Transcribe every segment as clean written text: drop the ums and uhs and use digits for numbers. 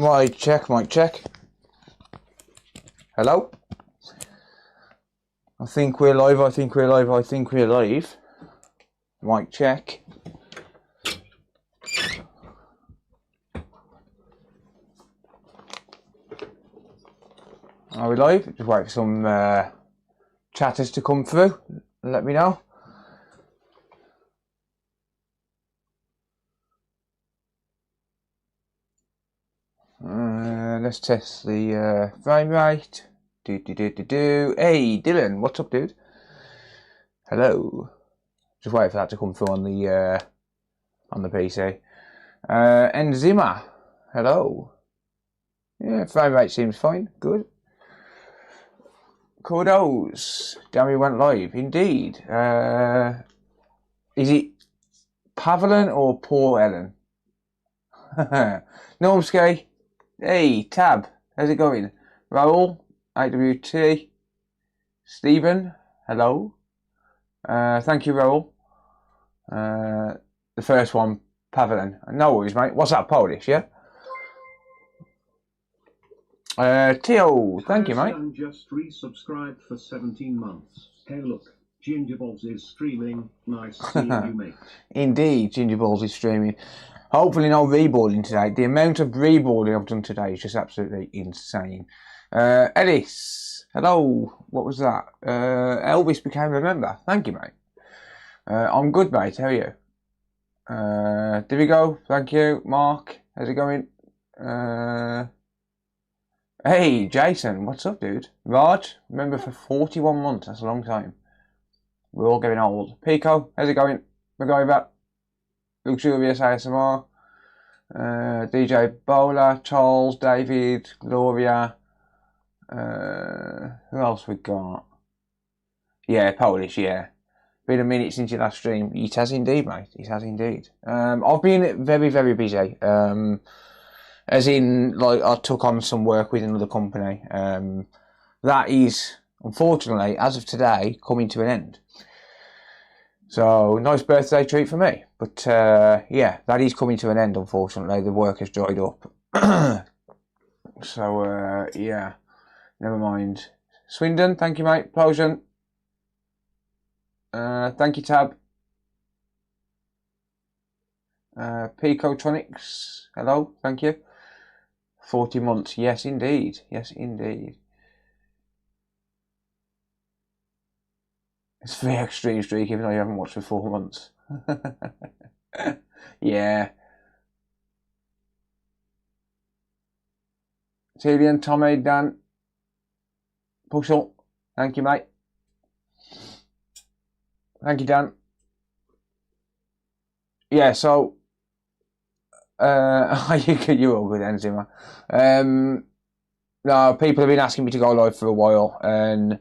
Mic check, mic check. Hello? I think we're live, I think we're live, I think we're live. Mic check. Are we live? Just wait for some chatters to come through and let me know. Let's test the frame rate. Hey Dylan, what's up, dude? Hello. Just wait for that to come through on the PC. Enzima, hello. Yeah, frame rate seems fine. Good. Kudos. Damn, we went live. Indeed. Is it Pavlin or Poor Ellen? Normsky. Hey, Tab. How's it going? Raoul. AWT. Stephen. Hello. Thank you, Raoul. The first one, Pavlin. No worries, mate. What's that, Polish, yeah? Tio, thank you, mate. Just resubscribed for 17 months. Hey, look, Gingerballs is streaming. Nice seeing you, mate. Indeed, Gingerballs is streaming. Hopefully no reboarding today. The amount of reboarding I've done today is just absolutely insane. Ellis, hello. What was that? Elvis became a member. Thank you, mate. I'm good, mate. How are you? There we go. Thank you, Mark. How's it going? Hey, Jason. What's up, dude? Raj, member for 41 months. That's a long time. We're all getting old. Pico, how's it going? MacGyver. Luxurious ASMR, DJ Bowler, Charles, David, Gloria, who else we got? Yeah, Polish, yeah. Been a minute since your last stream. It has indeed, mate. It has indeed. I've been very, very busy. As in, like, I took on some work with another company. That is, unfortunately, as of today, coming to an end. So, nice birthday treat for me. But, yeah, that is coming to an end, unfortunately. The work has dried up. So, yeah, never mind. Swindon, thank you, mate. Plosion. Thank you, Tab. Picotronics, hello, thank you. 40 months, yes, indeed. Yes, indeed. It's very extreme streak, even though you haven't watched for 4 months. Yeah. Tilian, Tommy, Dan, Pushel, thank you, mate. Thank you, Dan. Yeah, so you're all good, Enzima. No, people have been asking me to go live for a while, and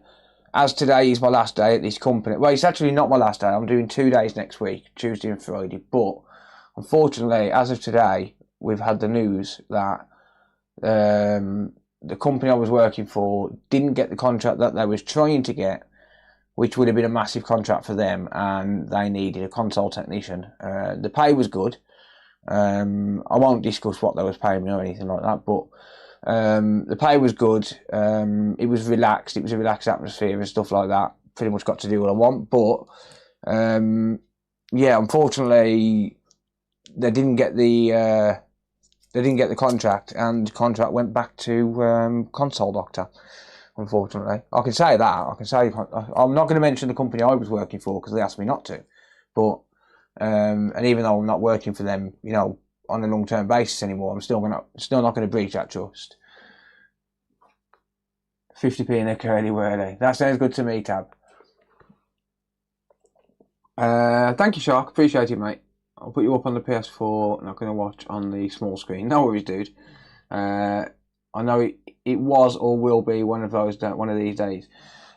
as today is my last day at this company, well, it's actually not my last day. I'm doing 2 days next week, Tuesday and Friday. But unfortunately, as of today, we've had the news that the company I was working for didn't get the contract that they was trying to get, which would have been a massive contract for them, and they needed a console technician. The pay was good. I won't discuss what they was paying me or anything like that, but the pay was good. It was relaxed. It was a relaxed atmosphere and stuff like that. Pretty much got to do what I want, but yeah, unfortunately, they didn't get the contract, and the contract went back to Console Doctor. Unfortunately, I can say that. I can say I'm not going to mention the company I was working for because they asked me not to. But and even though I'm not working for them, you know, on a long-term basis anymore, I'm still not going to breach that trust. 50p in a curly whirly. That sounds good to me, Tab. Thank you, Shark. Appreciate it, mate. I'll put you up on the PS4. Not going to watch on the small screen. No worries, dude. I know it was or will be one of these days.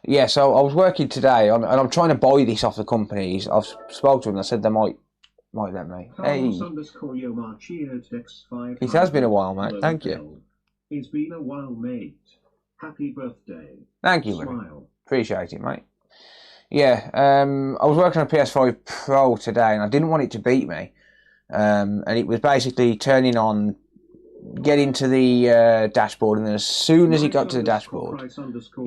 Yeah, so I was working today, and I'm trying to buy this off the companies. I've spoken to them. I said they might let me. Hey, it has been a while, mate. Thank you. It's been a while, mate. Happy birthday. Thank you, Smile. Appreciate it, mate. Yeah, I was working on a PS5 Pro today, and I didn't want it to beat me. And it was basically turning on get into the dashboard, and then as soon as he got to the dashboard, it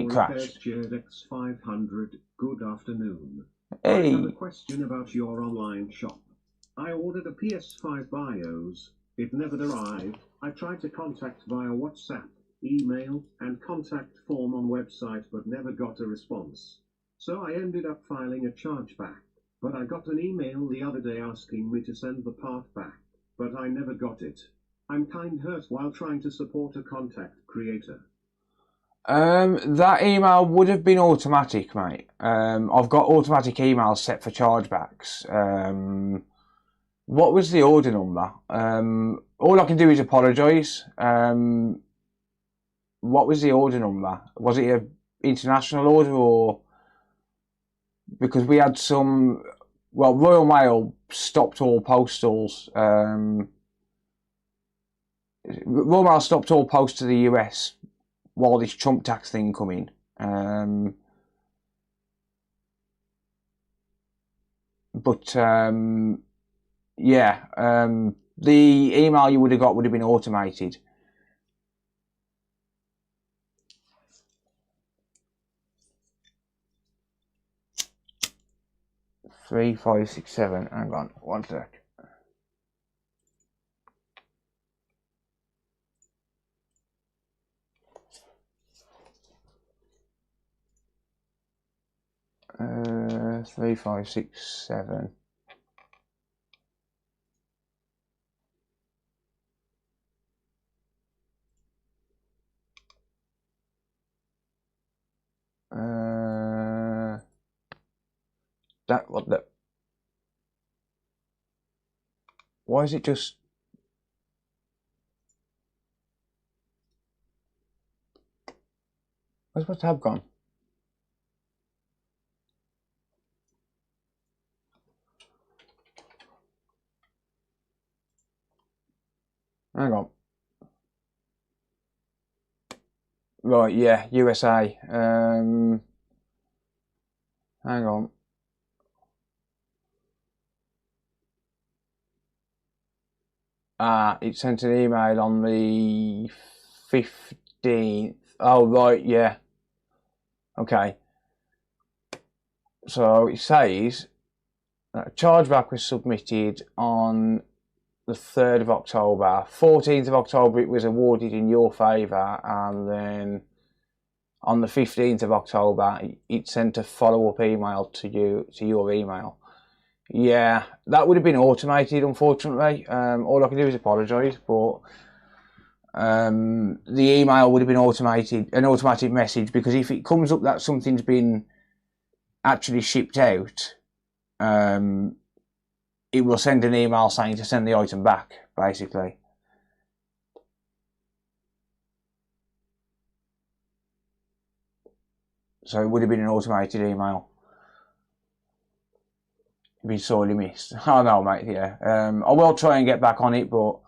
crashed. X500. Good afternoon. Hey. I have a question about your online shop. I ordered a PS5 BIOS. It never arrived. I tried to contact via WhatsApp, email, and contact form on website, but never got a response. So I ended up filing a chargeback. But I got an email the other day asking me to send the part back, but I never got it. I'm kind hurt while trying to support a contact creator. That email would have been automatic, mate. I've got automatic emails set for chargebacks. What was the order number? All I can do is apologise. What was the order number? Was it an international order, or because we had some? Well, Royal Mail stopped all postals. Royal Mail stopped all posts to the US while this Trump tax thing come in. Yeah, the email you would have got would have been automated. Three, 5, 6, 7. Hang on, one sec. Uh, 3, 5, 6, 7. That what the? Why is it just? Where's my tab gone? Hang on. Right, yeah, USA. Hang on. It sent an email on the 15th. Oh, right, yeah. Okay. So it says that chargeback was submitted on the 3rd of October. 14th of October it was awarded in your favour, and then on the 15th of October it sent a follow-up email to you, to your email. Yeah, that would have been automated, unfortunately. All I can do is apologise, but the email would have been automated, an automatic message, because if it comes up that something's been actually shipped out, it will send an email saying to send the item back, basically. So it would have been an automated email. Been sorely missed. Oh no, mate, yeah. I will try and get back on it, but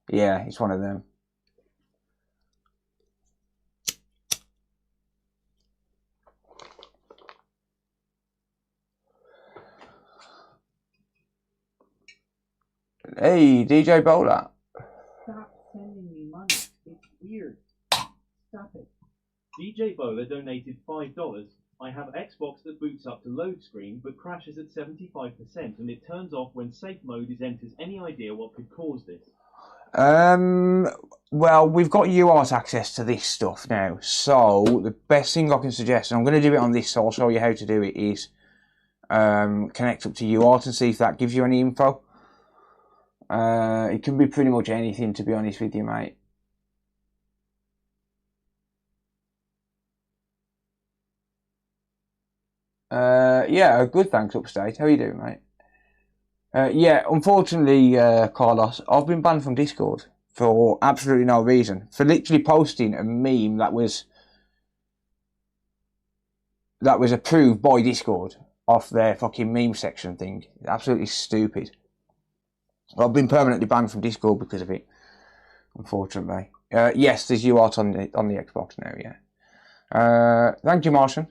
yeah, it's one of them. Hey, DJ Bowler. Stop sending me money. It's weird. Stop it. DJ Bowler donated $5. I have Xbox that boots up to load screen but crashes at 75% and it turns off when safe mode is entered. Any idea what could cause this? Well, we've got UART access to this stuff now, so the best thing I can suggest, and I'm going to do it on this, so I'll show you how to do it, is connect up to UART and see if that gives you any info. It can be pretty much anything, to be honest with you, mate. Yeah, good, thanks, Upstate. How are you doing, mate? Yeah, unfortunately, Carlos, I've been banned from Discord for absolutely no reason. For literally posting a meme that was approved by Discord off their fucking meme section thing. Absolutely stupid. I've been permanently banned from Discord because of it, unfortunately. Yes, there's UART on the Xbox now, yeah. Thank you, Martian.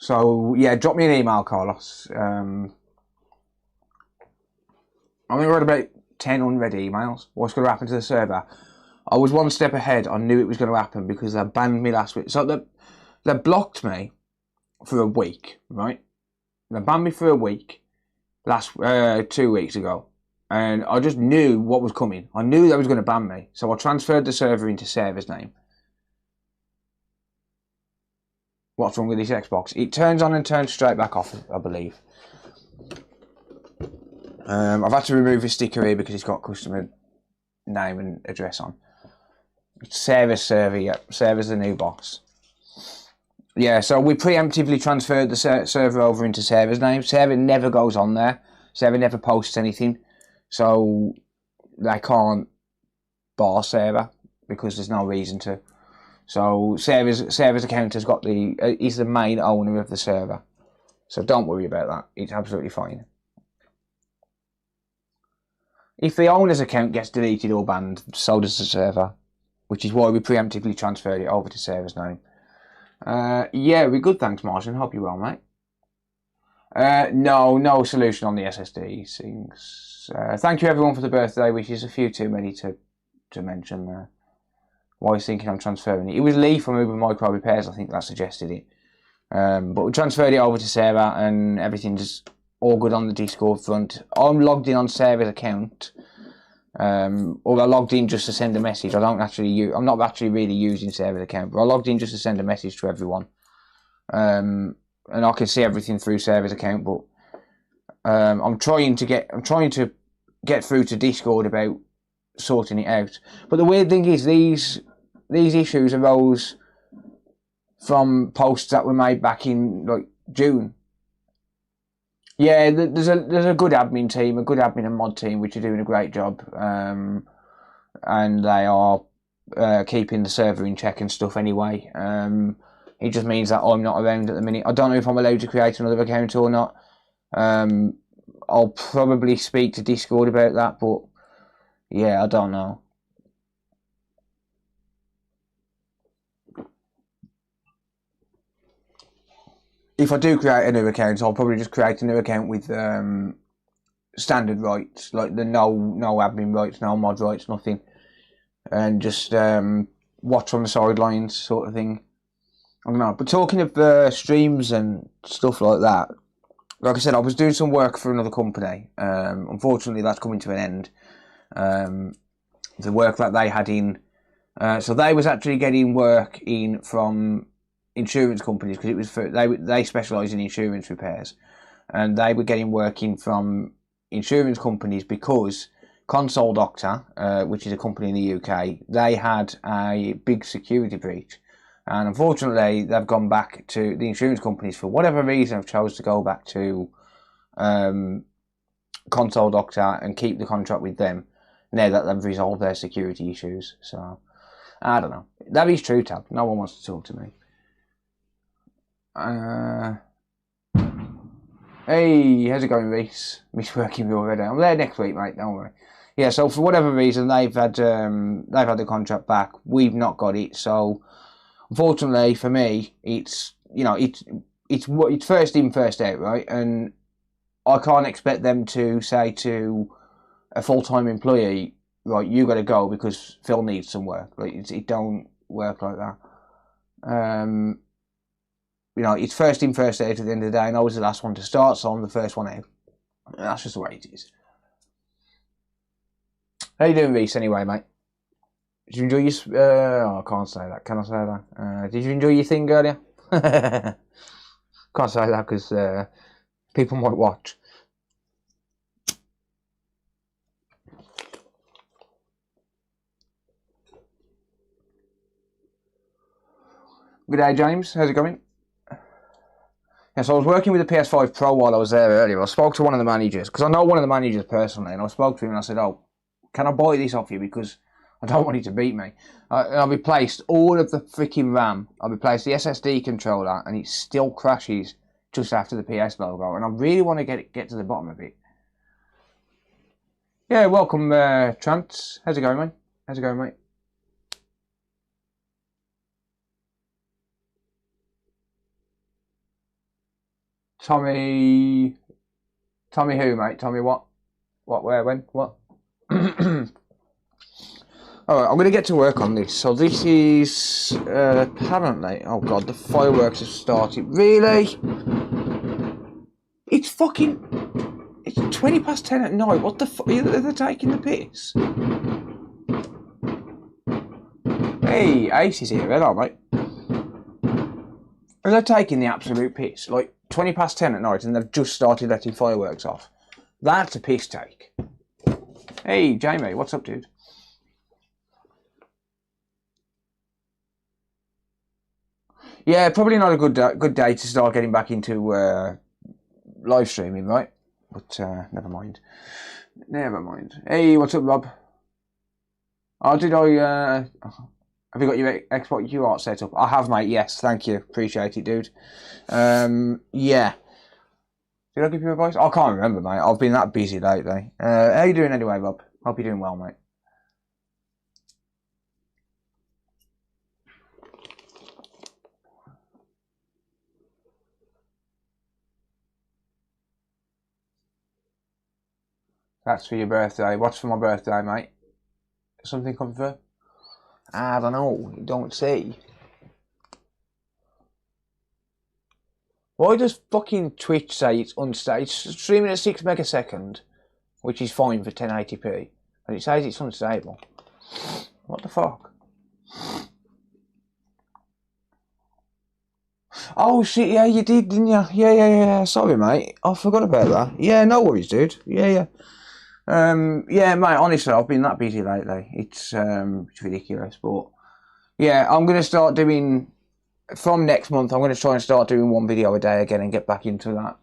So yeah, drop me an email, Carlos. I think I got about 10 unread emails. What's going to happen to the server? I was one step ahead. I knew it was going to happen because they banned me last week. So they blocked me for a week, right? They banned me for a week 2 weeks ago. And I just knew what was coming. I knew they was going to ban me. So I transferred the server into server's name. What's wrong with this Xbox? It turns on and turns straight back off, I believe. I've had to remove a sticker here because it's got customer name and address on. Sarah's server, yeah. Sarah's the new boss. Yeah, so we preemptively transferred the server over into Sarah's name. Sarah never goes on there. Sarah never posts anything. So they can't bar Sarah because there's no reason to. So Sarah's account has got is the main owner of the server. So don't worry about that. It's absolutely fine. If the owner's account gets deleted or banned, so does the server, which is why we preemptively transferred it over to Sarah's name. Yeah, we're good, thanks, Martian. Hope you're well, mate. No solution on the SSD things. Thank you, everyone, for the birthday wishes. A few too many to mention there. Why he's thinking I'm transferring it. It was Lee from Uber Micro Repairs, I think, that suggested it. But we transferred it over to Sarah, and everything's all good on the Discord front. I'm logged in on Sarah's account, or I logged in just to send a message. I'm not actually really using Sarah's account, but I logged in just to send a message to everyone. And I can see everything through Sarah's account, but I'm trying to get through to Discord about sorting it out. But the weird thing is these issues arose from posts that were made back in like June. Yeah, there's a good admin team, a good admin and mod team, which are doing a great job, and they are keeping the server in check and stuff anyway. It just means that I'm not around at the minute. I don't know if I'm allowed to create another account or not. I'll probably speak to Discord about that, but yeah, I don't know. If I do create a new account, I'll probably just create a new account with standard rights, like the no admin rights, no mod rights, nothing, and just watch on the sidelines sort of thing. I don't know. But talking of streams and stuff like that, like I said, I was doing some work for another company. Unfortunately, that's coming to an end. The work that they had in, so they was actually getting work in from insurance companies because it was they specialise in insurance repairs, and they were getting work in from insurance companies because Console Doctor, which is a company in the UK, they had a big security breach, and unfortunately they've gone back to the insurance companies for whatever reason. Have chose to go back to Console Doctor and keep the contract with them now that they've resolved their security issues. So I don't know. That is true, Tab. No one wants to talk to me. Hey, how's it going, Reese? Miss working with you already. I'm there next week, mate. Don't worry. Yeah, so for whatever reason, they've had the contract back. We've not got it. So unfortunately for me, it's first in, first out, right? And I can't expect them to say to a full-time employee, right, you got to go because Phil needs some work. Like it don't work like that. It's first in, first out at the end of the day, and I was the last one to start, so I'm the first one out. That's just the way it is. How you doing, Reese, anyway, mate? Did you enjoy your... I can't say that. Can I say that? Did you enjoy your thing earlier? Can't say that because people might watch. Good day, James. How's it going? Yeah, so I was working with the PS5 Pro while I was there earlier. I spoke to one of the managers, because I know one of the managers personally, and I spoke to him and I said, oh, can I buy this off you? Because I don't want you to beat me. I replaced all of the freaking RAM. I replaced the SSD controller, and it still crashes just after the PS logo, and I really want to get to the bottom of it. Yeah, welcome, Trance. How's it going, mate? How's it going, mate? Tommy who, mate? Tommy what? What, where, when, what? Alright, I'm going to get to work on this. So this is, apparently, oh god, the fireworks have started. Really? It's 20 past 10 at night. What the fuck? Are they taking the piss? Hey, Ace is here. Hello, mate. Are they taking the absolute piss? Like, 20 past 10 at night and they've just started letting fireworks off. That's a piss take. Hey, Jamie, what's up, dude? Yeah, probably not a good day to start getting back into live streaming, right? But never mind. Never mind. Hey, what's up, Rob? Oh, did I... have you got your Xbox UART set up? I have, mate. Yes, thank you. Appreciate it, dude. Yeah. Did I give you advice? I can't remember, mate. I've been that busy lately. How you doing anyway, Rob? Hope you're doing well, mate. That's for your birthday. What's for my birthday, mate? Something come through? I don't know. You don't see. Why does fucking Twitch say it's unstable? It's streaming at 6 megasecond, which is fine for 1080p, and it says it's unstable. What the fuck? Oh shit, yeah, you did, didn't you? Yeah. Sorry, mate. I forgot about that. Yeah, no worries, dude. Yeah. Yeah, mate, honestly, I've been that busy lately. It's ridiculous, but yeah, I'm going to start doing, from next month, I'm going to try and start doing one video a day again and get back into that.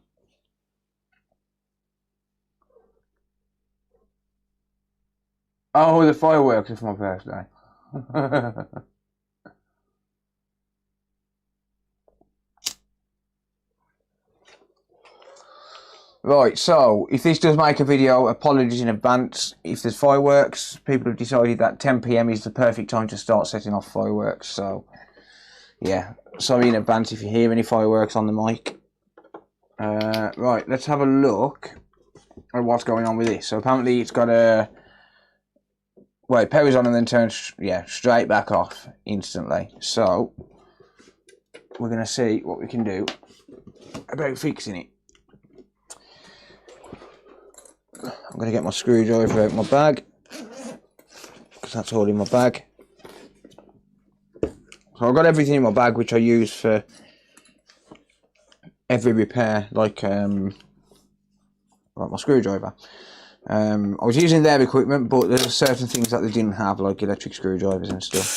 Oh, the fireworks are for my birthday. Right, so if this does make a video, apologies in advance. If there's fireworks, people have decided that 10 PM is the perfect time to start setting off fireworks. So, yeah, sorry in advance if you hear any fireworks on the mic. Right, let's have a look at what's going on with this. So apparently it's got a... Well, it powers on and then turns, straight back off instantly. So, we're going to see what we can do about fixing it. I'm going to get my screwdriver out of my bag, because that's all in my bag. So I've got everything in my bag which I use for every repair, like my screwdriver. I was using their equipment, but there's certain things that they didn't have, like electric screwdrivers and stuff,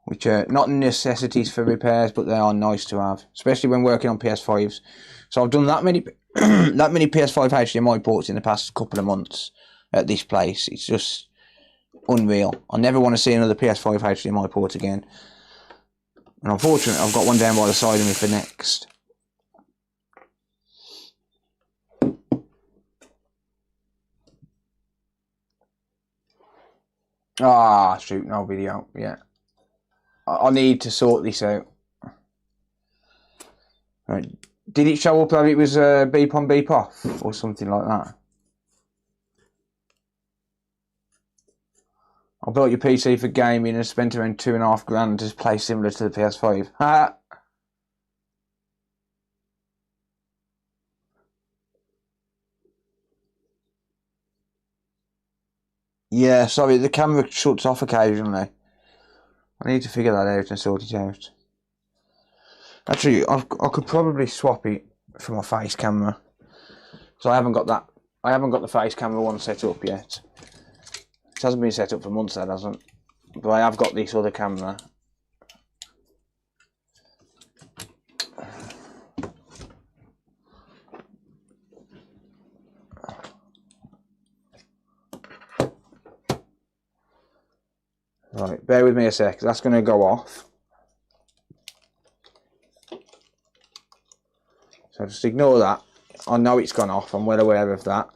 which are not necessities for repairs, but they are nice to have, especially when working on PS5s. So I've done that many PS5 HDMI ports in the past couple of months at this place. It's just unreal. I never want to see another PS5 HDMI port again. And unfortunately, I've got one down by the side of me for next. Ah, shoot, no video. Yeah. I need to sort this out. Right. Did it show up that it was beep on, beep off, or something like that? I built your PC for gaming and spent around $2,500 to play similar to the PS5. Ha! Yeah, sorry, the camera shuts off occasionally. I need to figure that out and sort it out. Actually, I could probably swap it for my face camera. So I haven't got that. I haven't got the face camera one set up yet. It hasn't been set up for months, that hasn't. But I have got this other camera. Right, bear with me a sec. That's going to go off. So just ignore that. I know it's gone off. I'm well aware of that.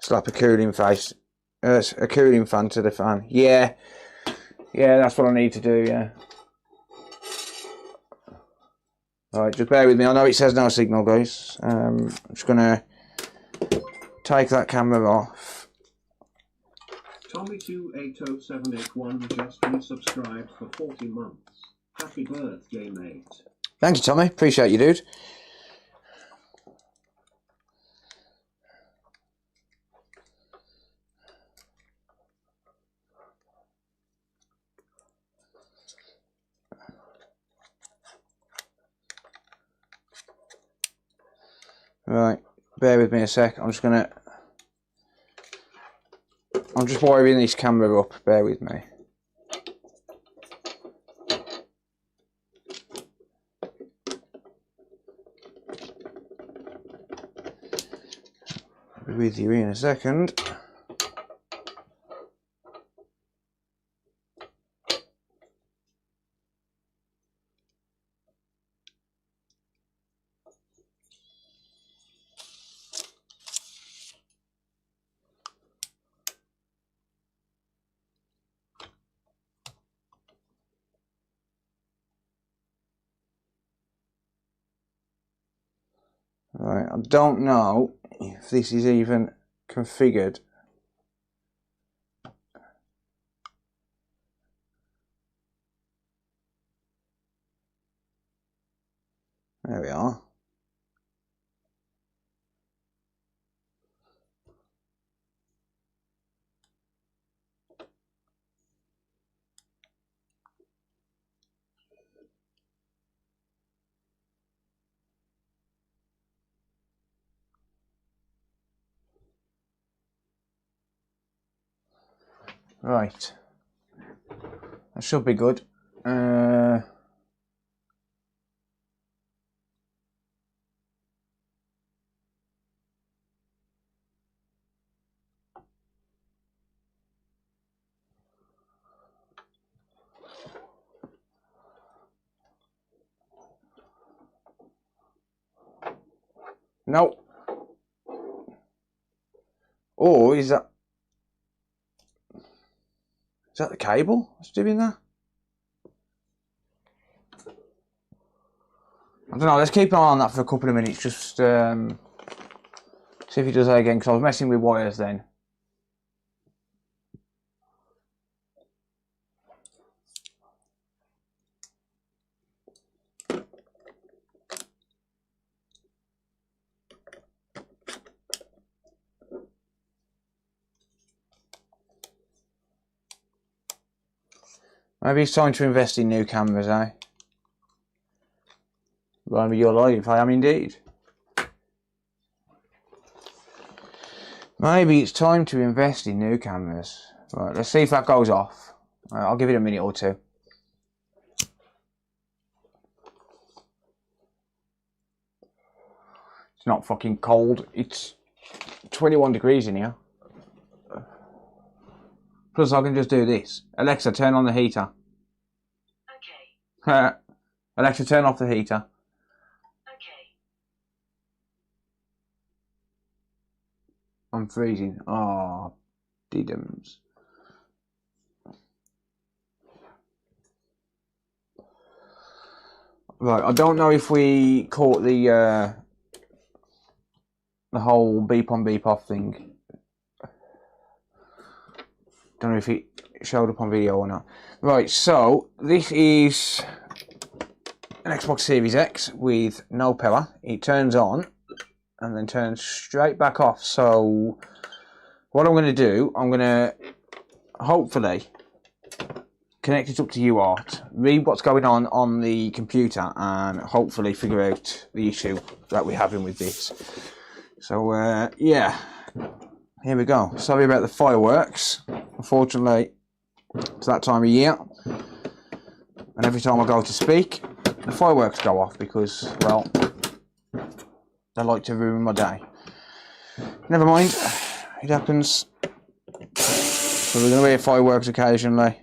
Slap a cooling face. A cooling fan to the fan. Yeah. Yeah, that's what I need to do, yeah. Alright, just bear with me. I know it says no signal, guys. I'm just going to take that camera off. Tommy280781 just resubscribed for 40 months. Happy birthday, mate. Thank you, Tommy. Appreciate you, dude. Right, bear with me a sec. I'm just wiring this camera up. Bear with me. I'll be with you in a second. Right, I don't know if this is even configured. There we are. Right. That should be good. No. Or is that the cable that's doing that? I don't know. Let's keep an eye on that for a couple of minutes. Just see if he does that again. Because I was messing with wires then. Maybe it's time to invest in new cameras, eh? Blimey, you're live. I am indeed. Maybe it's time to invest in new cameras. Right, let's see if that goes off. Right, I'll give it a minute or two. It's not fucking cold. It's 21 degrees in here. Plus, I can just do this. Alexa, turn on the heater. Okay. Alexa, turn off the heater. Okay. I'm freezing. Oh, diddums. Right, I don't know if we caught the whole beep on beep off thing. Don't know if it showed up on video or not. Right, so this is an Xbox Series X with no power. It turns on and then turns straight back off. So what I'm going to do, I'm going to hopefully connect it up to UART, read what's going on the computer, and hopefully figure out the issue that we're having with this. So yeah, here we go. Sorry about the fireworks. Unfortunately, it's that time of year, and every time I go to speak, the fireworks go off because, well, they like to ruin my day. Never mind, it happens. So we're going to hear fireworks occasionally.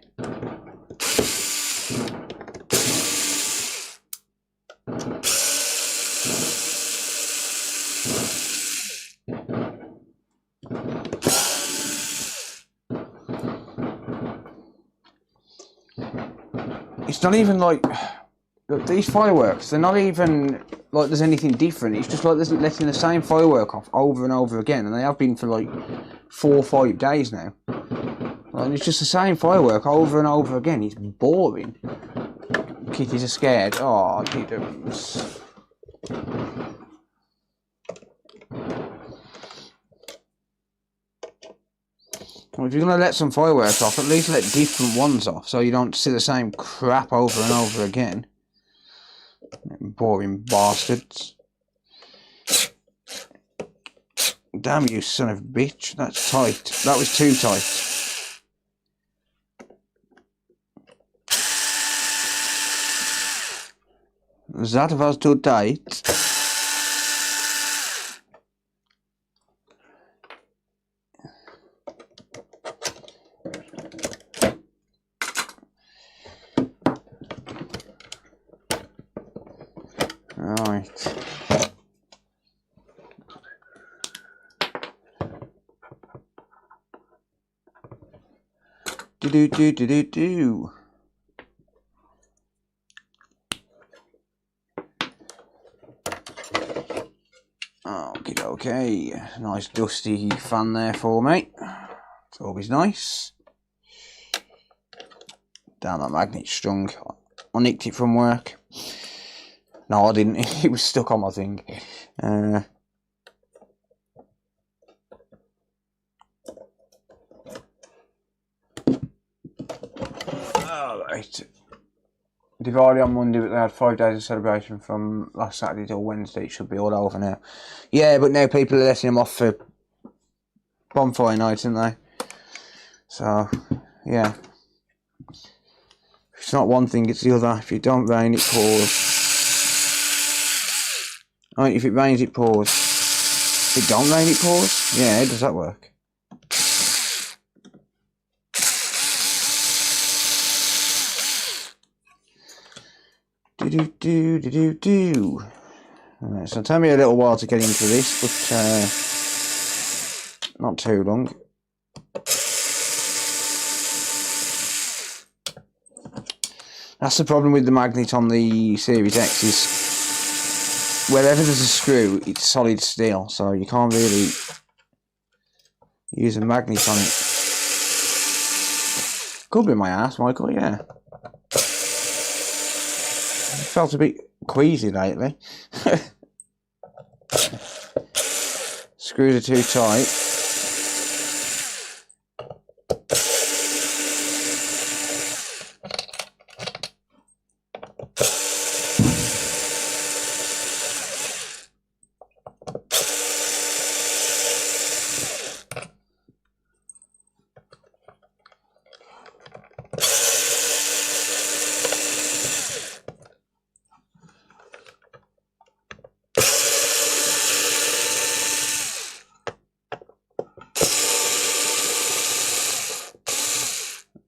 It's not even like... Look, these fireworks, they're not even like there's anything different. It's just like there's letting the same firework off over and over again, and they have been for like 4 or 5 days now. And it's just the same firework over and over again. It's boring. Kitties are scared. Oh, kittens. Well, if you're going to let some fireworks off, at least let different ones off, so you don't see the same crap over and over again. Boring bastards. Damn you, son of a bitch. That's tight. That was too tight. That was too tight. Right. Do. Okay. Nice dusty fan there for me. It's always nice. Damn, that magnet's strung. I nicked it from work. No, I didn't. It was stuck on my thing. Alright. Diwali on Monday, but they had 5 days of celebration from last Saturday till Wednesday. It should be all over now. Yeah, but now people are letting them off for bonfire night, aren't they? So, yeah. If it's not one thing, it's the other. If it don't rain, it pours. I mean, if it rains, it pours. If it don't rain, it pours? Yeah, how does that work? Do. Right, so it'll take me a little while to get into this, but not too long. That's the problem with the magnet on the Series X, is wherever there's a screw, it's solid steel, so you can't really use a magnet on it. Could be my ass, Michael, yeah. I felt a bit queasy lately. Screws are too tight.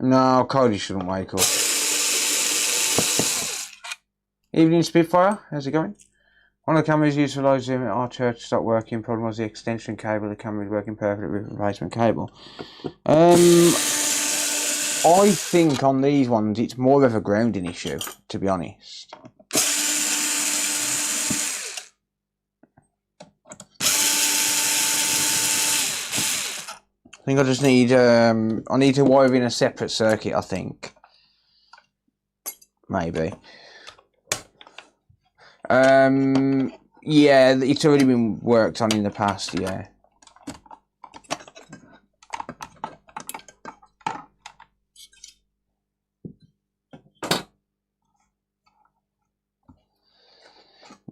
No, Cody shouldn't wake up. Evening Spitfire, how's it going? One of the cameras used for live Zoom at our church stopped working. Problem was the extension cable. The camera was working perfectly with replacement cable. I think on these ones it's more of a grounding issue, to be honest. I think I just need, I need to wire in a separate circuit, I think. Maybe. Yeah, it's already been worked on in the past, yeah.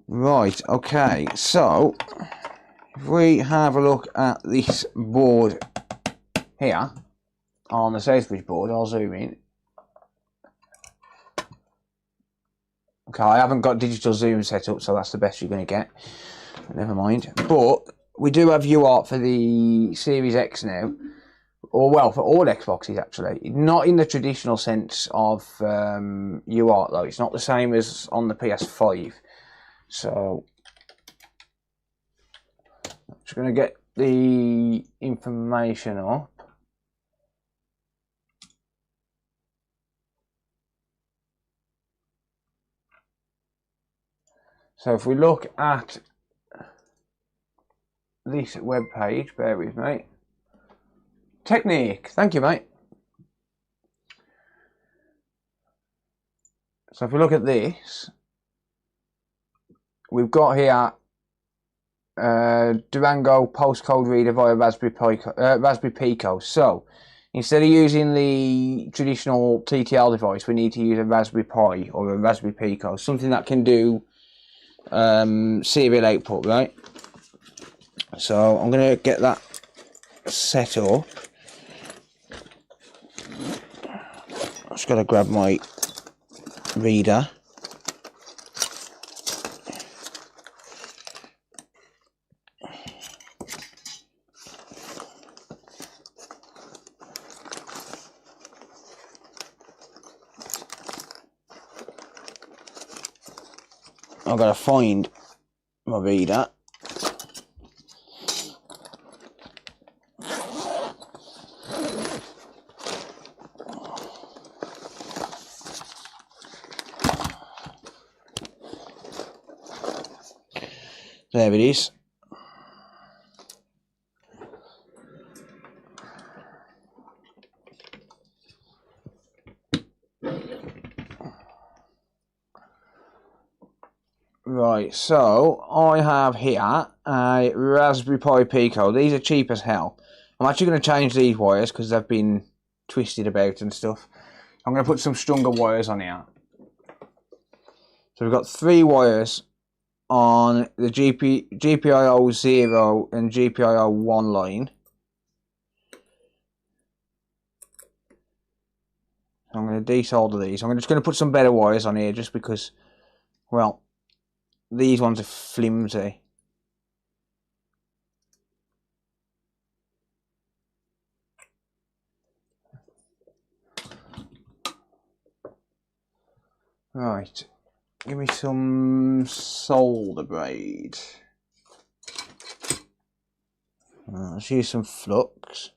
Right, okay, so if we have a look at this board here on the Southbridge board, I'll zoom in. Okay, I haven't got digital zoom set up, so that's the best you're going to get. Never mind. But we do have UART for the Series X now. Or, well, for all Xboxes, actually. Not in the traditional sense of UART, though. It's not the same as on the PS5. So, I'm just going to get the information up. So if we look at this web page, bear with me. Technique, thank you, mate. So if we look at this, we've got here Durango postcode reader via Raspberry Pico. So instead of using the traditional TTL device, we need to use a Raspberry Pi or a Raspberry Pico, something that can do serial output, right? So I'm going to get that set up. I've just got to grab my reader. I've got to find my reader. There it is. Right, so I have here a Raspberry Pi Pico. These are cheap as hell. I'm actually going to change these wires because they've been twisted about and stuff. I'm going to put some stronger wires on here. So we've got 3 wires on the GPIO 0 and GPIO 1 line. I'm going to desolder these. I'm just going to put some better wires on here just because, well, these ones are flimsy. Right. Give me some solder braid. Let's use some flux.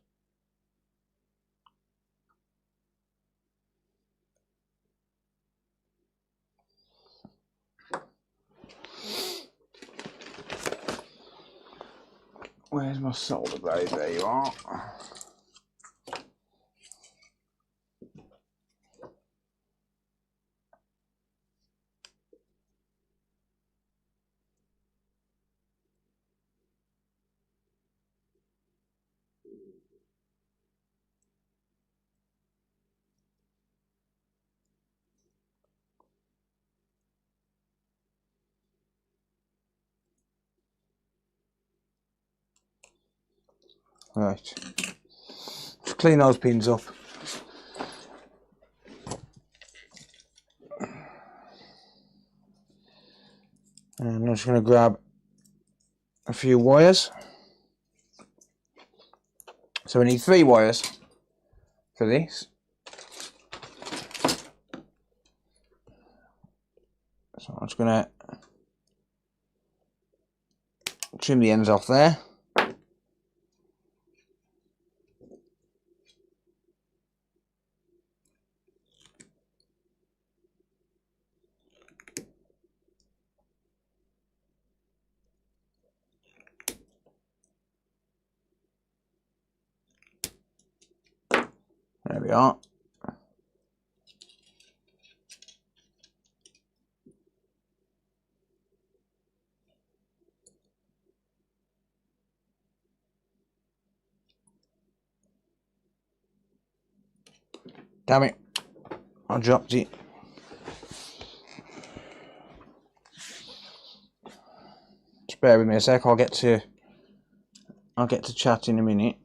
Where's my solder braid? There you are. Right. Just clean those pins up. And I'm just going to grab a few wires. So we need 3 wires for this. So I'm just going to trim the ends off there. There we are. Damn it, I dropped it. Just bear with me a sec, I'll get to chat in a minute.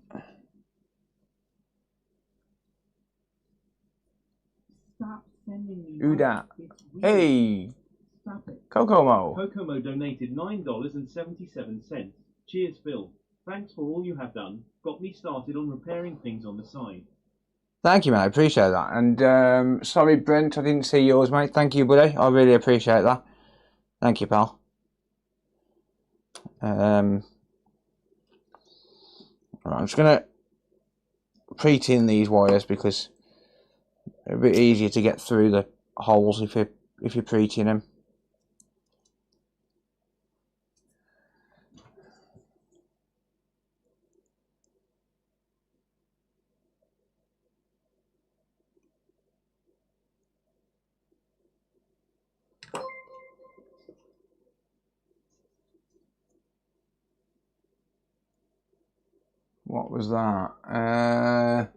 Stop sending me Who dat? It's weird. Hey, Stop it. Kokomo. Kokomo donated $9.77. Cheers, Phil. Thanks for all you have done. Got me started on repairing things on the side. Thank you, mate. I appreciate that. And sorry, Brent, I didn't see yours, mate. Thank you, buddy. I really appreciate that. Thank you, pal. Right, I'm just gonna pre-tin these wires because they're a bit easier to get through the holes if you pre-tin them. What was that?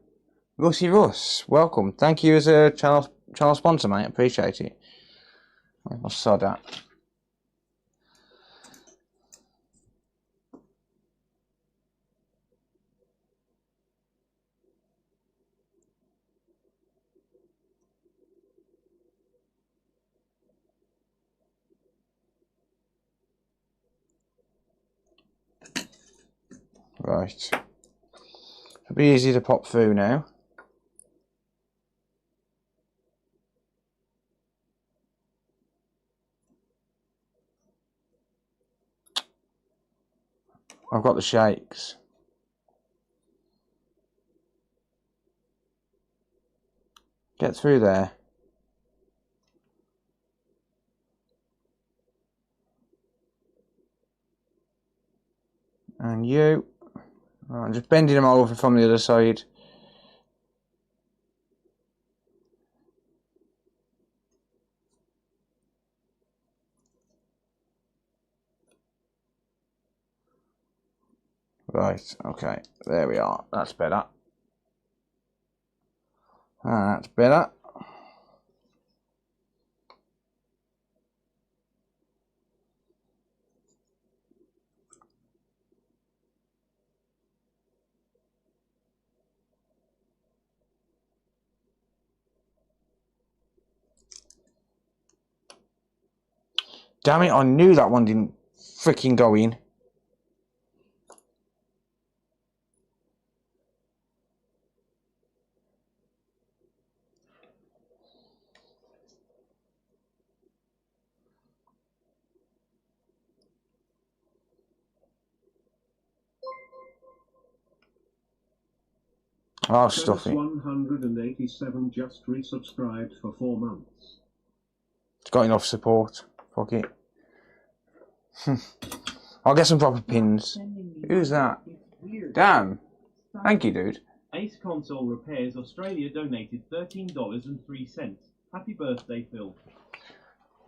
Russy Russ, welcome. Thank you as a channel sponsor, mate. Appreciate it. I saw that. Right. It'll be easy to pop through now. I've got the shakes. Get through there. And you. Oh, I'm just bending them over from the other side. Right, okay, there we are. That's better. That's better. Damn it, I knew that one didn't freaking go in. Oh, stuff it. 187 just resubscribed for 4 months. It's got enough support. Fuck it. I'll get some proper pins. Who's that? Damn. Thank you, dude. Ace Console Repairs Australia donated $13.03. Happy birthday, Phil.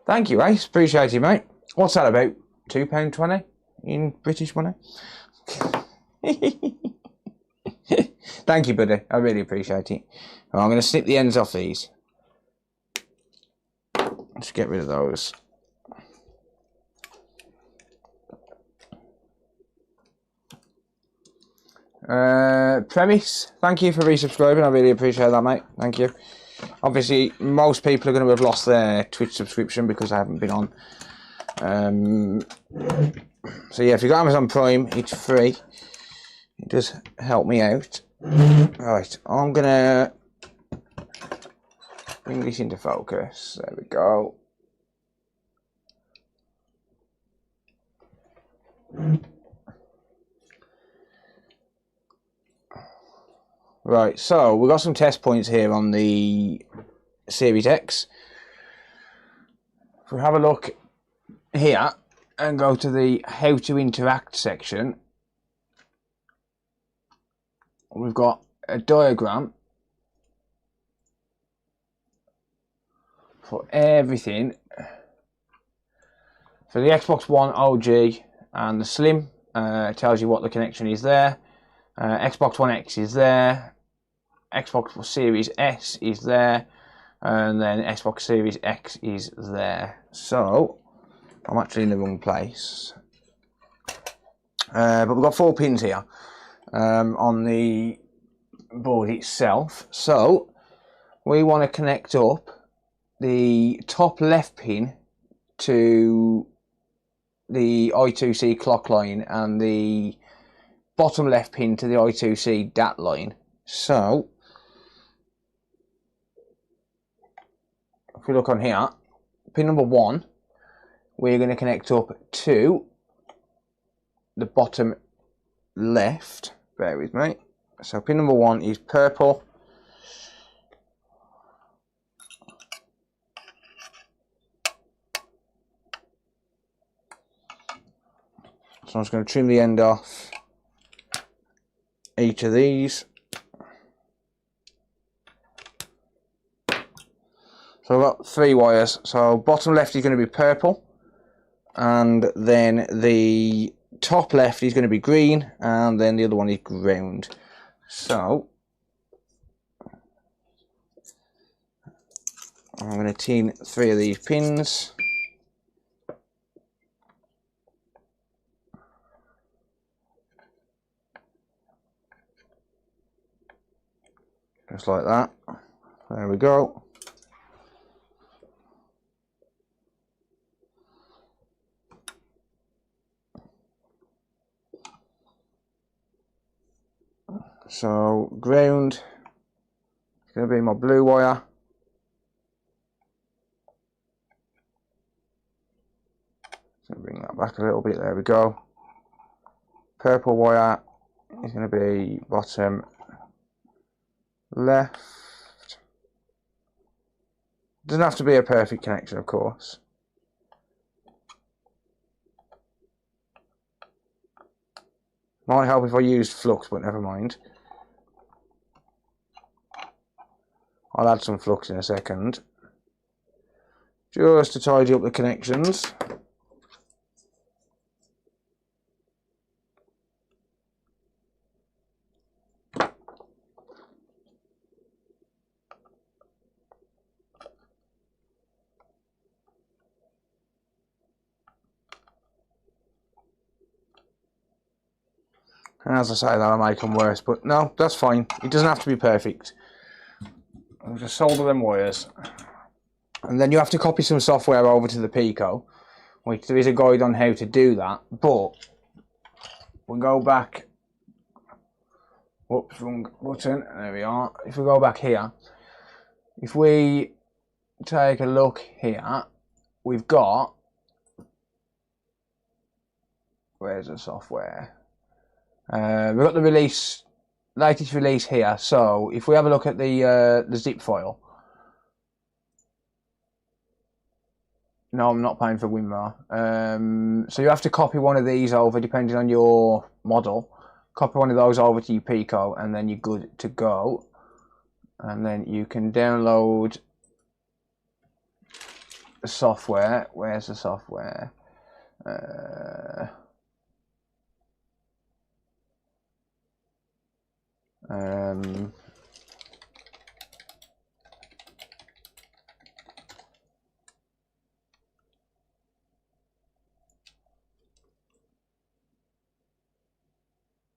Thank you, Ace. Appreciate it, mate. What's that about? £2.20 in British money? Thank you, buddy. I really appreciate it. Well, I'm going to snip the ends off these. Let's get rid of those. Premise, thank you for resubscribing. I really appreciate that, mate. Thank you. Obviously, most people are going to have lost their Twitch subscription because I haven't been on. So yeah, if you've got Amazon Prime, it's free. It does help me out. Right, I'm gonna bring this into focus. There we go. Right, so we've got some test points here on the Series X. If we have a look here and go to the how to interact section, we've got a diagram for everything for the Xbox One OG and the Slim. It tells you what the connection is there. Xbox One X is there. Xbox Series S is there. And then Xbox Series X is there. So I'm actually in the wrong place. But we've got 4 pins here on the board itself. So we want to connect up the top left pin to the I2C clock line and the bottom left pin to the I2C DAT line. So if we look on here, pin number 1, we're going to connect up to the bottom left. Bear with me. So pin number 1 is purple. So I'm just going to trim the end off each of these. So I've got 3 wires. So bottom left is going to be purple, and then the top left is going to be green, and then the other one is ground. So I'm going to tin 3 of these pins. Just like that. There we go. So ground is going to be my blue wire. So bring that back a little bit. There we go. Purple wire is going to be bottom left. Doesn't have to be a perfect connection, of course. Might help if I used flux, but never mind. I'll add some flux in a second, just to tidy up the connections. And as I say, that'll make them worse, but no, that's fine. It doesn't have to be perfect. I'll just solder them wires. And then you have to copy some software over to the Pico, which there is a guide on how to do that, but we'll go back. Whoops, wrong button. There we are. If we go back here, if we take a look here, we've got, where's the software? We've got the latest release here. So if we have a look at the zip file, no, I'm not paying for WinRAR. So you have to copy one of these over, depending on your model. Copy one of those over to your Pico, and then you're good to go. And then you can download the software. Where's the software?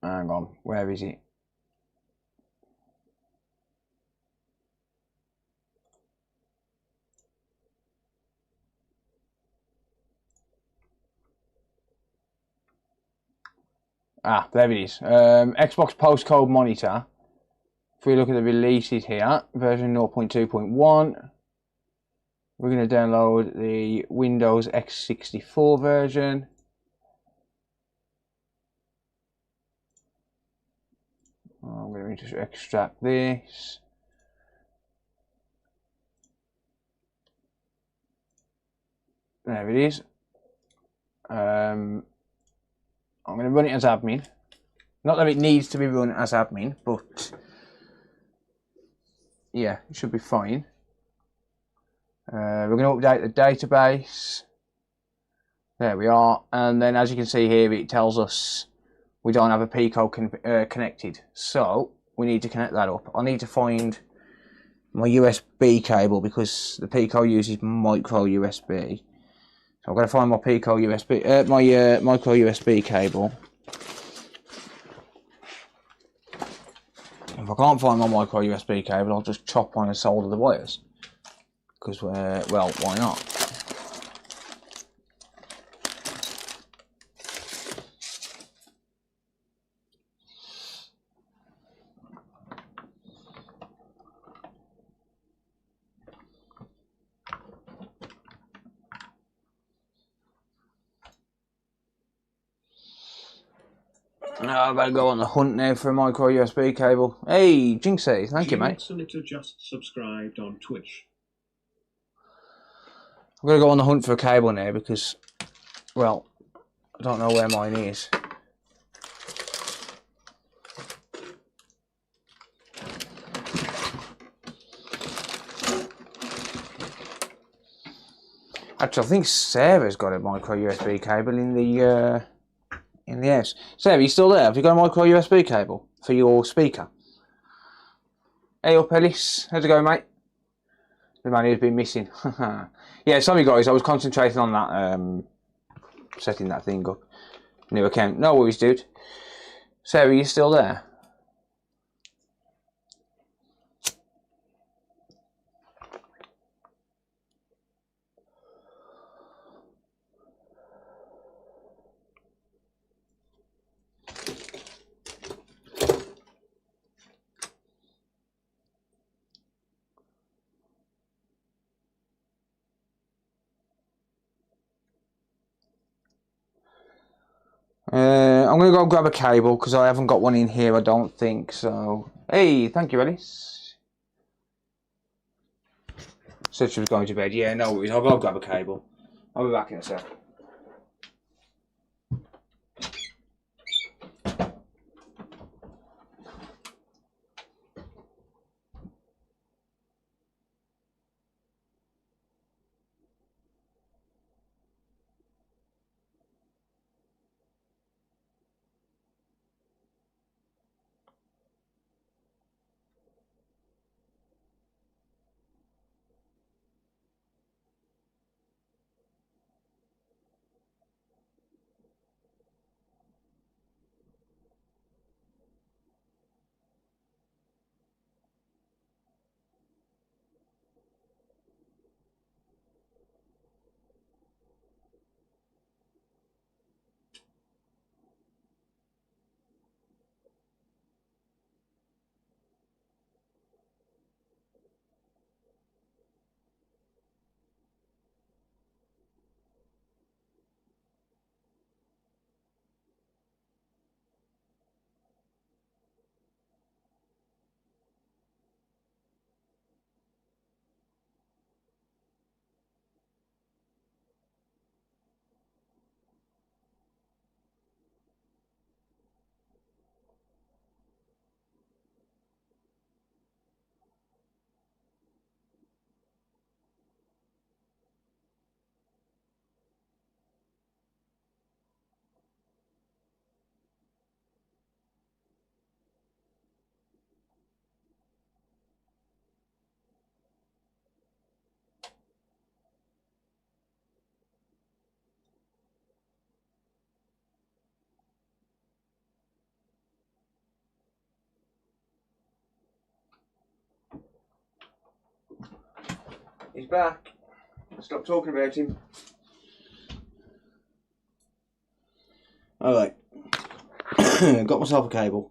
Hang on, where is it? Ah, there it is. Xbox postcode monitor. If we look at the releases here, version 0.2.1, we're going to download the Windows x64 version. I'm going to just extract this. There it is. I'm going to run it as admin. Not that it needs to be run as admin, but yeah, it should be fine. We're going to update the database. There we are. And then as you can see here, it tells us we don't have a Pico connected. So we need to connect that up. I need to find my USB cable because the Pico uses micro USB. So I'm going to find my Pico USB, micro USB cable. If I can't find my micro USB cable, I'll just chop one and solder the wires. Because, well, why not? Now I better go on the hunt now for a micro USB cable. Hey, Jinxie, thank you, mate. Senator just subscribed on Twitch. I'm going to go on the hunt for a cable now because, well, I don't know where mine is. Actually, I think Sarah's got a micro USB cable in the in the house. Sarah, you still there? Have you got a micro USB cable for your speaker? Hey up, Ellis. How's it going, mate? The man who's been missing. Yeah, sorry guys, I was concentrating on that, setting that thing up. New account. No worries, dude. Sarah, you still there? I'm going to go grab a cable because I haven't got one in here, I don't think. So, hey, thank you, Ellis. Said she was going to bed. Yeah, no worries. I'll go grab a cable. I'll be back in a sec. He's back. Stop talking about him. Alright. Got myself a cable.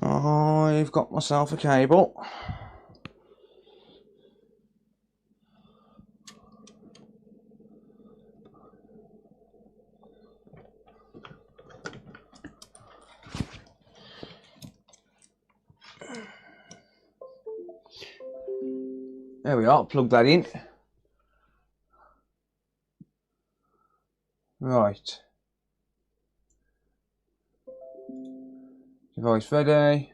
I've got myself a cable. There we are, plug that in. Right. Device ready.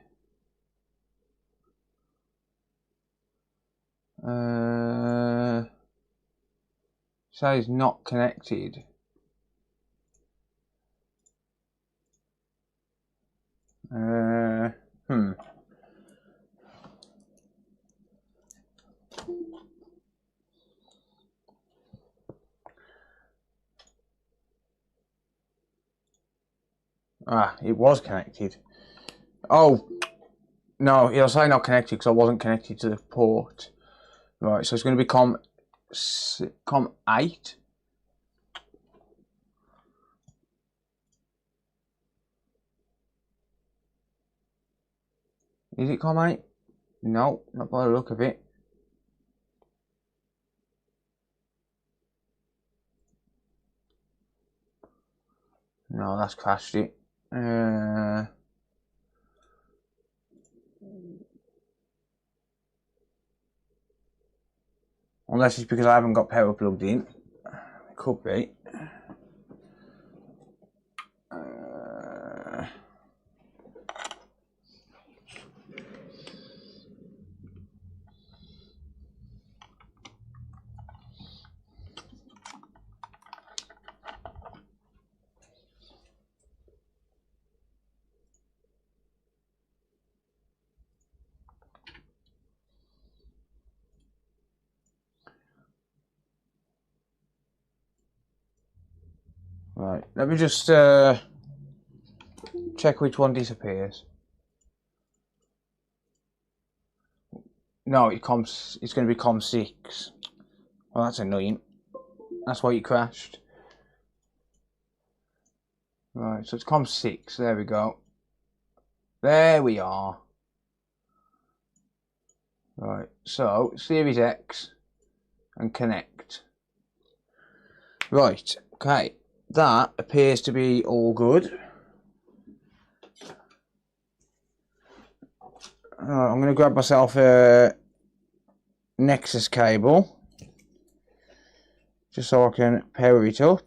Says not connected. Ah, it was connected. Oh, no, it'll say not connected because I wasn't connected to the port. Right, so it's going to be COM 8. Is it COM 8? No, not by the look of it. No, that's crashed it. Unless it's because I haven't got power plugged in. It could be. Right, let me just check which one disappears. No, it's going to be COM6. Well, that's annoying. That's why it crashed. Right, so it's COM6. There we go. There we are. Right, so Series X and connect. Right, okay. That appears to be all good. I'm going to grab myself a Nexus cable just so I can power it up.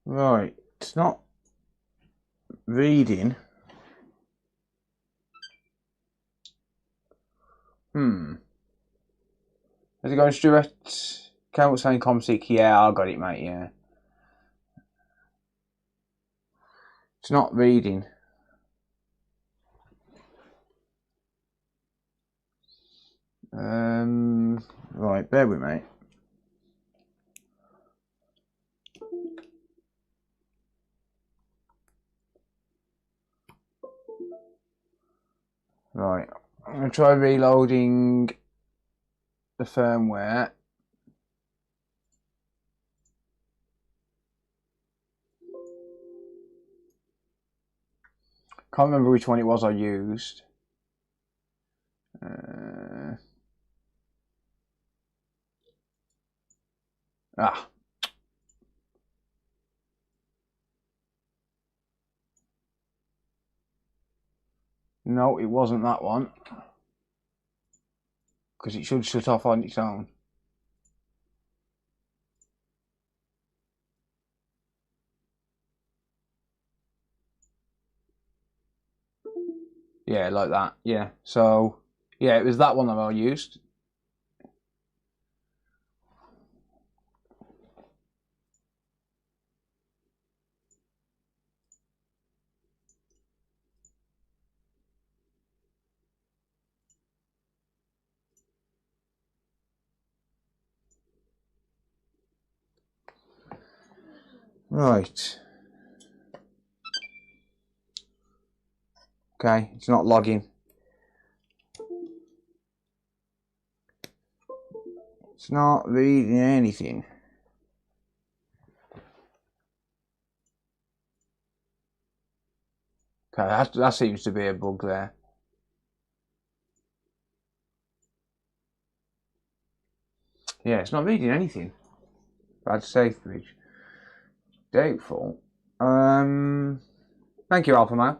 Right, it's not reading. Has it gone straight? Count saying COM6? Yeah, I got it, mate. Yeah, it's not reading. Right, bear with me. Right, I'm going to try reloading the firmware. Can't remember which one it was I used. No, it wasn't that one. Because it should shut off on its own. Yeah, like that. Yeah. So, yeah, it was that one that I used. Right. Okay, it's not logging. It's not reading anything. Okay, that seems to be a bug there. Yeah, it's not reading anything. Bad safe bridge. Doubtful. Thank you, Alpha Man.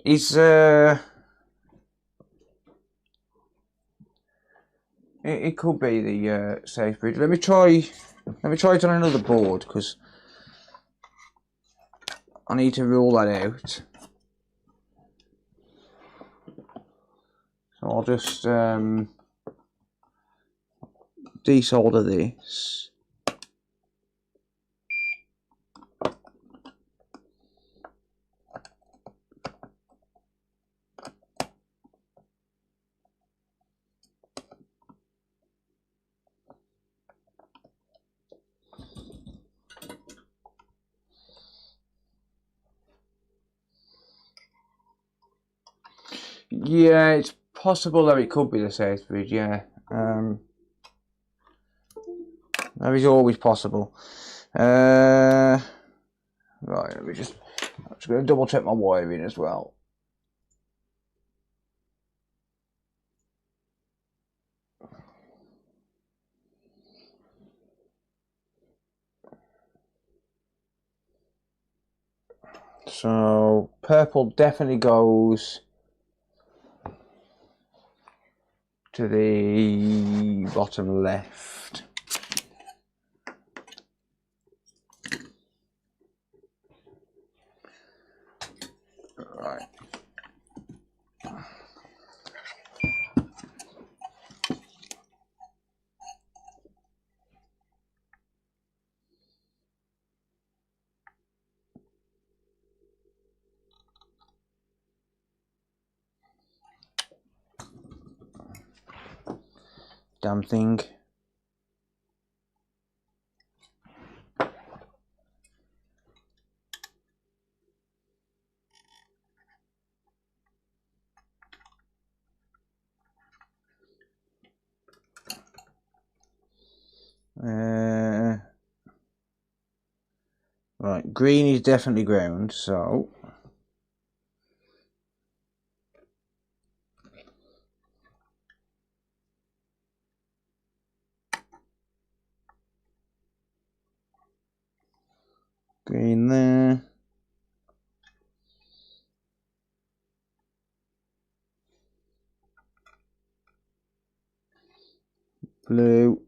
It's it could be the safe bridge. Let me try it on another board because I need to rule that out. So I'll just desolder this. Yeah, it's possible that it could be the safe bridge, yeah. That is always possible. Right, I'm just going to double check my wiring as well. So, purple definitely goes to the bottom left. Right, Damn thing. Right, green is definitely ground, so green there. Blue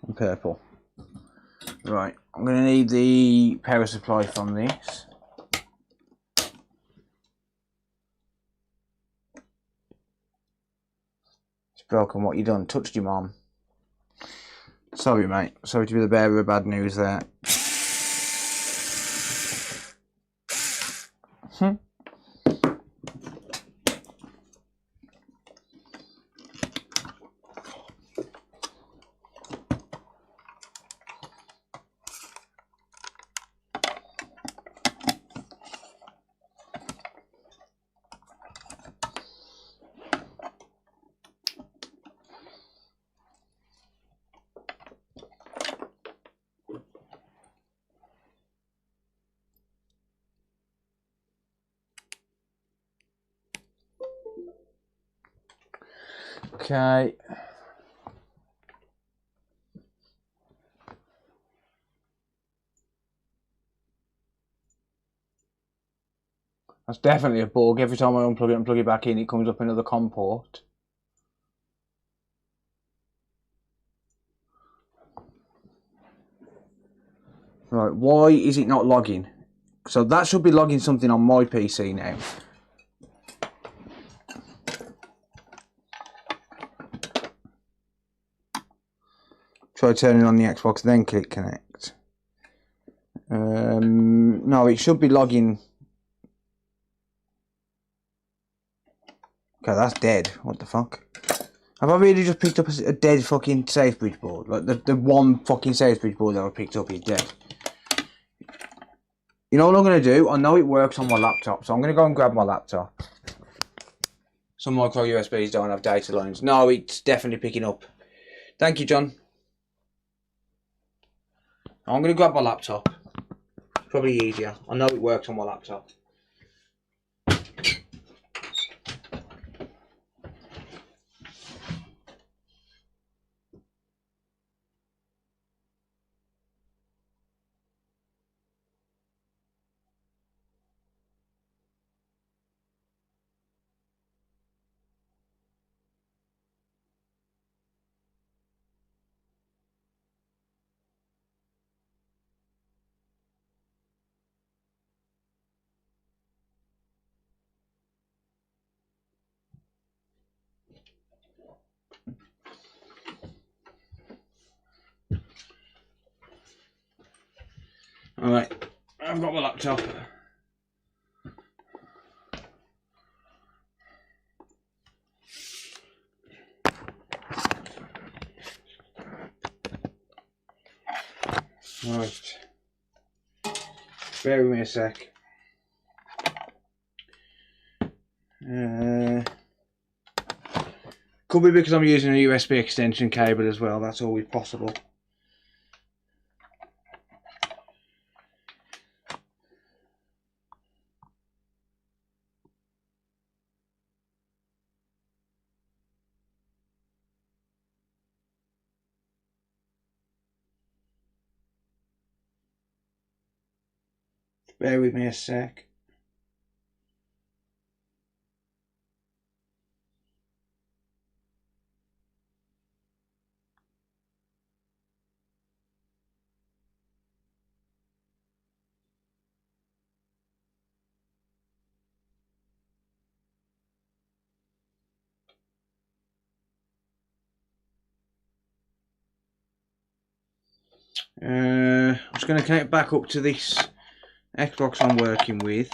and purple. Right, I'm going to need the power supply from this. It's broken. What you done? Touched your mom. Sorry, mate. Sorry to be the bearer of bad news there. Okay. That's definitely a bug. Every time I unplug it and plug it back in, it comes up another COM port. Right, why is it not logging? So that should be logging something on my PC now. Try turning on the Xbox, then click connect. No, it should be logging. Okay, that's dead. What the fuck? Have I really just picked up a dead fucking Safebridge board? Like the one fucking Safebridge board that I picked up is dead. You know what I'm going to do? I know it works on my laptop, so I'm going to go and grab my laptop. Some micro USBs don't have data lines. No, it's definitely picking up. Thank you, John. I'm going to grab my laptop. It's probably easier. I know it works on my laptop. Alright, I've got my laptop. Right. Bear with me a sec. Could be because I'm using a USB extension cable as well, that's always possible. Bear with me a sec. I'm just going to connect back up to this Xbox I'm working with.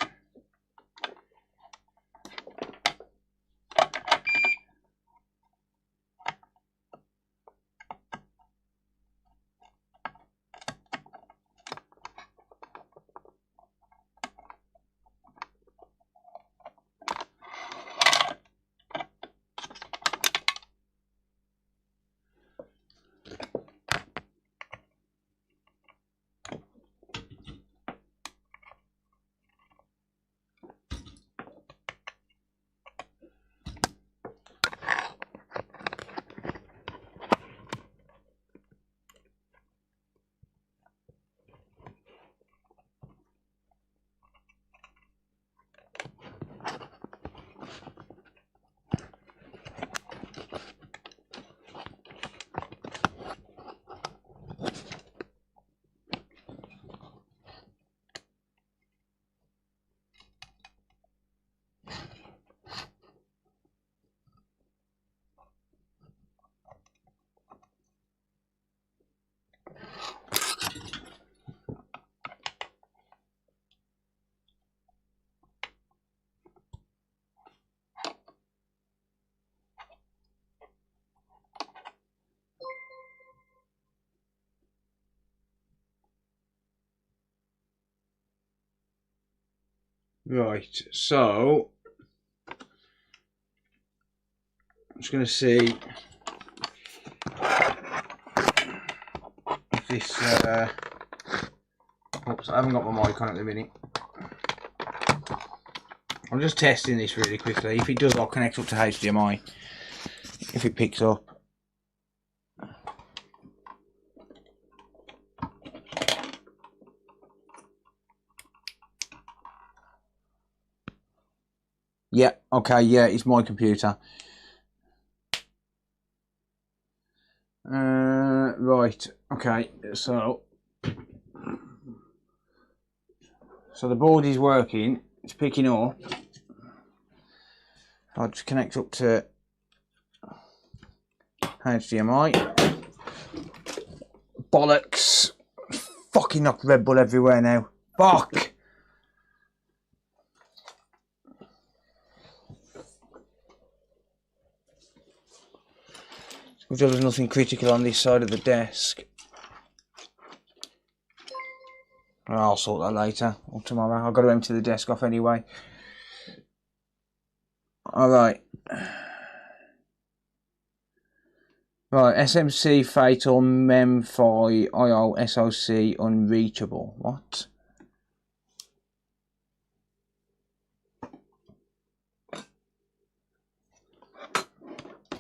Right, so I'm just going to see if this. Oops, I haven't got my mic on at the minute. I'm just testing this really quickly. If it does, I'll connect up to HDMI. If it picks up. Yeah, okay, yeah, it's my computer. Right, okay, so the board is working, it's picking up. I'll just connect up to HDMI. Bollocks! Fucking knocked Red Bull everywhere now. Fuck! There was nothing critical on this side of the desk. I'll sort that later or tomorrow. I've got to empty the desk off anyway. Alright. Right, SMC Fatal Mem5 IO SOC Unreachable. What?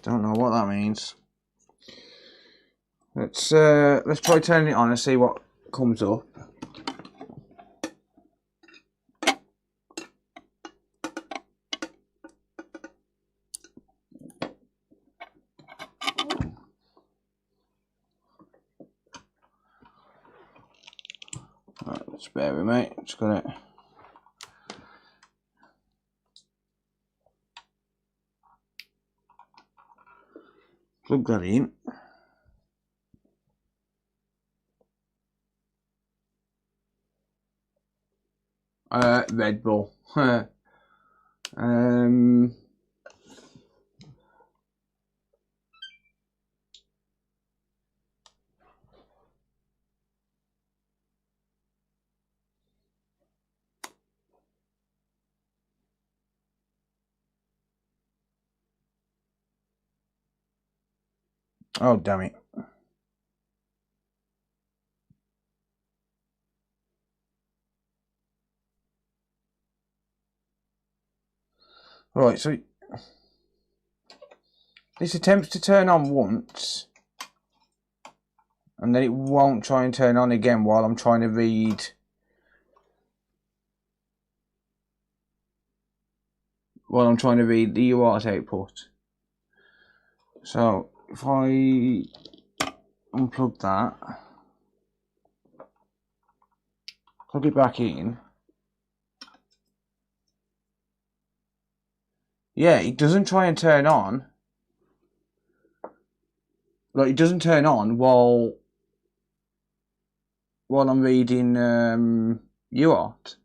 Don't know what that means. Let's try turning it on and see what comes up. Right, just bear with me. Just got it. Plug that in. Red Bull. Oh, damn it. Right, so this attempts to turn on once, and then it won't try and turn on again while I'm trying to read. While I'm trying to read the UART output. So if I unplug that, plug it back in. Yeah, it doesn't try and turn on. Like, it doesn't turn on while I'm reading UART.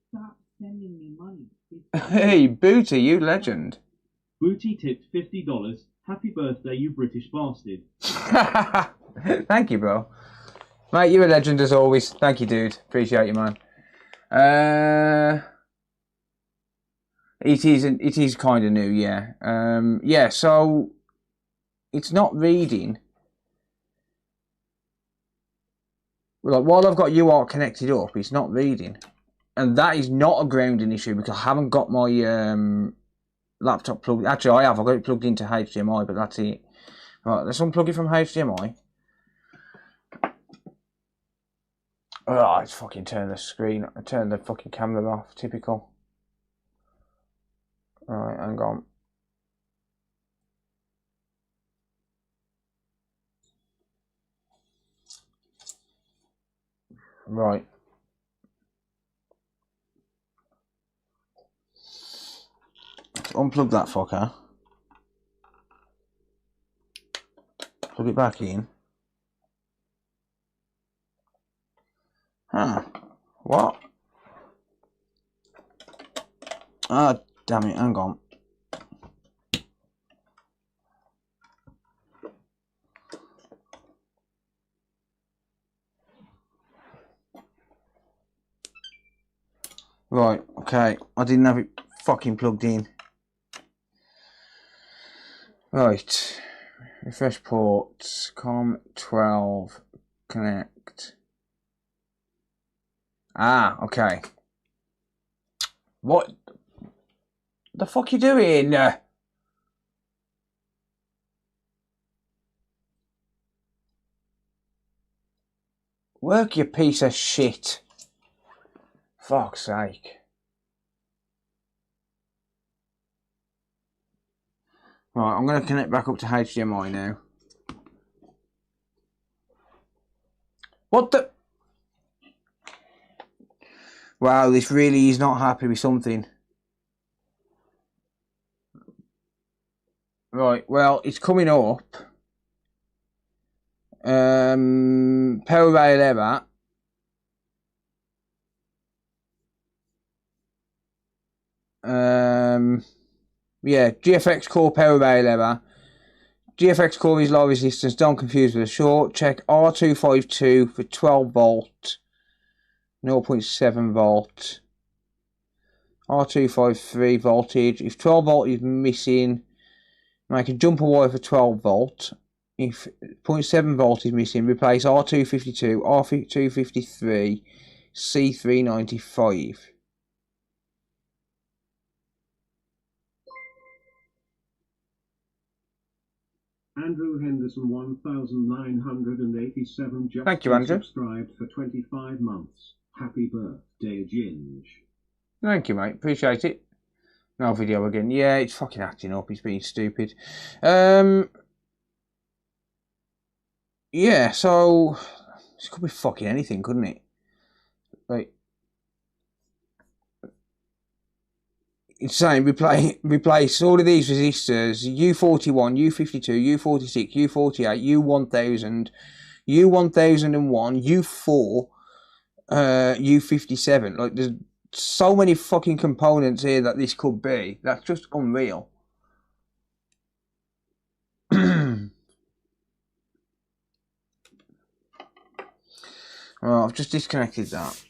Stop sending me money. Hey, Booty, you legend. Booty tipped $50. Happy birthday, you British bastard. Thank you, bro. Mate, you're a legend as always. Thank you, dude. Appreciate you, man. It is kind of new, yeah. Yeah, so it's not reading. Like, while I've got UART connected up, it's not reading. And that is not a grounding issue because I haven't got my laptop plugged. Actually, I have. I've got it plugged into HDMI, but that's it. Right, let's unplug it from HDMI. Oh, it's fucking turn the screen. I turned the fucking camera off. Typical. Right, hang on. Right. Let's unplug that fucker. Plug it back in. Huh. What? Ah, damn it, hang on. Right, okay. I didn't have it fucking plugged in. Right. Refresh ports. COM12. Connect. Ah, okay. What the fuck you doing? Work, you piece of shit. Fuck's sake. Right, I'm going to connect back up to HDMI now. What the? Wow, this really is not happy with something. Right, well, it's coming up. Power rail error. Yeah, GFX core power rail error. GFX core is low resistance, don't confuse with a short. Check R252 for 12 volt, 0.7 volt. R253 voltage. If 12 volt is missing, make a jumper wire for 12 volt. If 0.7 volt is missing, replace R252, R253, C395. Andrew Henderson 1987 just Thank you, Andrew. Subscribed for 25 months. Happy birthday, Ginge. Thank you, mate. Appreciate it. No video again. Yeah, it's fucking acting up. He's being stupid. Yeah, so this could be fucking anything, couldn't it? Like, it's saying replace all of these resistors: U41, U52, U46, U48, U1000, U1001, U4, U57. Like, there's so many fucking components here that this could be. That's just unreal. Well, I've just disconnected that.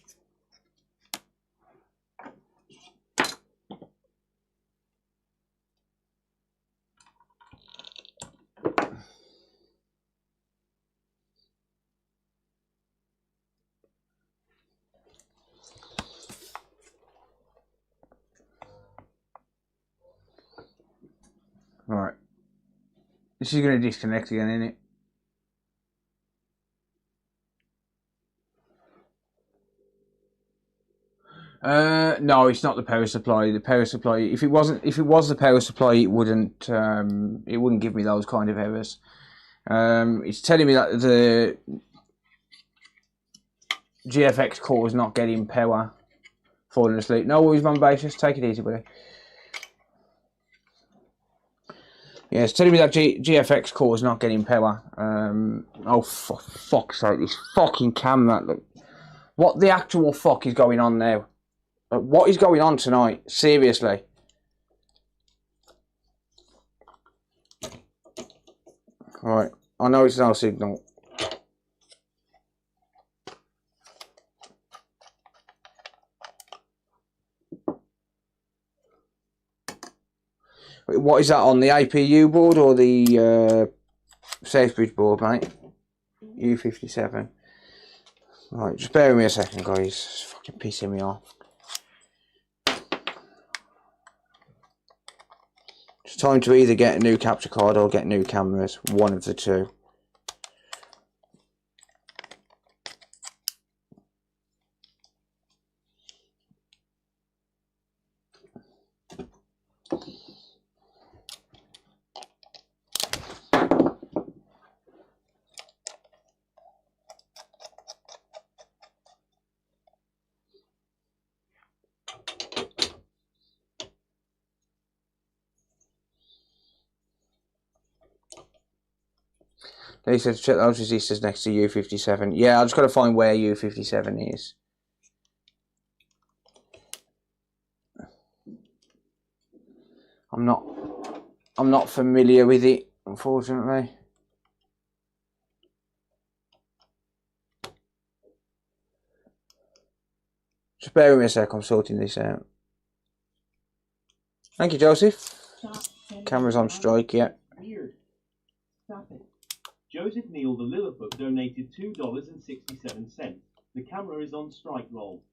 Right. This is going to disconnect again, isn't it? No, it's not the power supply. The power supply, if it was the power supply, it wouldn't give me those kind of errors. It's telling me that the GFX core is not getting power. Falling asleep. No worries, man, basis. Take it easy, buddy. Yeah, it's telling me that GFX core is not getting power. Oh, for fuck's sake, this fucking camera. Look, what the actual fuck is going on now? What is going on tonight? Seriously. Right, I know it's no signal. What is that on the APU board or the Safebridge board, mate? U57. Right, just bear with me a second, guys. It's fucking pissing me off. It's time to either get a new capture card or get new cameras. One of the two. They said to check those resistors next to U57. Yeah, I just got to find where U57 is. I'm not familiar with it, unfortunately. Just bear with me a sec, I'm sorting this out. Thank you, Joseph. Camera's on strike, yeah. Weird. Stop it. Joseph Neal the Lilliput donated $2.67. The camera is on strike, lol.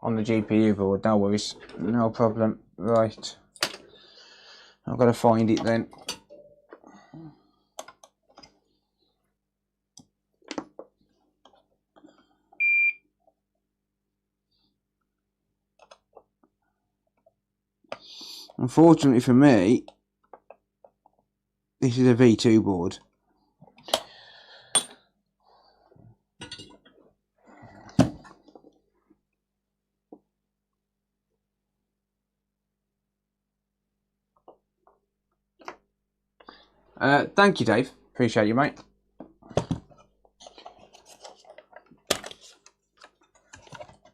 On the GPU board, no worries, no problem. Right, I've got to find it then. Unfortunately for me, this is a V2 board. Thank you, Dave. Appreciate you, mate.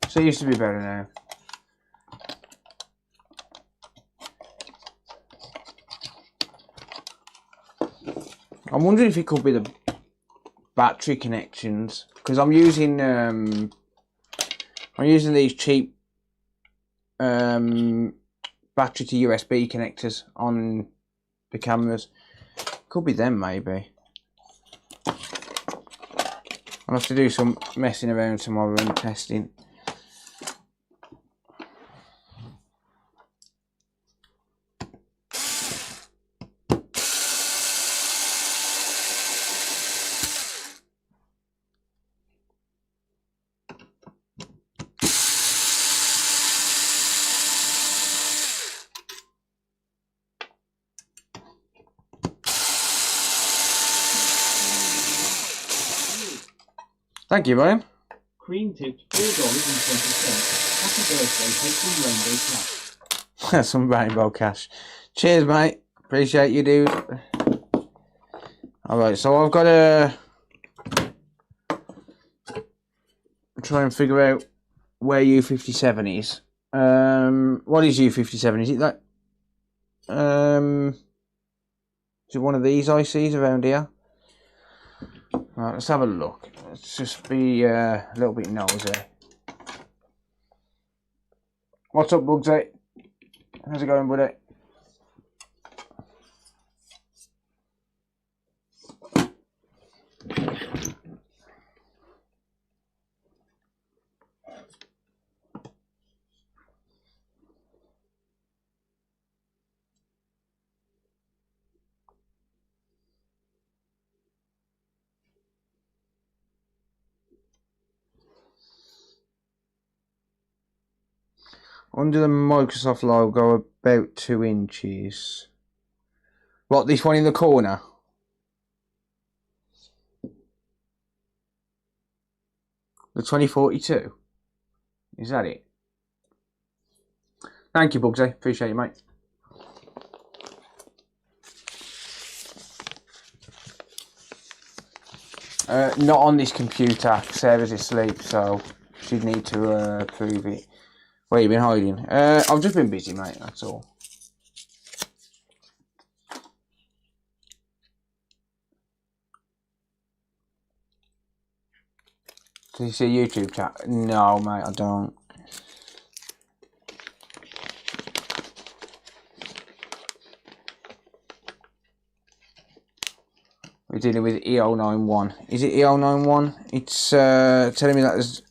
So it used to be better now. I'm wondering if it could be the battery connections, because I'm using these cheap battery to USB connectors on the cameras. Could be them, maybe. I'll have to do some messing around tomorrow and testing. Thank you, Brian. Cream tipped $4.20. Happy birthday, Hexing Rainbow Cash. Some rainbow cash. Cheers, mate. Appreciate you, dude. Alright, so I've got to try and figure out where U57 is. What is U57? Is it that? Is it one of these ICs around here? Right, let's have a look. Let's just be a little bit nosy. What's up, Bugsy? How's it going, buddy? Under the Microsoft logo, about 2 inches. What, this one in the corner? The 2042? Is that it? Thank you, Bugsy. Appreciate you, mate. Not on this computer. Sarah's asleep, so she'd need to prove it. Where you been hiding? I've just been busy, mate, that's all. Do you see YouTube chat? No, mate, I don't. We're dealing with E091. Is it E091? It's telling me that there's...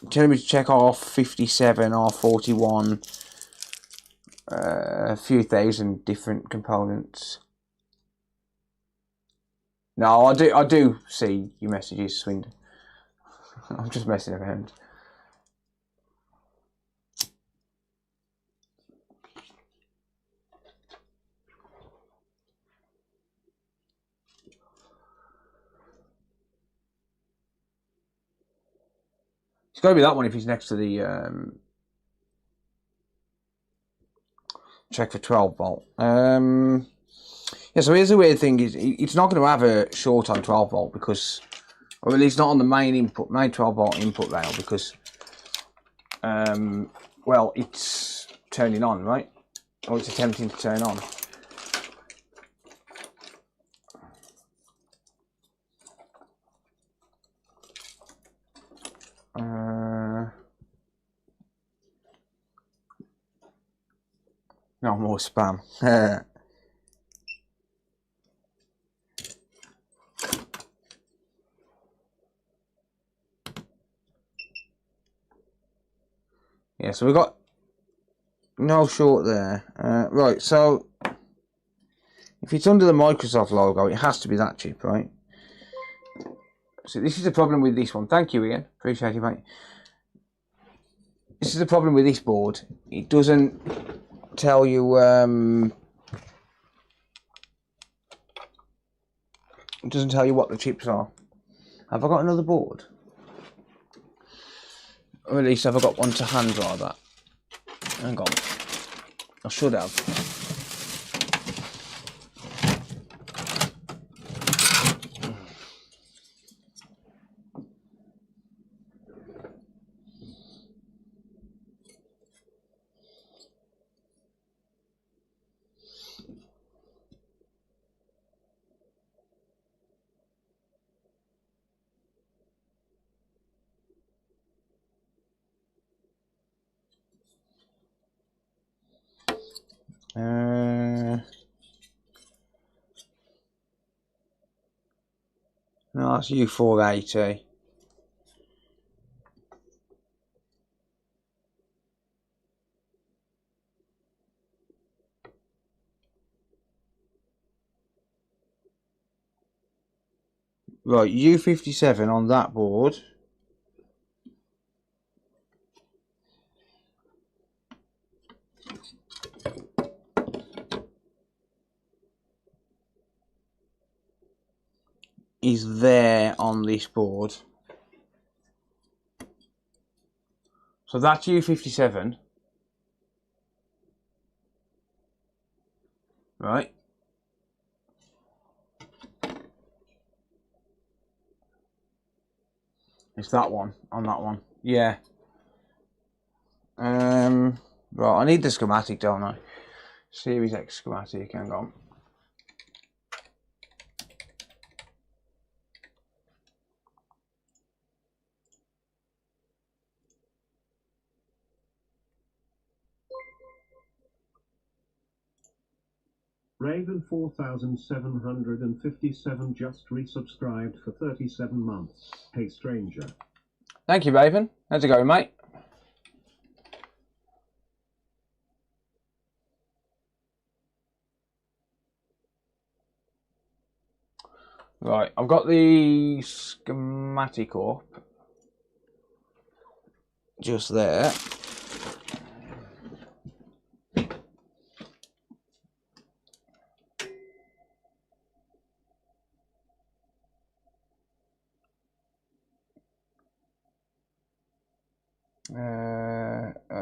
telling me to check R57, R41, a few thousand different components. No, I do see your messages, Swindon. I'm just messing around. It's got to be that one if he's next to the check for 12 volt. Yeah, so here's the weird thing: is it's not going to have a short on 12 volt because, or at least not on the main 12 volt input rail because, well, it's turning on, right? Oh, it's attempting to turn on. No more spam. Yeah, so we've got no short there. Right, so if it's under the Microsoft logo, it has to be that chip, right? So this is the problem with this one. Thank you, Ian. Appreciate it, mate. This is the problem with this board. It doesn't tell you. It doesn't tell you what the chips are. Have I got another board? Or at least have I got one to hand, rather? Hang on. I should have. No, that's U480. Right, U57 on that board. Is there on this board. So that's U57. Right. It's that one on that one. Yeah. Right, I need the schematic, don't I? Series X schematic, hang on. Raven 4757 just resubscribed for 37 months. Hey stranger. Thank you, Raven. How's it going, mate? Right, I've got the schematic up. Just there.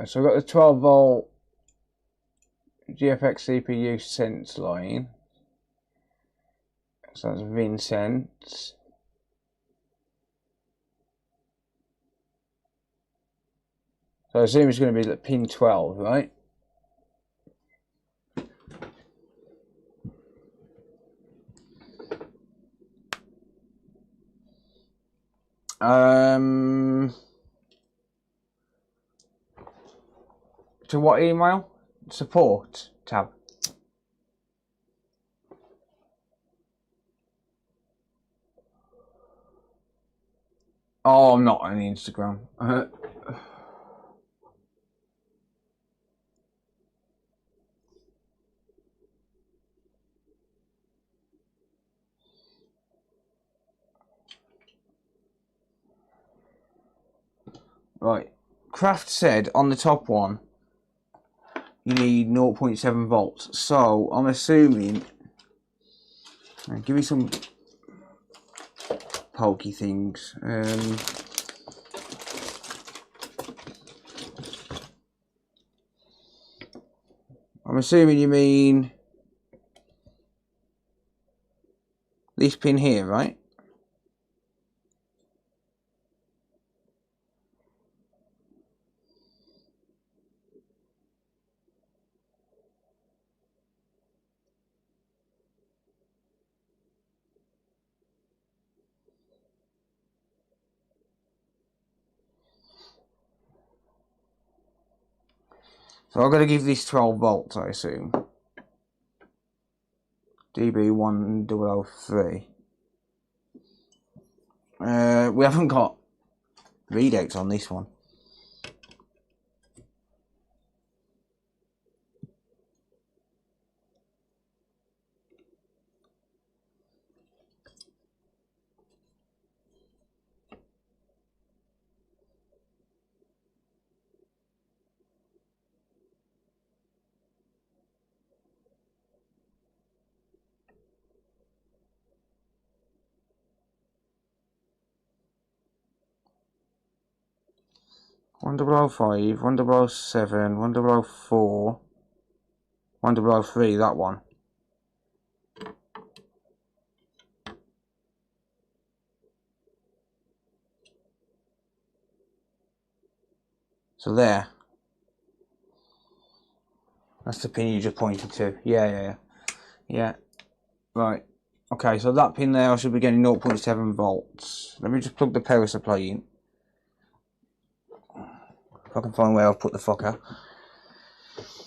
So I've got the 12 volt GFX CPU sense line. So that's Vincent. So I assume it's going to be like pin 12, right? To what email? Support tab. Oh, I'm not on Instagram. Right. Kraft said on the top one, you need 0.7 volts. So I'm assuming. Give me some pokey things. I'm assuming you mean this pin here, right? So I've got to give this 12 volts, I assume. DB1003. We haven't got readouts on this one. One 1005, 1007, 1004, 1003, that one. So there. That's the pin you just pointed to. Yeah. Right. Okay, so that pin there I should be getting 0.7 volts. Let me just plug the power supply in. If I can find where I've put the fucker.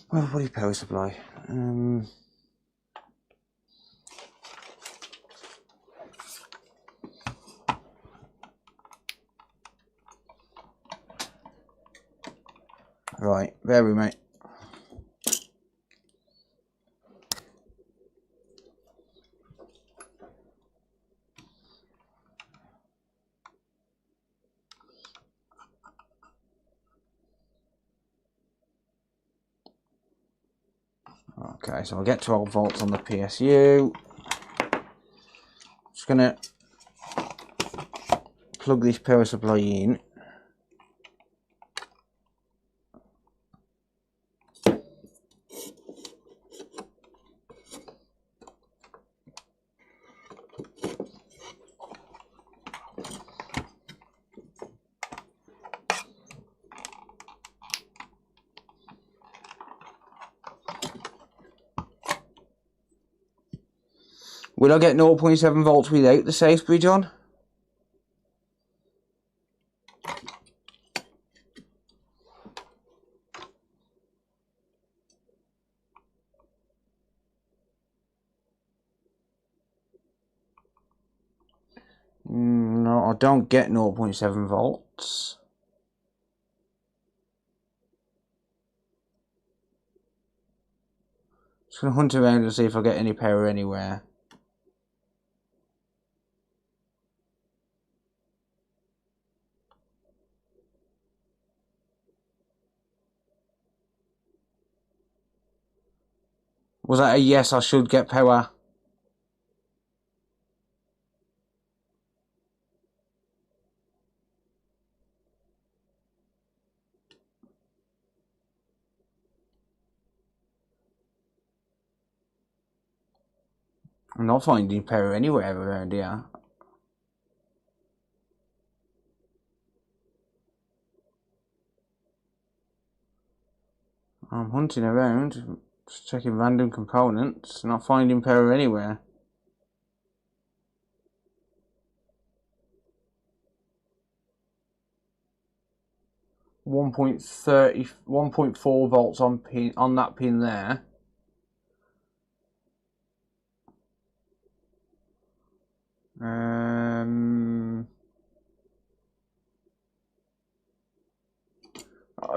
Where have I put his power supply? Right, bear with me. Okay, so I'll get 12 volts on the PSU. Just gonna plug this power supply in. Will I get 0.7 volts without the safe bridge on? No, I don't get 0.7 volts. Just gonna hunt around and see if I get any power anywhere. Was that a yes, I should get power? I'm not finding power anywhere around here. I'm hunting around, just checking random components, not finding power anywhere. $1.4 volts on that pin there.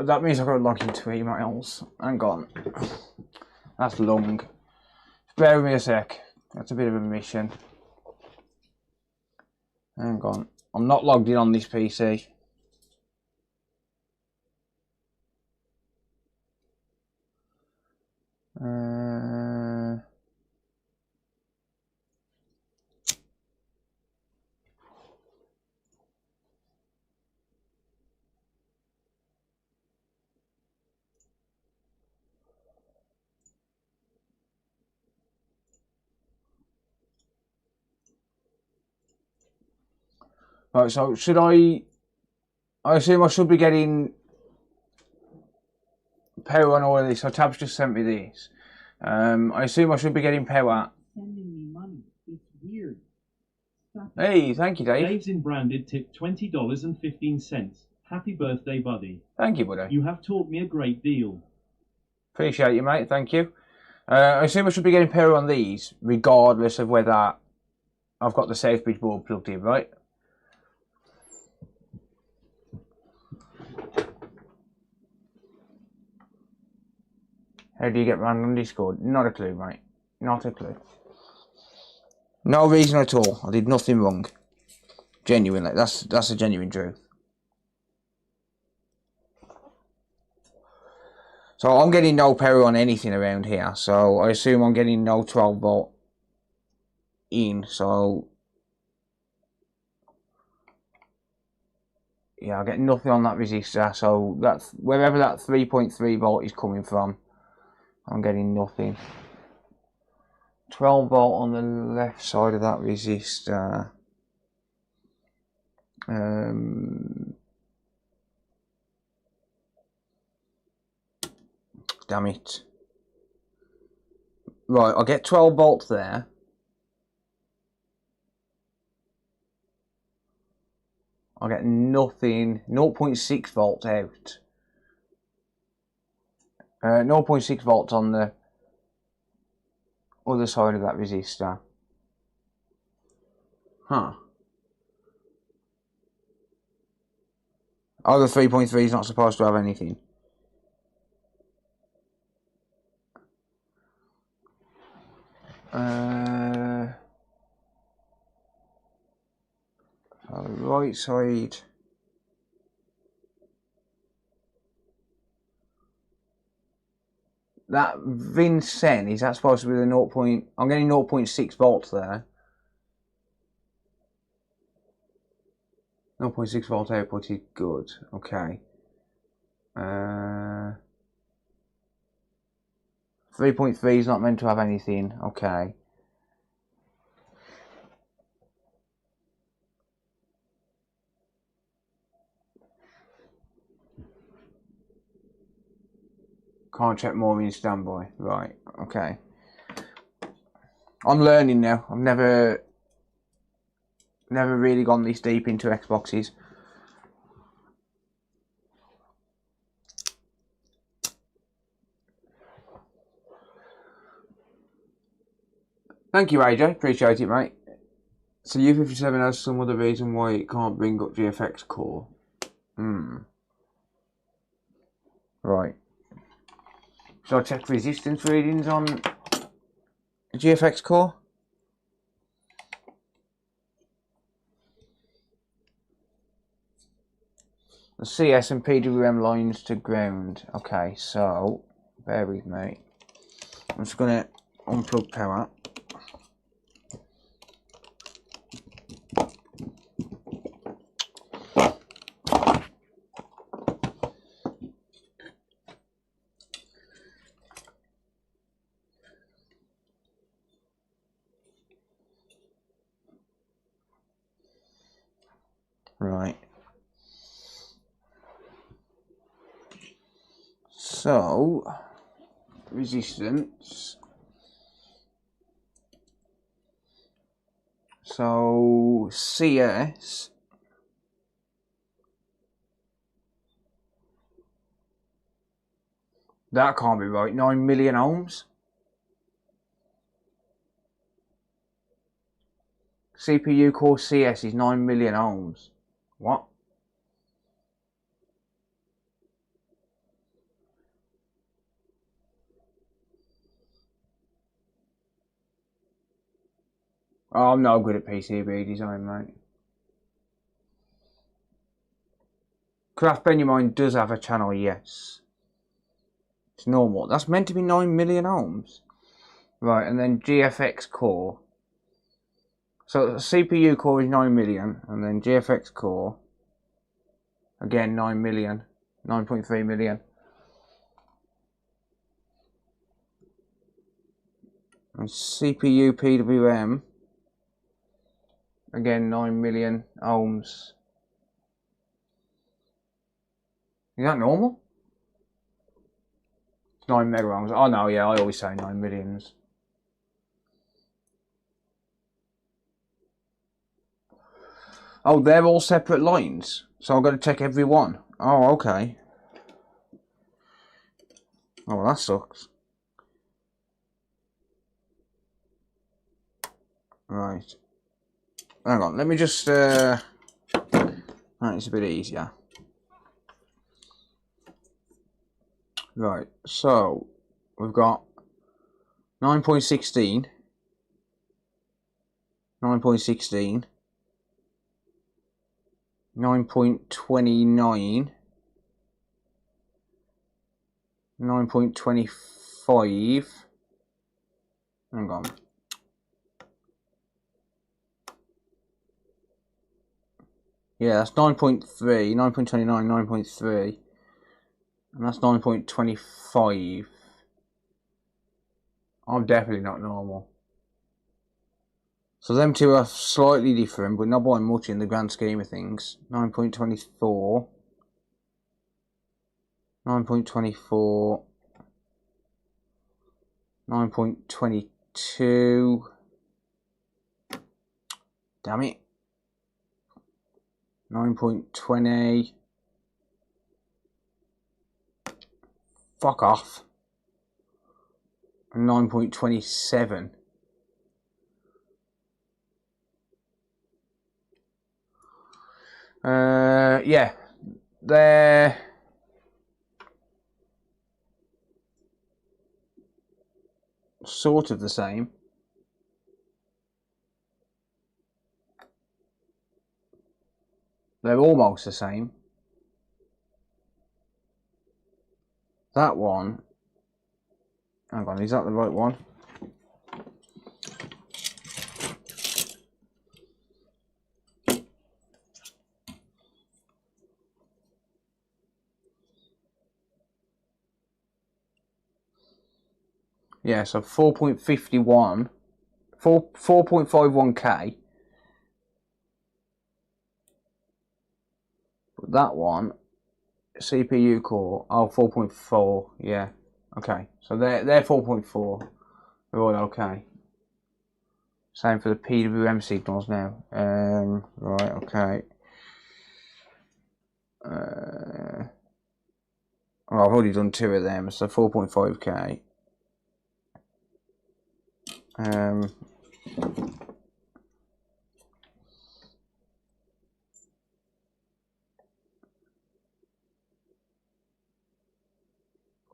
That means I've got to log into emails. Hang on. That's long. Bear with me a sec. That's a bit of a mission. Hang on. I'm not logged in on this PC. Right, so should I assume I should be getting power on all of this. So Tab's just sent me this. I assume I should be getting power. Sending me money. It's weird. Hey, thank you, Dave. Dave's in branded tip $20.15. Happy birthday, buddy. Thank you, buddy. You have taught me a great deal. Appreciate you, mate. Thank you. I assume I should be getting power on these, regardless of whether I've got the safe bridge board plugged in, right? How do you get random Discord? Not a clue, mate. Not a clue. No reason at all. I did nothing wrong. Genuinely, that's a genuine truth. So I'm getting no power on anything around here. So I assume I'm getting no 12 volt in. So yeah, I get nothing on that resistor. So that's wherever that 3.3 volt is coming from, I'm getting nothing. 12 volt on the left side of that resistor. Damn it. Right, I'll get 12 volts there. I'll get nothing. 0.6 volts out. 0.6 volts on the other side of that resistor. Huh. Oh, the 3.3 is not supposed to have anything. On the right side. That Vincent, is that supposed to be the 0. I'm getting 0.6 volts there. 0.6 volt output is good. Okay. 3.3 is not meant to have anything. Okay. Can't check more in standby. Right. Okay. I'm learning now. I've never really gone this deep into Xboxes. Thank you, AJ. Appreciate it, mate. So U57 has some other reason why it can't bring up GFX core. Right. So I check resistance readings on GFX core. The CS and PWM lines to ground. Okay, so bear with me. I'm just gonna unplug power. Right. So resistance. So CS. That can't be right. 9 million ohms. CPU core CS is 9 million ohms. What? Oh, I'm no good at PCB design, mate. Craft Benjamin does have a channel, yes. It's normal. That's meant to be 9 million ohms. Right, and then GFX core. So the CPU core is 9 million, and then GFX core, again 9 million, 9.3 million. And CPU PWM, again 9 million ohms. Is that normal? It's 9 mega ohms. Oh no, yeah, I always say 9 millions. Oh, they're all separate lines, so I've got to check every one. Oh, okay. Oh, well, that sucks. Right. Hang on, let me just... Right, it's a bit easier. Right, so we've got 9.16, 9.16, 9.29, 9.25. Hang on. Yeah, that's 9.3, 9.29, 9.3, and that's 9.25. I'm definitely not normal. So them two are slightly different, but not by much in the grand scheme of things. 9.24, 9.24, 9.22. Damn it. 9.20. Fuck off. And 9.27. Yeah, they're sort of the same. They're almost the same. That one, hang on, is that the right one? Yeah, so 4.51, 4.51k. But that one, CPU core, oh, 4.4, yeah. Okay, so they're 4.4. They're all okay. Same for the PWM signals now. Right, okay. Well, I've already done two of them, so 4.5k.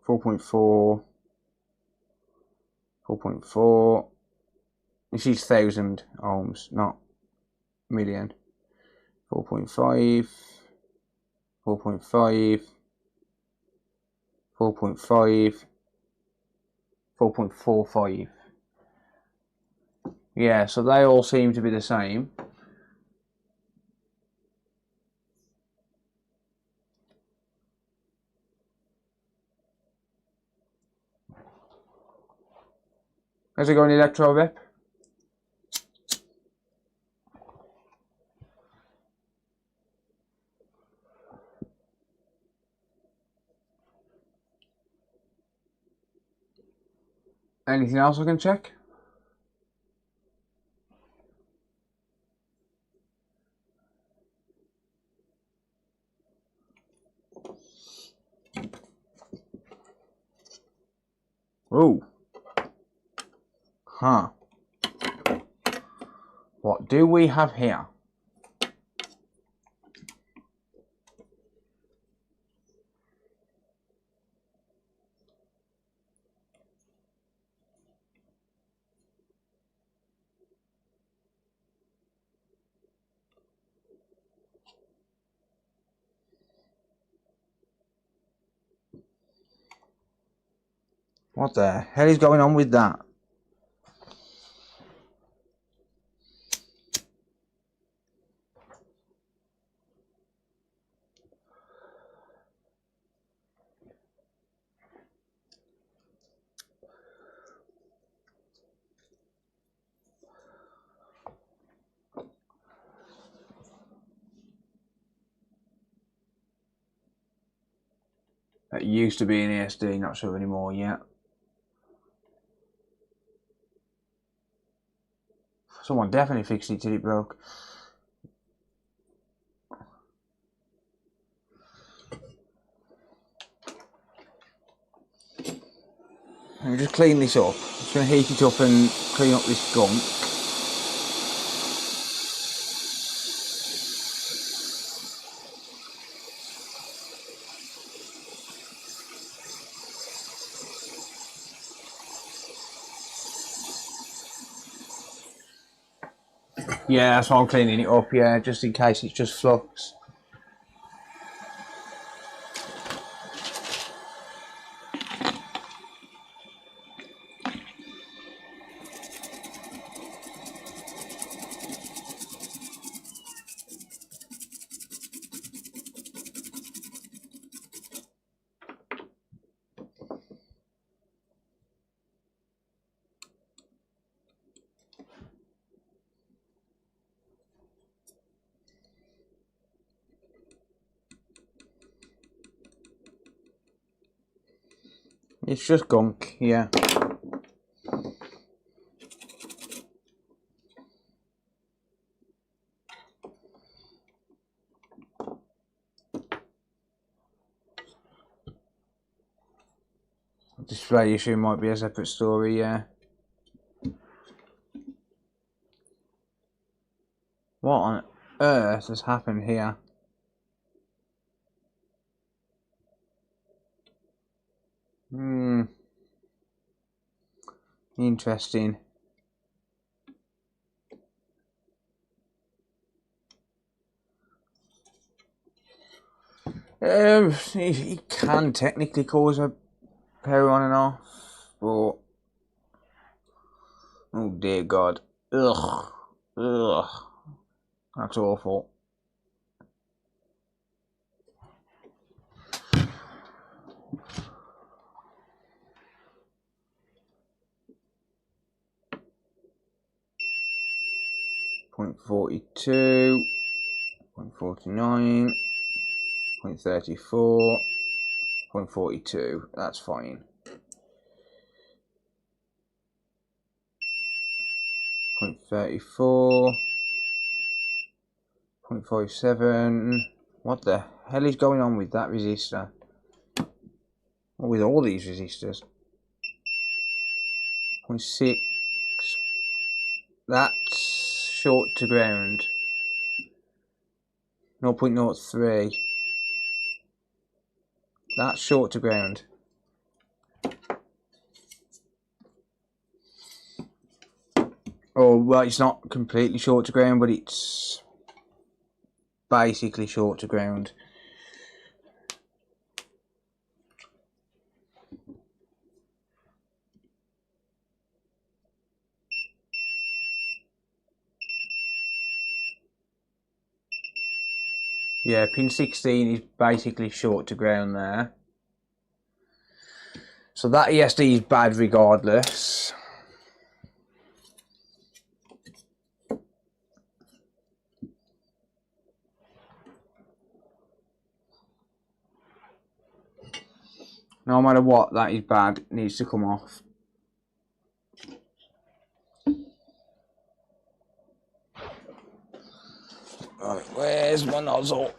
4.4, 4.4. This is 1,000 ohms, not million. 4.5, 4.5, 4.5, 4.45. Yeah, so they all seem to be the same. How's it going, Electro Rep? Anything else I can check? Oh. Huh. What do we have here? What the hell is going on with that? It used to be an ASD, not sure anymore yet. Someone definitely fixed it till it broke. Let me just clean this up. I'm just going to heat it up and clean up this gunk. Yeah, that's why I'm cleaning it up, yeah, just in case it's just flux. It's just gunk, yeah. Display issue might be a separate story, yeah. What on earth has happened here? Interesting. It can technically cause a power on and off, but oh dear God, ugh, that's awful. .42, .49, .34, .42. That's fine. .34, .57. What the hell is going on with that resistor? Or with all these resistors? .6. That's short to ground. 0.03. That's short to ground. Oh, well, it's not completely short to ground, but it's basically short to ground. Yeah, pin 16 is basically short to ground there. So that ESD is bad regardless. No matter what, that is bad. It needs to come off. Right, where's my nozzle?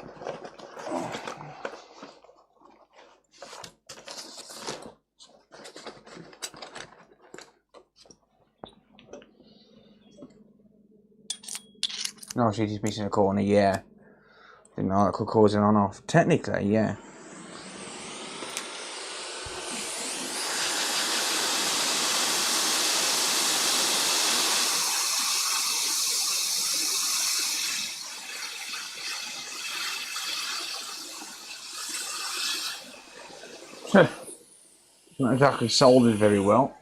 No, she's just missing a corner, yeah. Didn't know that could cause an on-off. Technically, yeah. Not exactly soldered very well.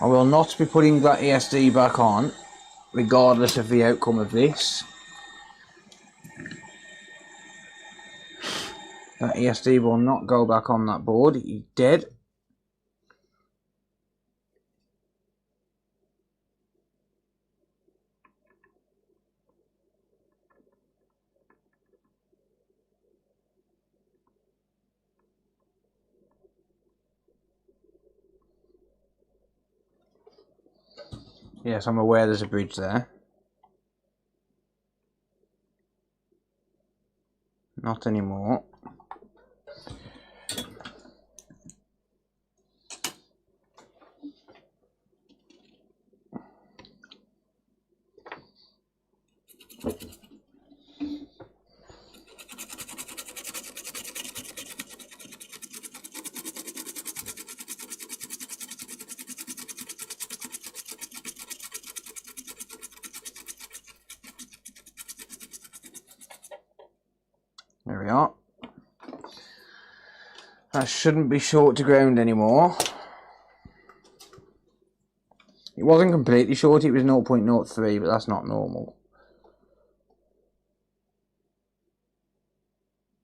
I will not be putting that ESD back on, regardless of the outcome of this. That ESD will not go back on that board. He's dead. Yes, I'm aware there's a bridge there. Not anymore. There we are. That shouldn't be short to ground anymore. It wasn't completely short, it was 0.03, but that's not normal.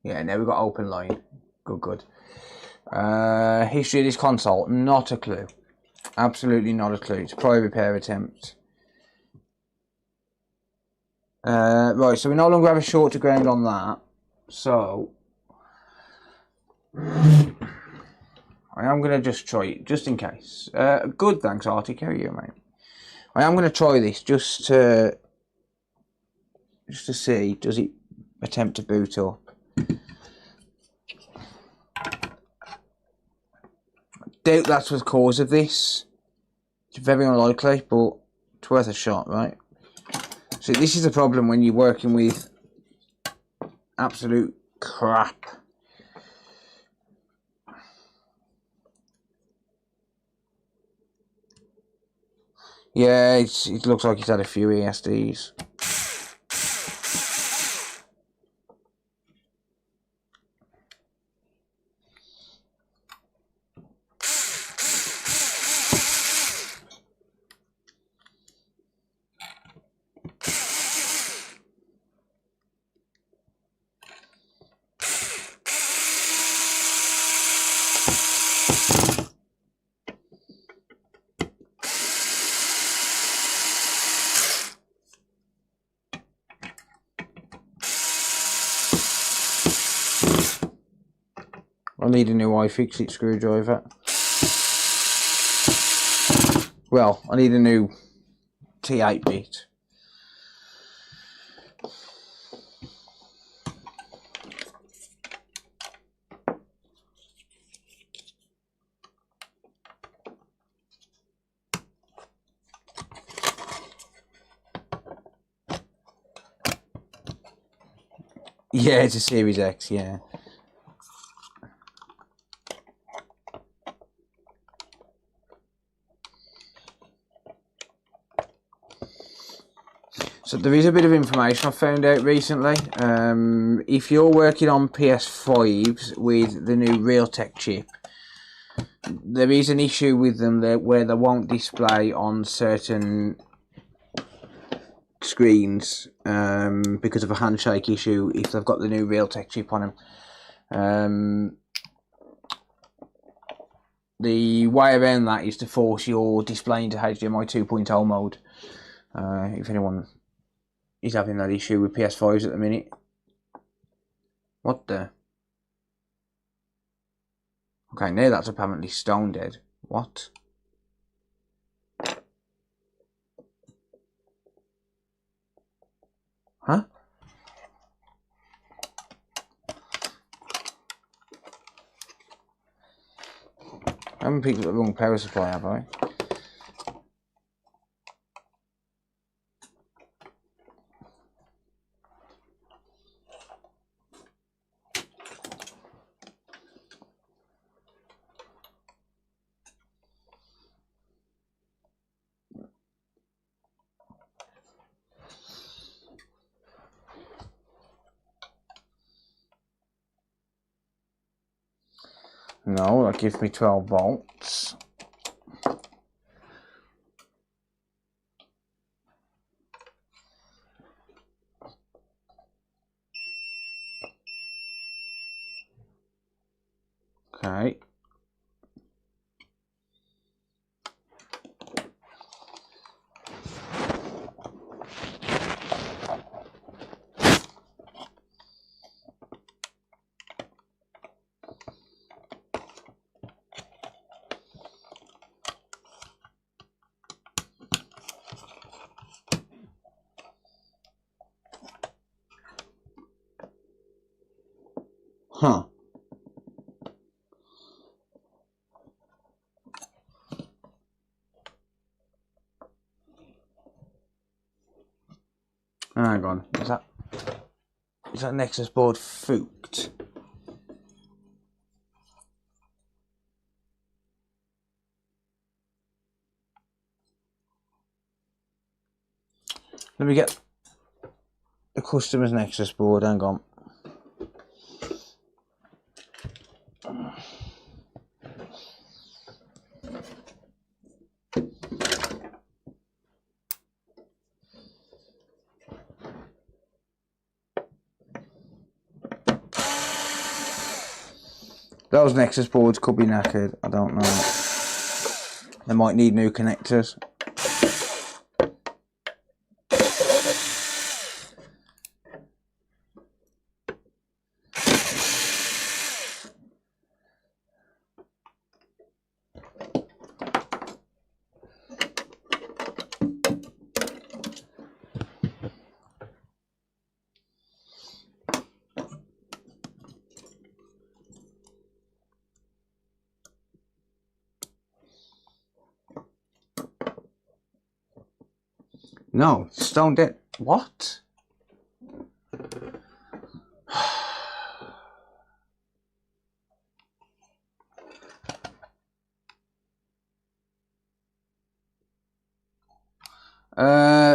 Yeah, now we've got open line. Good. History of this console, not a clue. Absolutely not a clue. It's a prior repair attempt. Right, so we no longer have a short to ground on that. So I am going to just try it, just in case. Good, thanks, Arctic. How are you, mate? I am going to try this just to see, does it attempt to boot up? Doubt that's the cause of this. It's very unlikely, but it's worth a shot, right? So this is the problem when you're working with absolute crap. Yeah, it looks like he's had a few ESDs. I need a new iFixit screwdriver. Well, I need a new T8 bit. Yeah, it's a Series X, yeah. So there is a bit of information I found out recently. If you're working on PS5s with the new Realtek chip, there is an issue with them where they won't display on certain screens because of a handshake issue if they've got the new Realtek chip on them. The way around that is to force your display into HDMI 2.0 mode. If anyone is having that issue with PS5s at the minute. What the? Okay, now that's apparently stone dead. What? Huh? I haven't picked up the wrong power supply, have I? No, that gives me 12 volts. Okay. Huh. Hang on, is that Nexus board fooked? Let me get the customer's Nexus board, hang on. Those Nexus boards could be knackered, I don't know. They might need new connectors. No, stone dead. What?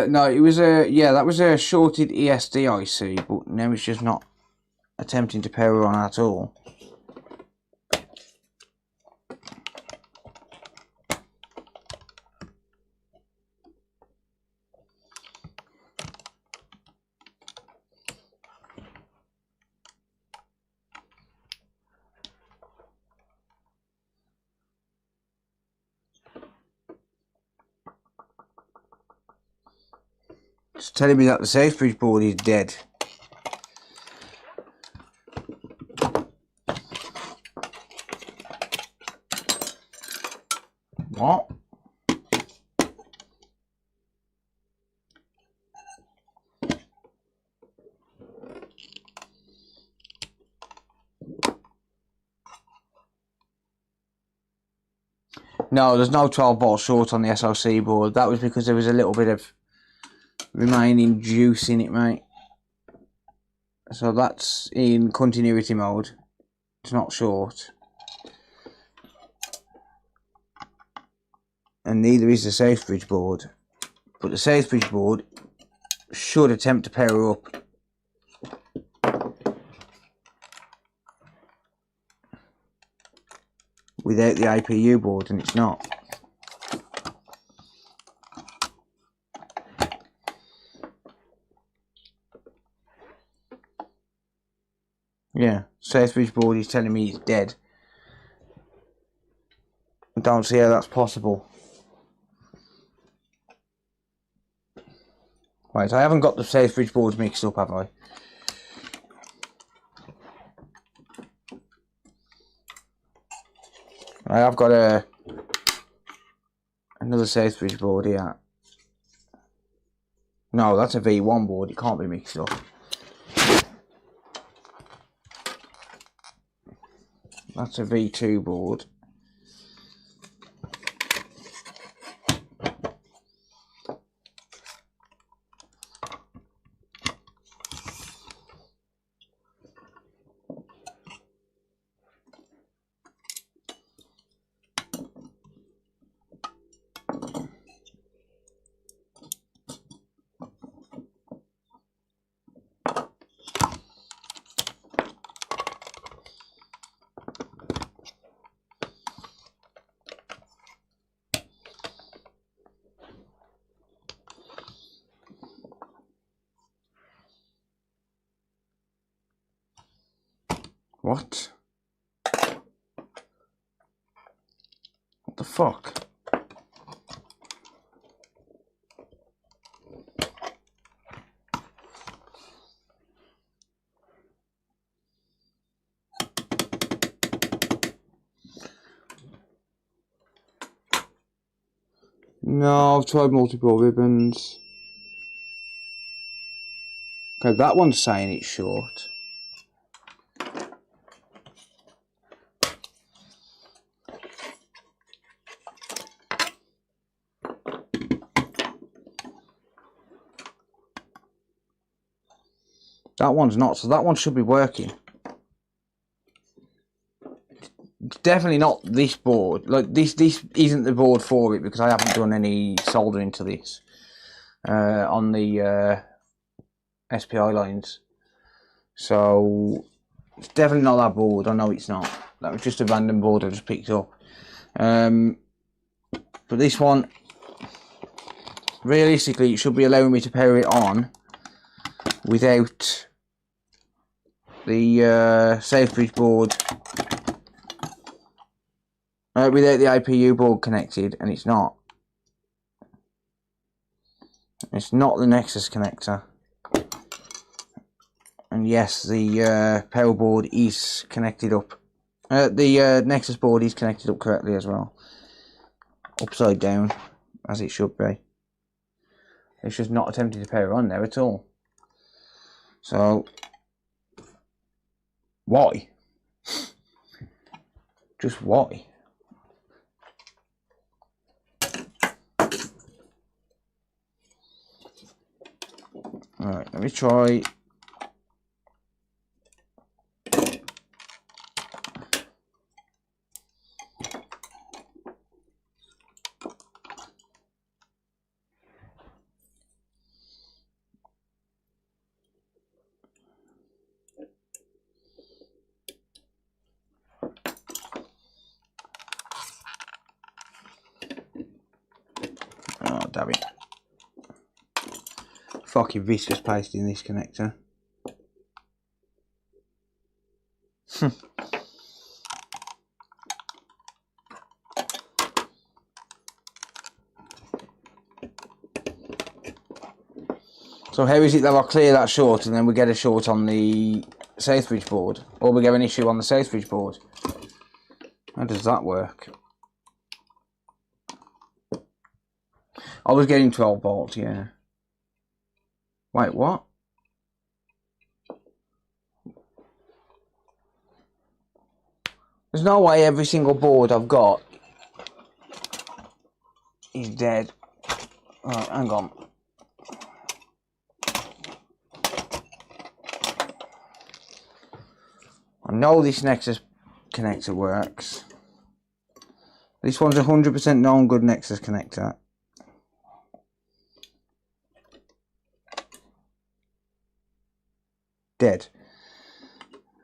No, it was that was a shorted ESD IC, but now it's just not attempting to power on at all. It's telling me that the Safebridge board is dead. What? No, there's no 12 volt short on the SoC board. That was because there was a little bit of remaining juice in it, mate. So that's in continuity mode. It's not short. And neither is the Safebridge board. But the Safebridge board should attempt to power up. Without the IPU board, and it's not. Yeah, Safebridge board is telling me it's dead. I don't see how that's possible. Right, I haven't got the Safebridge boards mixed up, have I? I have got another Safebridge board here. No, that's a V1 board. It can't be mixed up. That's a V2 board. What? What the fuck? No, I've tried multiple ribbons. Okay, that one's saying it's short. That one's not, so that one should be working. It's definitely not this board. Like this isn't the board for it because I haven't done any soldering to this on the SPI lines. So it's definitely not that board. I know it's not. That was just a random board I just picked up. But this one, realistically, it should be allowing me to power it on without the Southbridge board, without the IPU board connected, and it's not. It's not the Nexus connector. And yes, the power board is connected up. The Nexus board is connected up correctly as well. Upside down, as it should be. It's just not attempting to power on there at all. So, why? Just why? Alright, let me try. Oh, damn it. Fucking viscous paste in this connector. So how is it that I'll clear that short and then we get a short on the Southbridge board? Or we get an issue on the Southbridge board? How does that work? I was getting 12 volts, yeah. Wait, what? There's no way every single board I've got is dead. Right, hang on. I know this Nexus connector works. This one's 100% known good Nexus connector. Dead.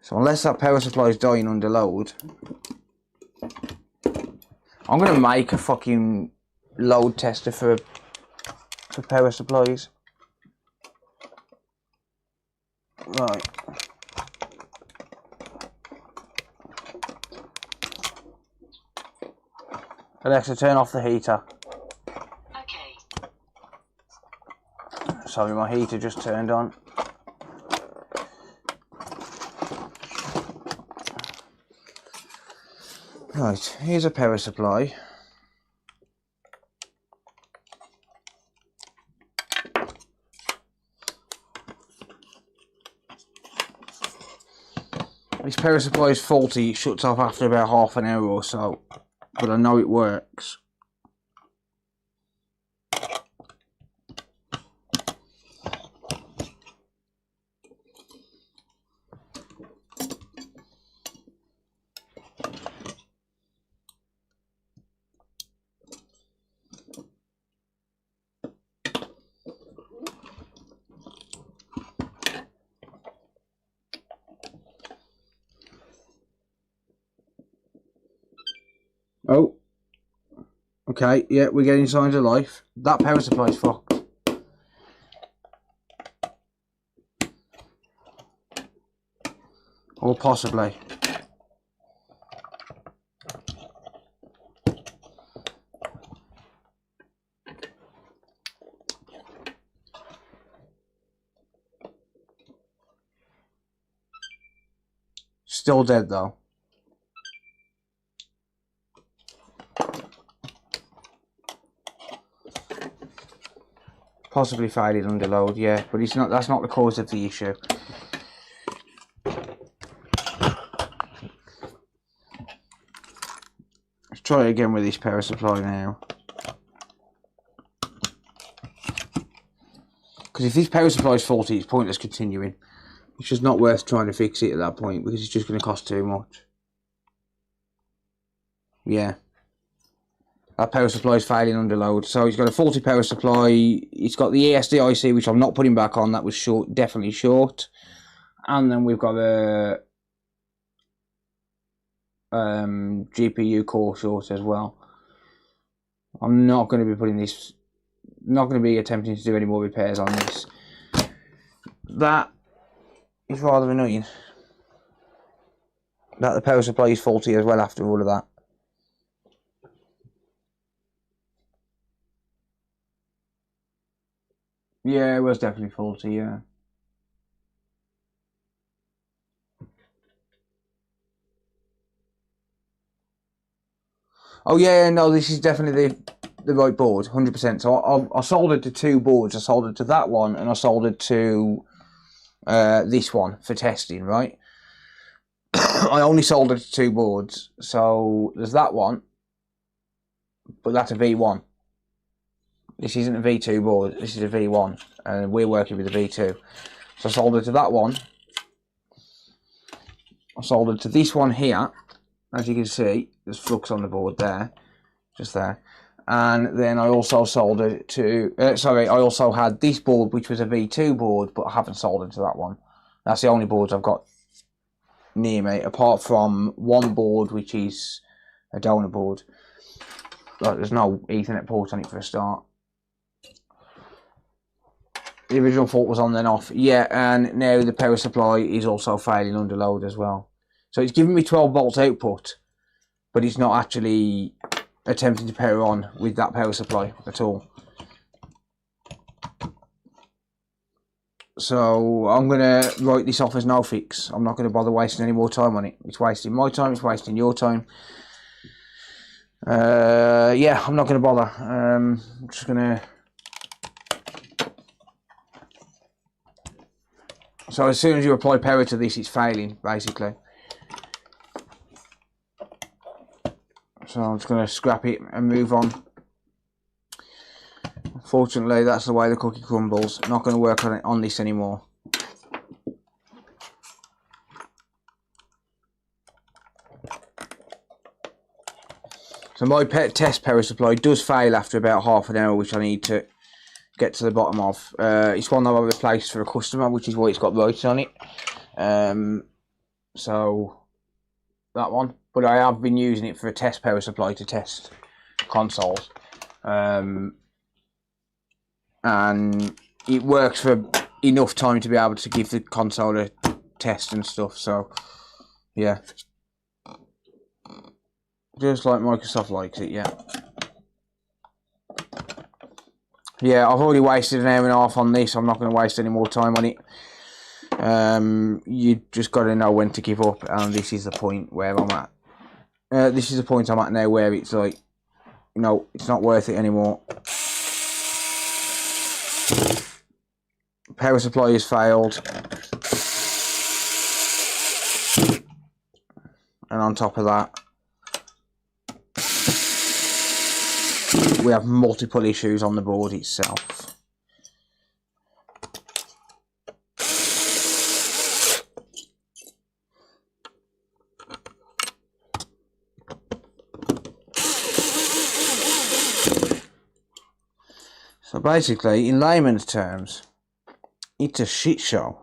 So unless that power supply is dying under load, I'm gonna make a fucking load tester for power supplies. Right. Alexa, turn off the heater. Okay. Sorry, my heater just turned on. Right, here's a power supply. This power supply is faulty, it shuts off after about half an hour or so, but I know it works. Oh, okay, yeah, we're getting signs of life. That power supply is fucked. Or possibly. Still dead though. Possibly failed under load, yeah, but it's not. That's not the cause of the issue. Let's try again with this power supply now. Because if this power supply is faulty, it's pointless continuing. It's just not worth trying to fix it at that point because it's just going to cost too much. Yeah. That power supply is failing under load. So it's got a faulty power supply. It's got the ESDIC, which I'm not putting back on. That was short, definitely short. And then we've got a GPU core short as well. I'm not going to be putting this, not going to be attempting to do any more repairs on this. That is rather annoying. That the power supply is faulty as well after all of that. Yeah, it was definitely faulty, yeah. Oh yeah, no, this is definitely the right board, 100%. So I soldered to 2 boards. I soldered to that one and I soldered to this one for testing, right? I only soldered to 2 boards. So there's that one, but that's a V1. This isn't a V2 board, this is a V1, and we're working with a V2. So I soldered to that one. I soldered to this one here. As you can see, there's flux on the board there, just there. And then I also soldered to, I also had this board, which was a V2 board, but I haven't soldered to that one. That's the only boards I've got near me, apart from one board, which is a donor board. Like, there's no Ethernet port on it for a start. The original fault was on then off. Yeah, and now the power supply is also failing under load as well. So it's giving me 12 volts output, but it's not actually attempting to power on with that power supply at all. So I'm going to write this off as no fix. I'm not going to bother wasting any more time on it. It's wasting my time, it's wasting your time. Yeah, I'm not going to bother. I'm just going to... So as soon as you apply power to this, it's failing, basically. So I'm just going to scrap it and move on. Unfortunately, that's the way the cookie crumbles. I'm not going to work on this anymore. So my test power supply does fail after about half an hour, which I need to get to the bottom of. It's one that I replaced for a customer, which is why it's got writing on it. So that one, but I have been using it for a test power supply to test consoles, and it works for enough time to be able to give the console a test and stuff. So yeah, just like Microsoft likes it. Yeah, I've already wasted an hour and a half on this. I'm not going to waste any more time on it. You just got to know when to give up, and this is the point where I'm at. This is the point I'm at now where it's like, you know, it's not worth it anymore. Power supply has failed, and on top of that, we have multiple issues on the board itself. So basically, in layman's terms, it's a shit show.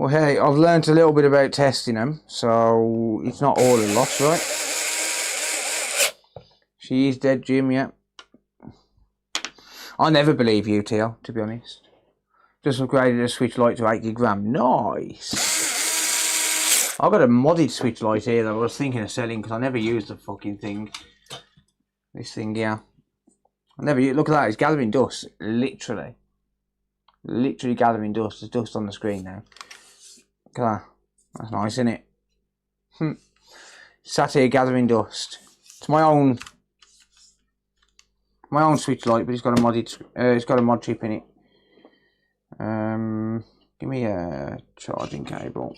Well, hey, I've learnt a little bit about testing them, so it's not all a loss, right? She is dead, Jim, yeah. I never believe you, TL, to be honest. Just upgraded a switch light to 80 gram. Nice. I've got a modded switch light here that I was thinking of selling because I never used the fucking thing. This thing, yeah. I never used. Look at that, it's gathering dust. Literally gathering dust. There's dust on the screen now. Look at that. That's nice, isn't it? Sat here gathering dust. It's my own switch light, but it's got a modded. It's got a mod chip in it. Give me a charging cable.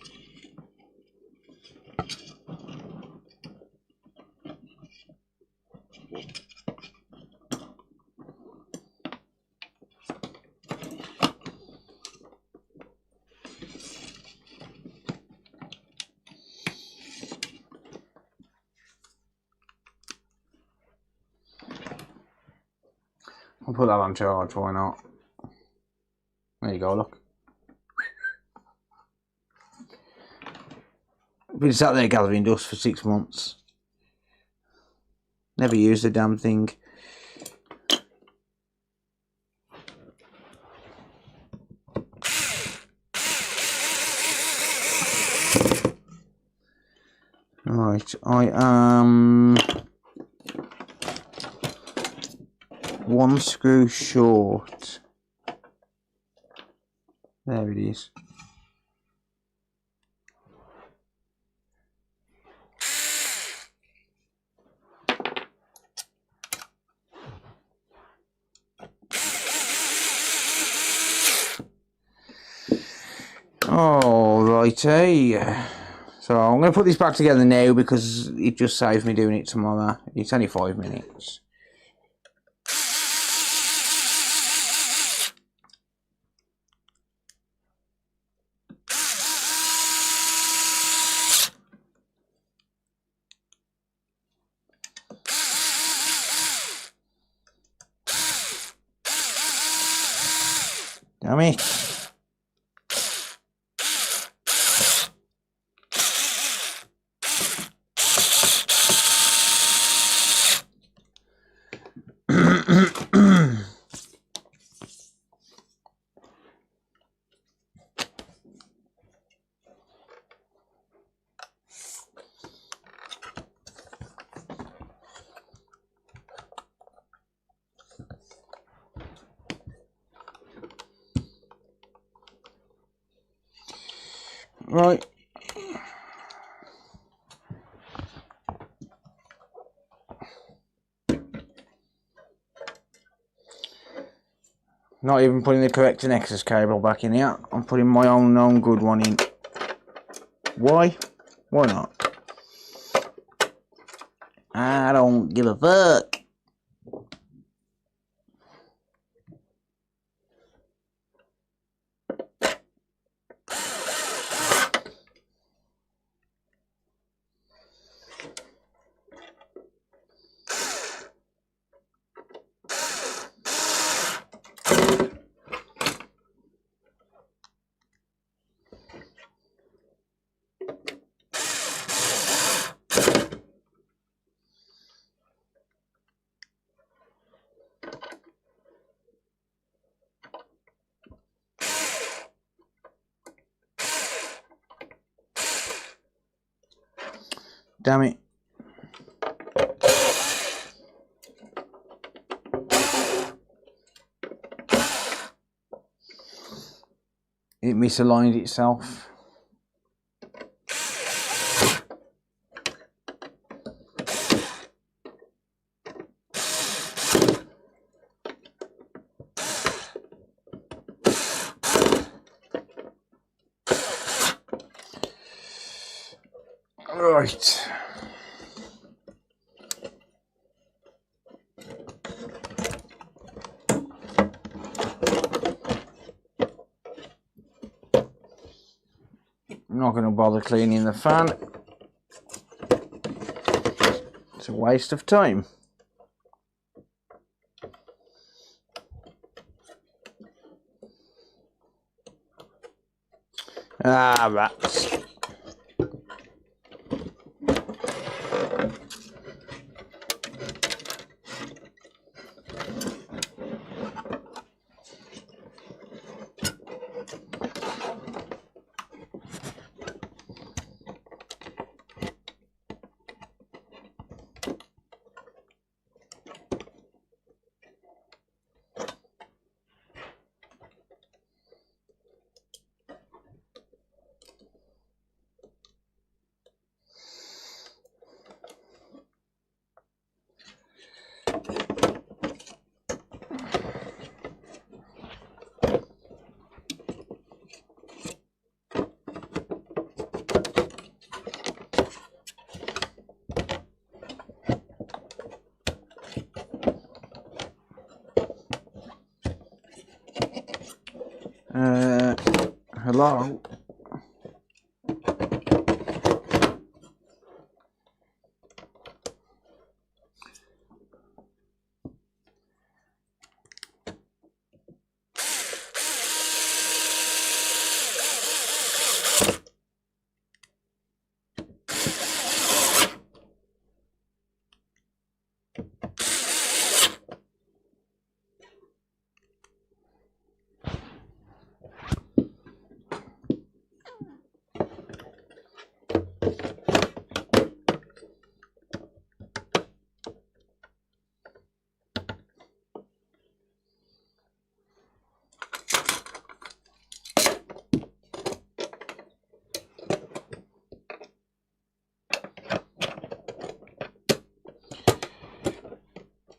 I'll put that on charge, why not? There you go, look. Been sat there gathering dust for 6 months. Never used the damn thing. Right, I am 1 screw short. There it is. Alrighty. So I'm going to put this back together now because it just saves me doing it tomorrow. It's only 5 minutes. Damn it. Right. Not even putting the correct Nexus cable back in here. I'm putting my own good one in. Why? Why not? I don't give a fuck. Damn it. It misaligned itself. Right. I'm not going to bother cleaning the fan. It's a waste of time. Ah, rats. Hello?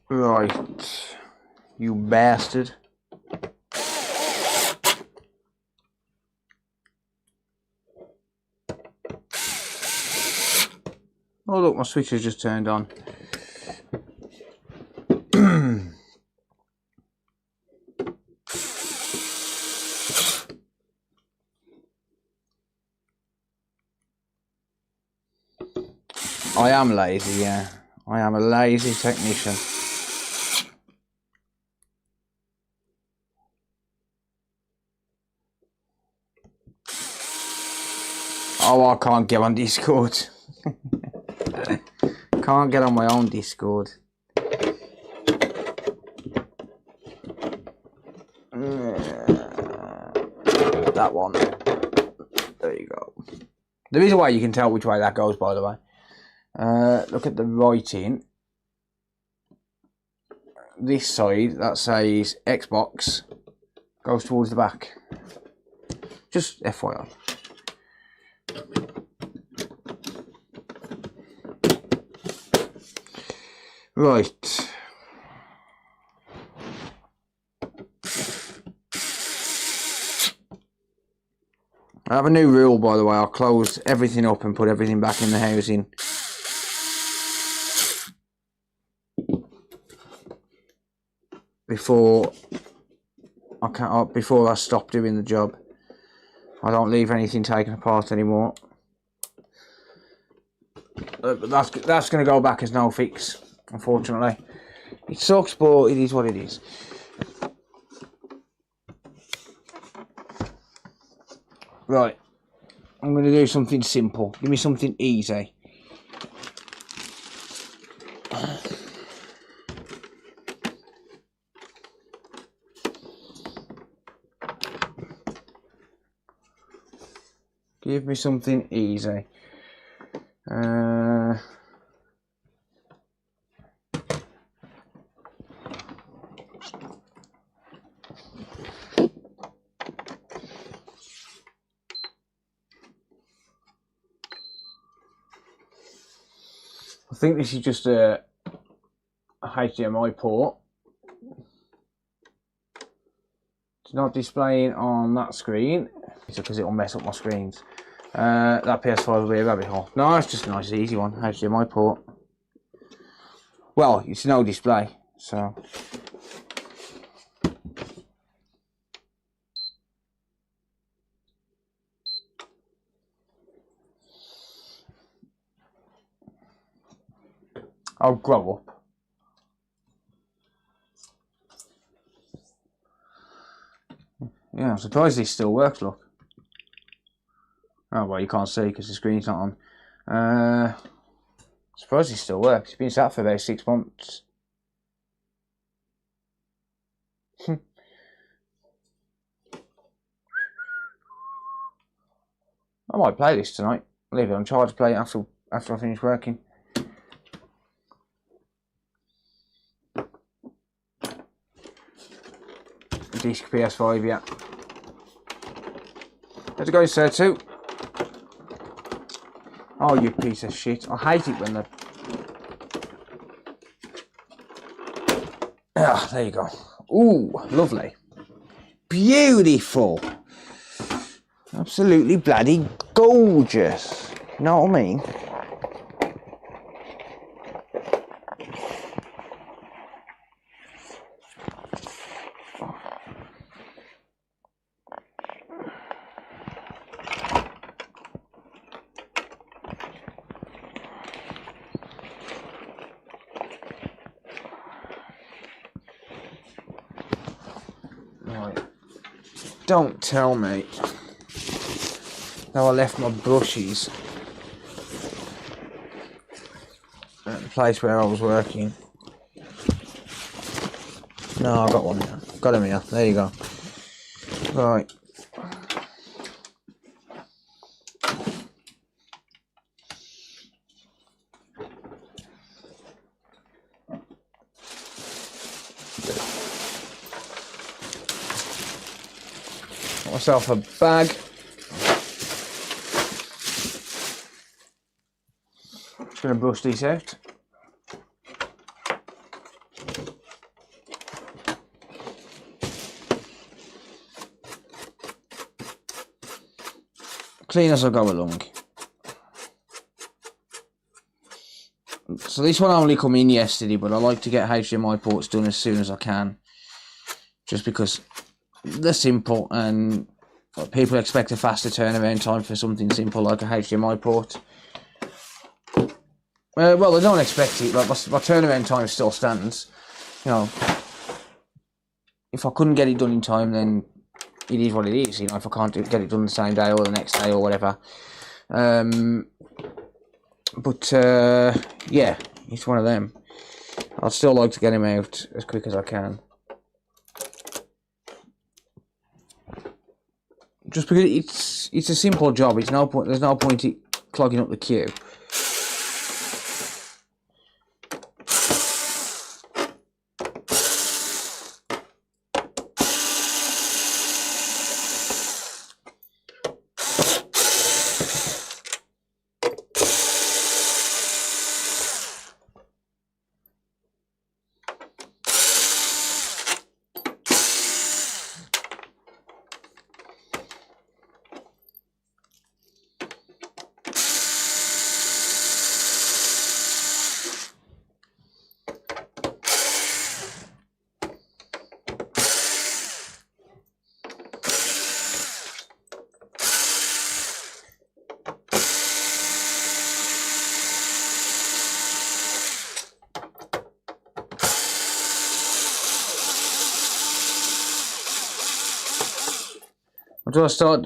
Right, you bastard. Oh look, my switch has just turned on. I am lazy, yeah. I am a lazy technician. Oh, I can't get on Discord. Can't get on my own Discord. That one. There you go. There is a way you can tell which way that goes, by the way. Look at the writing. This side that says Xbox goes towards the back. Just FYI. Right. I have a new rule, by the way. I'll close everything up and put everything back in the housing. Before I stop doing the job. I don't leave anything taken apart anymore. But that's going to go back as no fix, unfortunately. It sucks, but it is what it is. Right, I'm going to do something simple. Give me something easy. Give me something easy. I think this is just a HDMI port. It's not displaying on that screen. It's because it'll mess up my screens. That PS5 will be a rabbit hole. No, it's just a nice easy one. HDMI port. Well, it's no display, so. I'll grow up. Yeah, I'm surprised this still works, look. Oh well, you can't see because the screen's not on. Surprised it still works. It's been sat for about 6 months. I might play this tonight. Leave it on charge, play it after I finish working. Disc PS5, yeah. Let's go, sir, too. Oh, you piece of shit. I hate it when the... Ah, there you go. Ooh, lovely. Beautiful. Absolutely bloody gorgeous. You know what I mean? Right. Don't tell me. Now I left my brushes at the place where I was working. No, I got one here. Got him here. There you go. Right. Got myself a bag. Just going to brush these out. Clean as I go along. So this one only come in yesterday, but I like to get HDMI ports done as soon as I can. Just because they're simple and people expect a faster turnaround time for something simple like a HDMI port. Well, they don't expect it, but my turnaround time still stands. You know, if I couldn't get it done in time, then it is what it is. You know, if I can't get it done the same day or the next day or whatever. Yeah, it's one of them. I'd still like to get him out as quick as I can. Just because it's a simple job. It's no point. There's no point in clogging up the queue.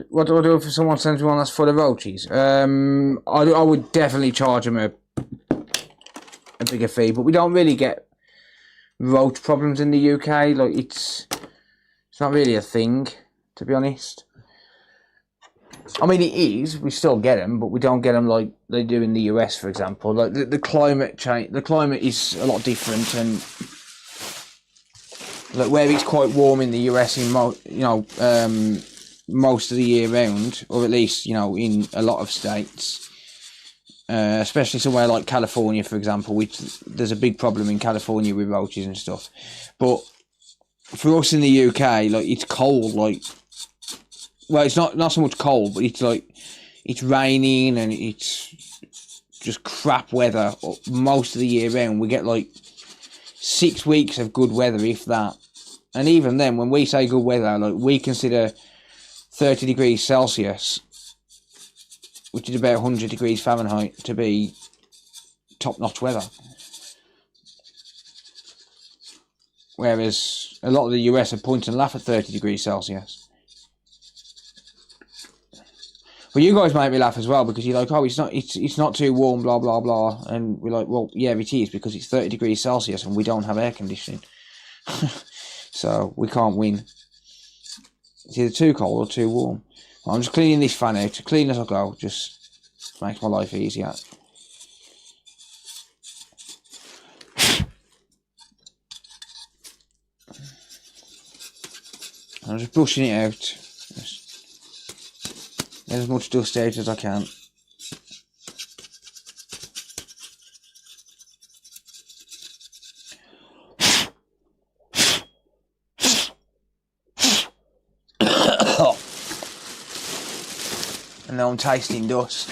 What do I do if someone sends me one that's full of roaches? I would definitely charge them a bigger fee, but we don't really get roach problems in the UK. Like it's not really a thing, to be honest. I mean, it is. We still get them, but we don't get them like they do in the US, for example. Like the climate change, the climate is a lot different, and like where it's quite warm in the US, most of the year round, or at least, you know, in a lot of states, especially somewhere like California, for example, which there's a big problem in California with roaches and stuff. But for us in the UK, like it's cold, like, well, it's not so much cold, but it's like it's raining and it's just crap weather most of the year round. We get like 6 weeks of good weather, if that, and even then, when we say good weather, like we consider 30 degrees Celsius, which is about 100 degrees Fahrenheit, to be top-notch weather. Whereas a lot of the US are point and laugh at 30 degrees Celsius. But you guys make me laugh as well because you're like, oh, it's not too warm, blah blah blah, and we're like, well, yeah, it is because it's 30 degrees Celsius and we don't have air conditioning, so we can't win. It's either too cold or too warm. I'm just cleaning this fan out, clean as I go, just makes my life easier. I'm just brushing it out. Just get as much dust out as I can. And now I'm tasting dust.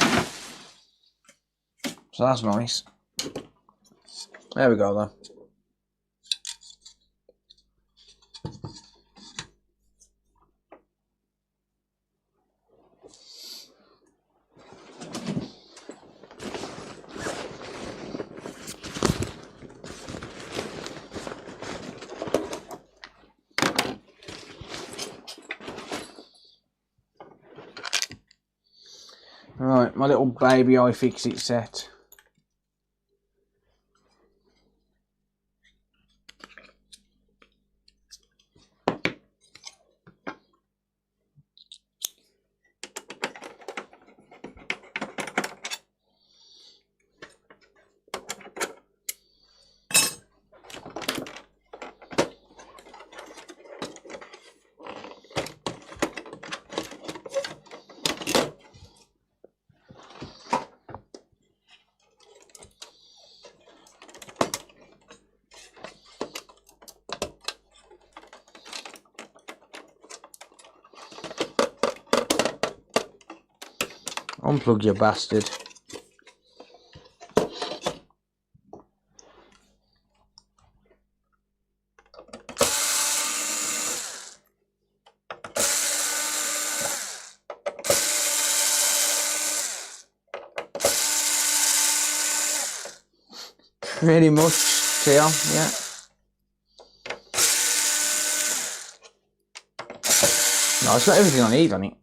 So that's nice. There we go though. Right, my little baby iFixit set. Unplug your bastard. Pretty much, Theo, yeah. No, it's got everything I need on it.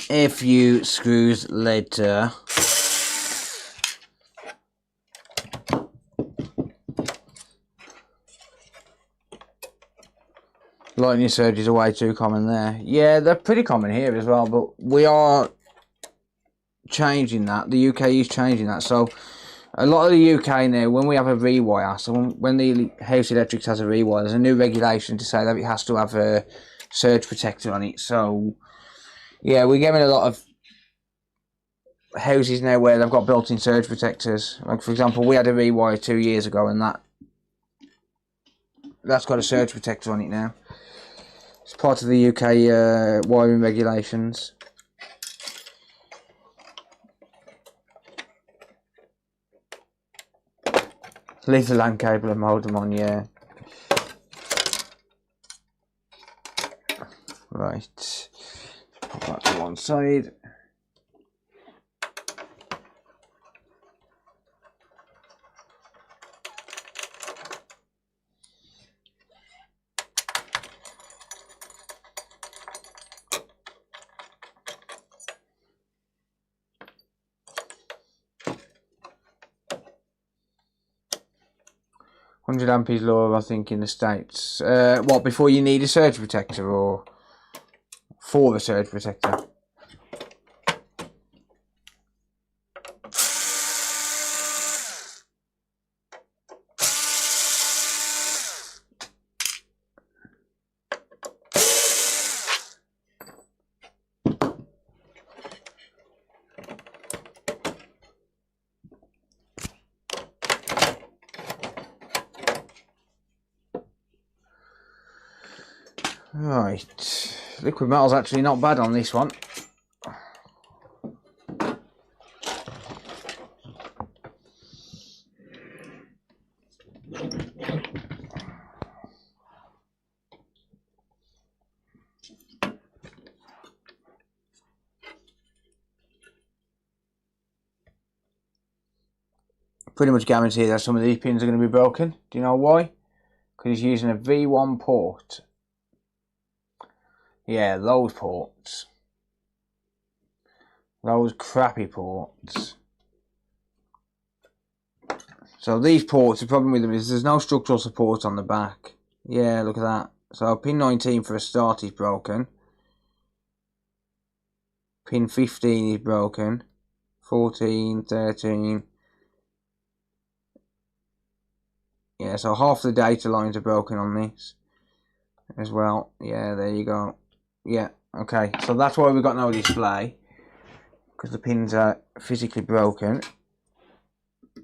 A few screws later. Lightning surges are way too common there. Yeah, they're pretty common here as well, but we are changing that. The UK is changing that. So a lot of the UK now, when we have a rewire, so when the house electrics has a rewire, there's a new regulation to say that it has to have a surge protector on it. So yeah, we're getting a lot of houses now where they've got built-in surge protectors. Like for example, we had a rewire 2 years ago, and that's got a surge protector on it now. It's part of the UK wiring regulations. Leave the LAN cable and modem on, yeah. Right. Put that to one side. 100 amp is lower, I think, in the States. What, before you need a surge protector or for the surge protector? Right, liquid metal's actually not bad on this one. Pretty much guarantee that some of these pins are going to be broken. Do you know why? Because he's using a V1 port. Yeah, those ports. Those crappy ports. So these ports, the problem with them is there's no structural support on the back. Yeah, look at that. So pin 19 for a start is broken. Pin 15 is broken. 14, 13. Yeah, so half the data lines are broken on this as well. Yeah, there you go. Yeah, okay. So that's why we've got no display, because the pins are physically broken.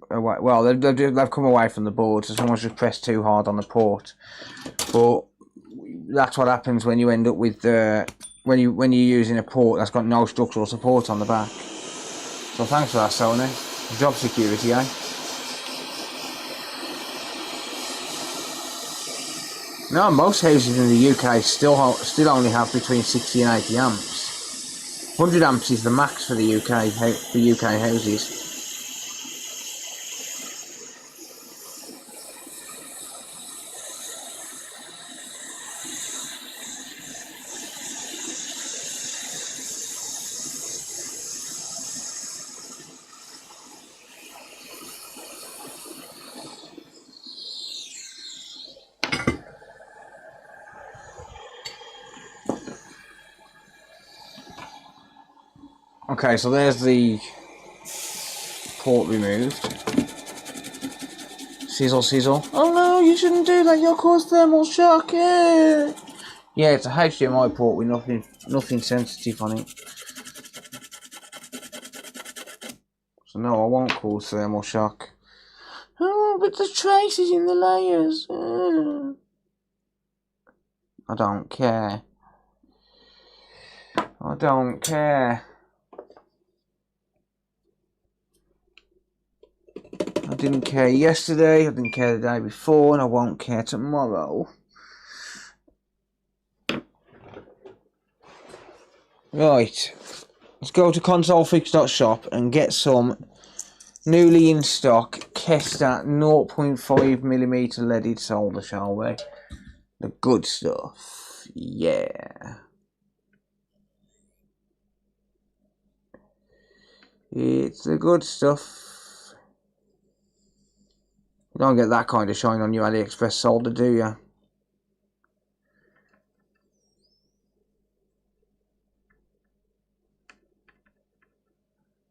Well, they've come away from the board, so someone's just pressed too hard on the port. But that's what happens when you end up with when you're using a port that's got no structural support on the back. So thanks for that, Sony. Job security, eh? No, most houses in the UK still only have between 60 and 80 amps. 100 amps is the max for the UK houses. Okay, so there's the port removed. Sizzle, sizzle. Oh no, you shouldn't do that, you'll cause thermal shock. Yeah, it's a HDMI port with nothing sensitive on it. So no, I won't cause thermal shock. Oh, but the traces in the layers. I don't care. I don't care. I didn't care yesterday, I didn't care the day before, and I won't care tomorrow. Right, let's go to consolefix.shop and get some newly in stock Kestat 0.5mm leaded solder, shall we? The good stuff, yeah. It's the good stuff. You don't get that kind of shine on your AliExpress solder, do you?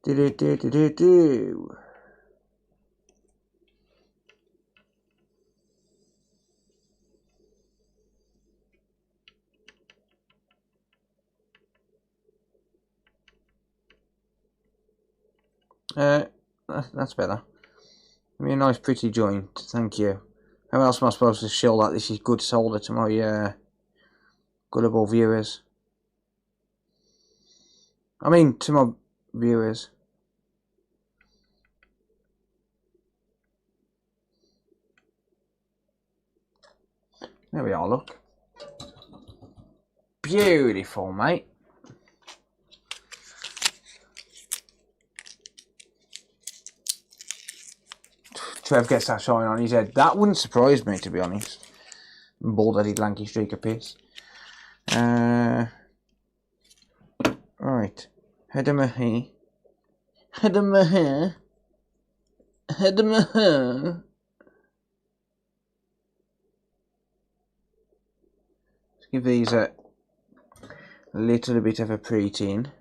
Do. That's better. Give me a nice pretty joint, thank you. How else am I supposed to show that this is good solder to my gullible viewers? I mean, to my viewers. There we are, look. Beautiful, mate. Trev gets that shine on his head. That wouldn't surprise me, to be honest. Bald-headed lanky streak of piss. Right. Head of my hair. Head of my hair. Head of my hair. give these a little bit of a pre-tin.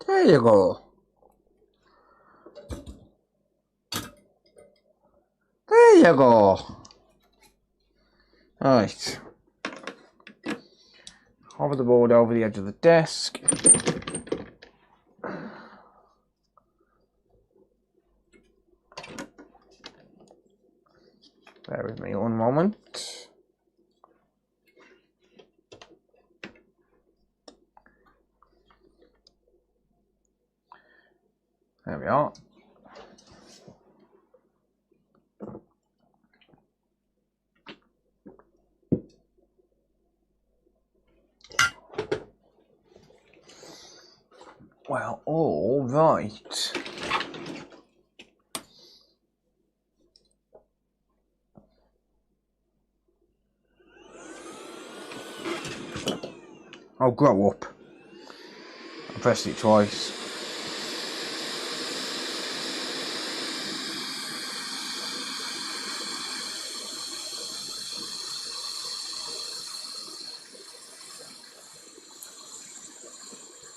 There you go. There you go. Right. Hover the board over the edge of the desk. Bear with me one moment. There we are. Well, all right. Oh, grow up. I pressed it twice.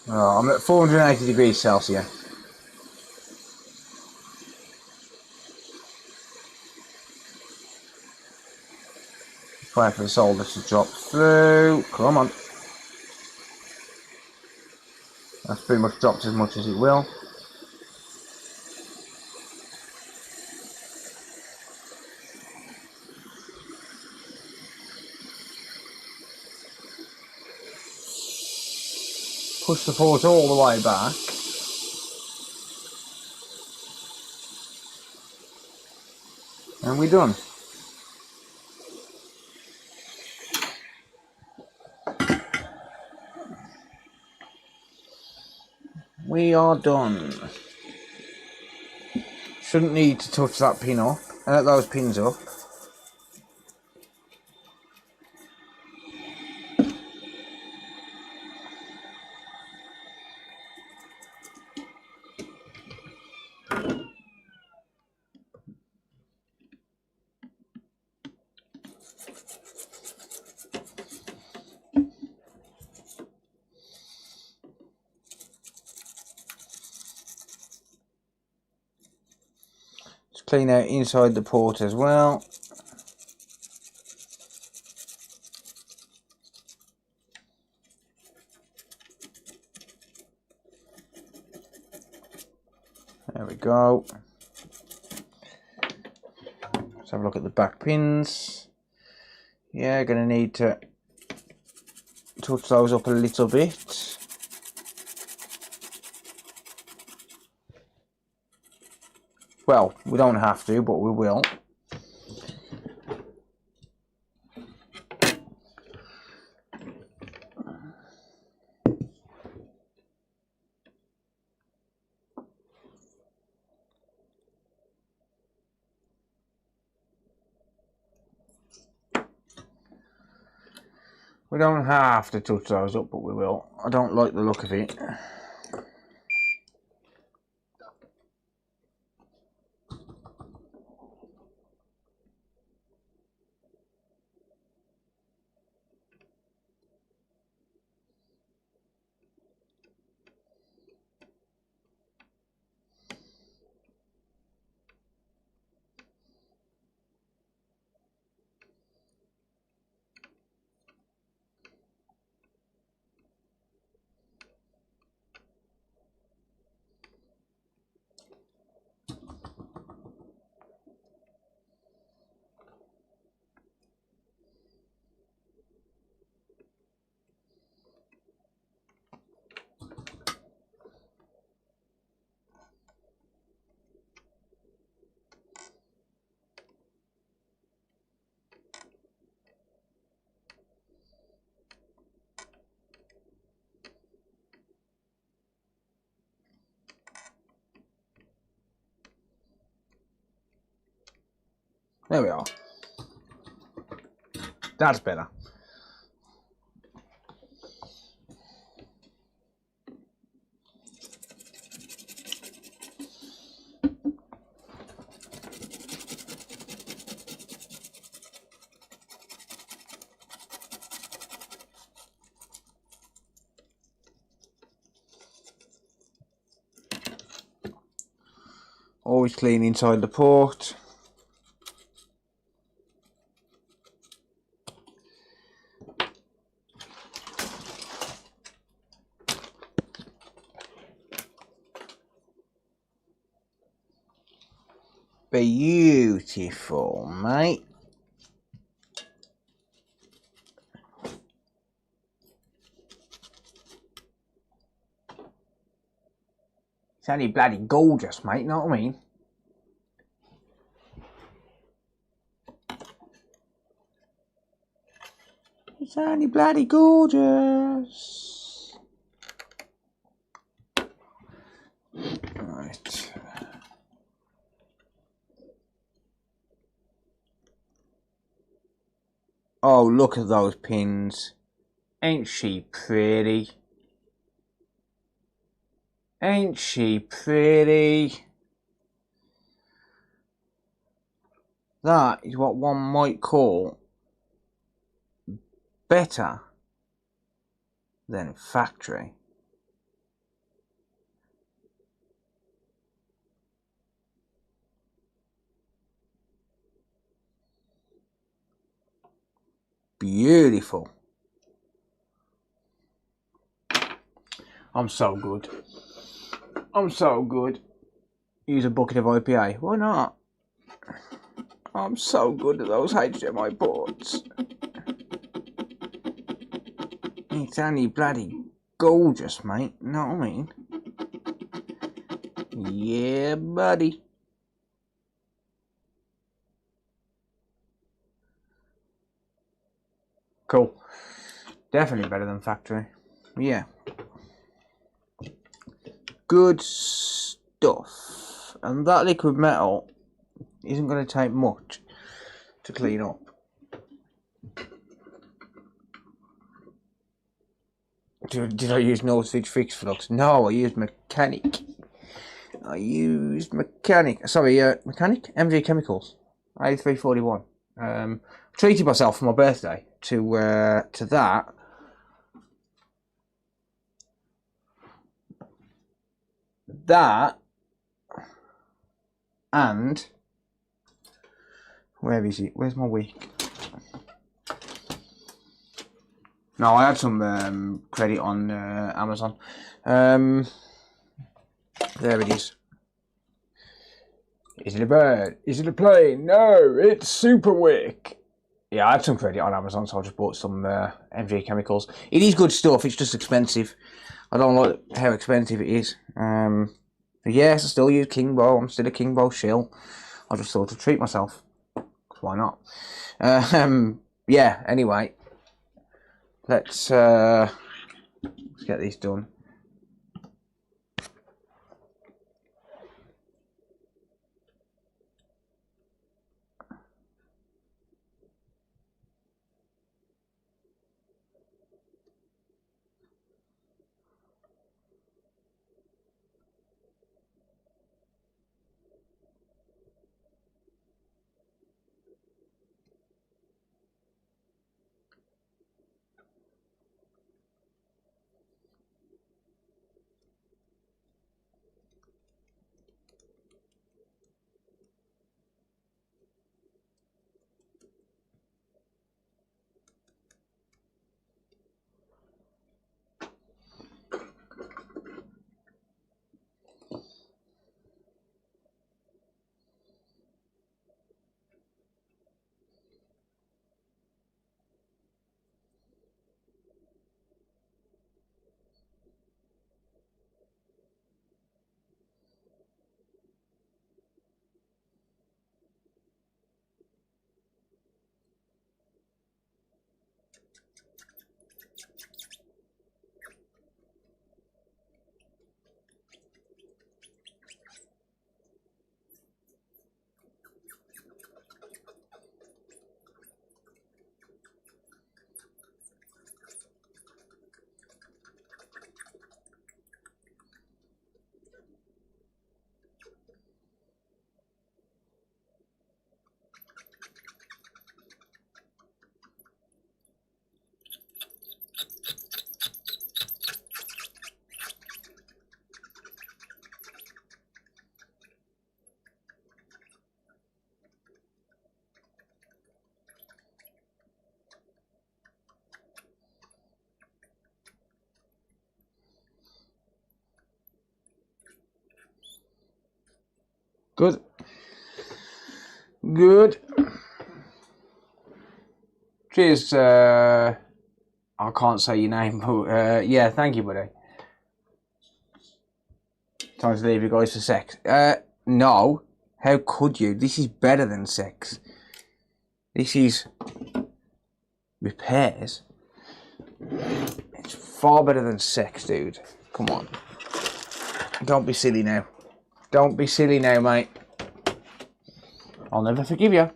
Oh, I'm at 480 degrees Celsius. Wait for the solder to drop through. Come on. That's pretty much dropped as much as it will. Push the port all the way back. And we're done. We are done. Shouldn't need to touch that pin up, those pins up. Just clean out inside the port as well. There we go. Let's have a look at the back pins. Yeah, gonna need to touch those up a little bit. Well, we don't have to, but we will. We don't have to touch those up, but we will. I don't like the look of it. There we are. That's better. Always clean inside the port. Beautiful, mate. It's only bloody gorgeous, mate, know what I mean? It's only bloody gorgeous. Right. Oh, look at those pins. Ain't she pretty? Ain't she pretty? That is what one might call better than factory. Beautiful. I'm so good. I'm so good. Use a bucket of IPA. Why not? I'm so good at those HDMI ports. It's only bloody gorgeous, mate. Know what I mean? Yeah, buddy. Cool. Definitely better than factory. Yeah. Good stuff. And that liquid metal isn't going to take much to clean up. Did I use no switch fixed flux? No, I used mechanic. Sorry, mechanic? MG Chemicals. A341. Treated myself for my birthday to that. That and where is it? Where's my week? No, I had some credit on Amazon. There it is. Is it a bird? Is it a plane? No, it's Super Wick. Yeah, I had some credit on Amazon, so I just bought some MG Chemicals. It is good stuff, it's just expensive. I don't like how expensive it is. Yes, I still use Kingbow. I'm still a Kingbow shill. I just thought to treat myself. Why not? Yeah, anyway. Let's get these done. Good. Good. Cheers. I can't say your name, but yeah, thank you, buddy. Time to leave you guys for sex. No. How could you? This is better than sex. This is repairs. It's far better than sex, dude. Come on. Don't be silly now. Don't be silly now, mate. I'll never forgive you.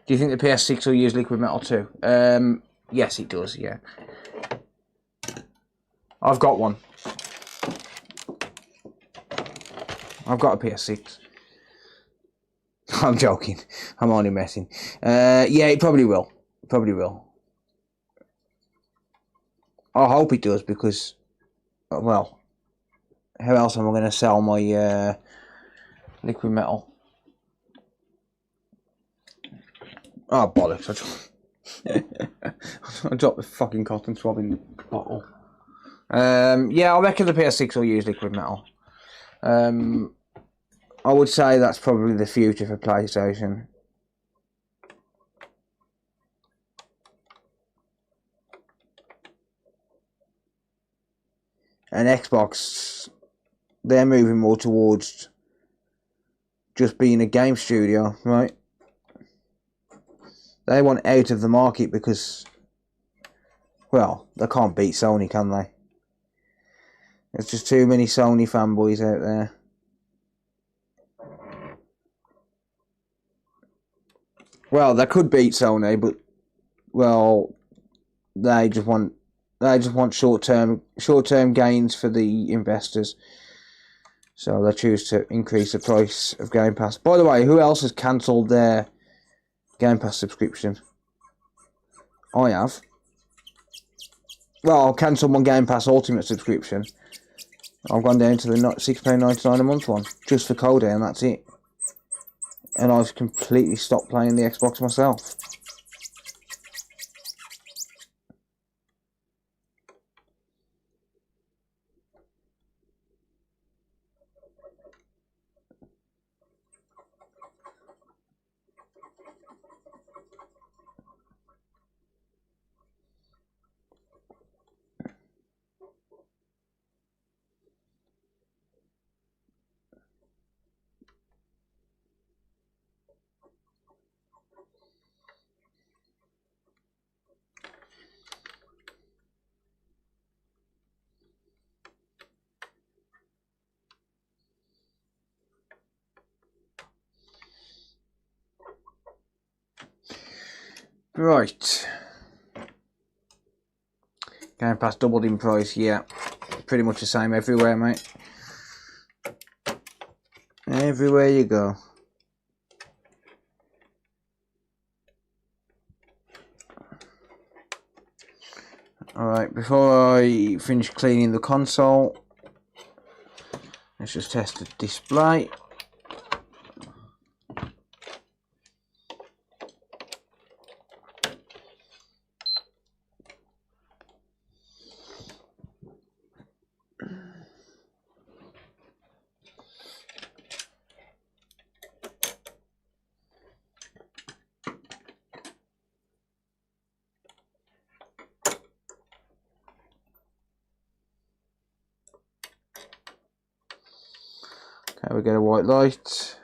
Do you think the PS6 will use liquid metal too? Yes, it does, yeah. I've got one. I've got a PS6. I'm joking. I'm only messing. Yeah, it probably will. Probably will. I hope it does because, well, how else am I going to sell my liquid metal? Oh, bollocks. I dropped the fucking cotton swab in the bottle. Yeah, I reckon the PS6 will use liquid metal. I would say that's probably the future for PlayStation. And Xbox, they're moving more towards just being a game studio, right? They want out of the market because, well, they can't beat Sony, can they? There's just too many Sony fanboys out there. Well, they could beat Sony, but, well, they just want short-term gains for the investors. So they choose to increase the price of Game Pass. By the way, who else has cancelled their Game Pass subscription? I have. Well, I'll cancel my Game Pass Ultimate subscription. I've gone down to the £6.99 a month one, just for Coda, and that's it. And I've completely stopped playing the Xbox myself. Right. Game Pass doubled in price, yeah. Pretty much the same everywhere, mate. Everywhere you go. Alright, before I finish cleaning the console, let's just test the display. Okay, we get a white light.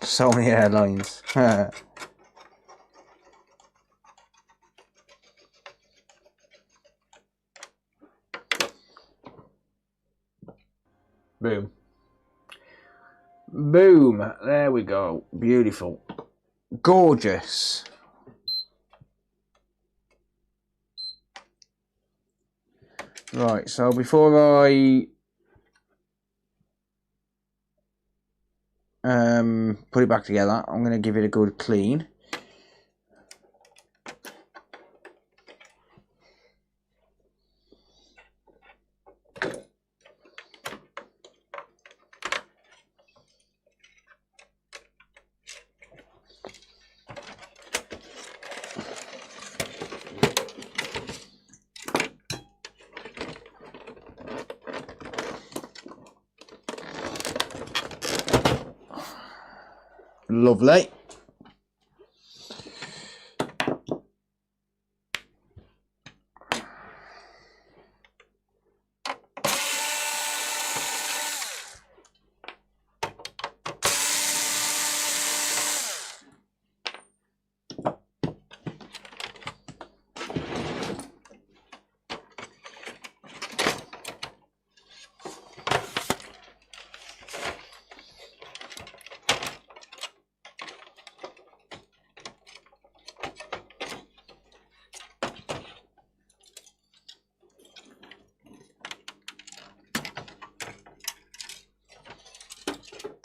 Sony Airlines. Boom. Boom. There we go. Beautiful. Gorgeous. Right, so before I put it back together, I'm going to give it a good clean. Lovely.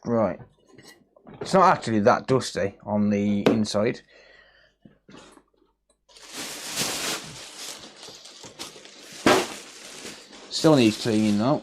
Right. It's not actually that dusty on the inside. Still needs cleaning though.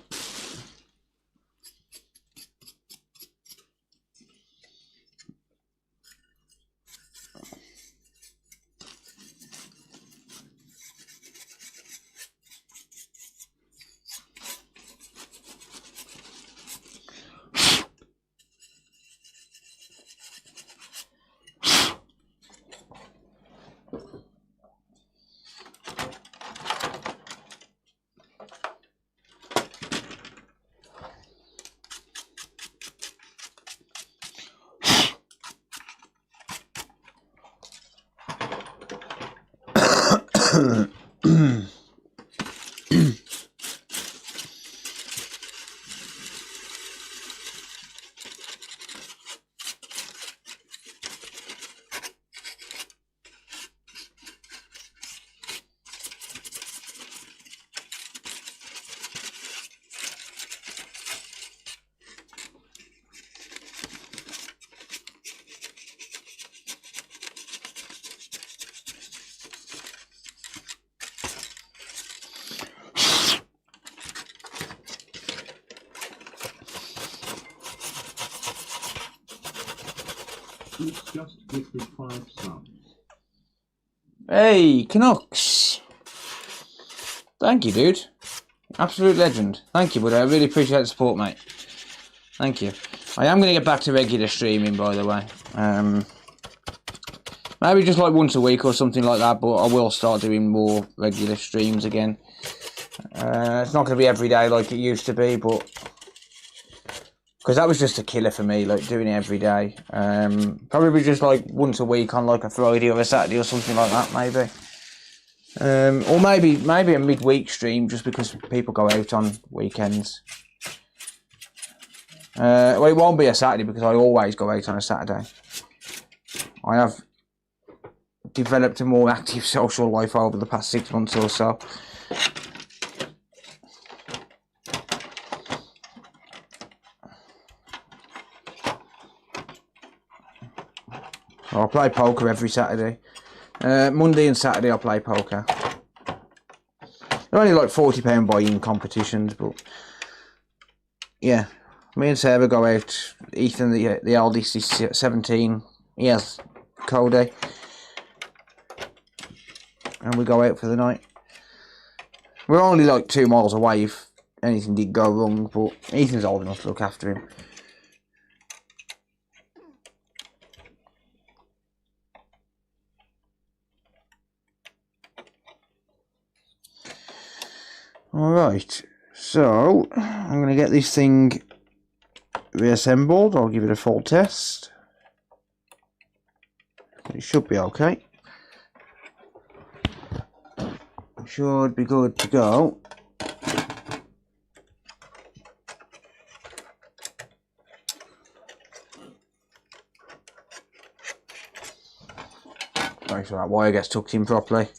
It's just gifted 5 subs. Hey, Canucks. Thank you, dude. Absolute legend. Thank you, buddy. I really appreciate the support, mate. Thank you. I am going to get back to regular streaming, by the way. Maybe just like once a week or something like that, but I will start doing more regular streams again. It's not going to be every day like it used to be, but... because that was just a killer for me, like doing it every day. Probably just like once a week on like a Friday or a Saturday or something like that, maybe. Or maybe a midweek stream just because people go out on weekends. Well, it won't be a Saturday because I always go out on a Saturday. I have developed a more active social life over the past 6 months or so. I'll play poker every Saturday. Monday and Saturday I'll play poker. They're only like £40 buy-in competitions, but yeah. Me and Sarah go out. Ethan, the eldest, is 17. He has Cody. And we go out for the night. We're only like 2 miles away if anything did go wrong, but Ethan's old enough to look after him. Alright, so I'm going to get this thing reassembled. I'll give it a full test. It should be okay. Should be good to go. Make sure that wire gets tucked in properly.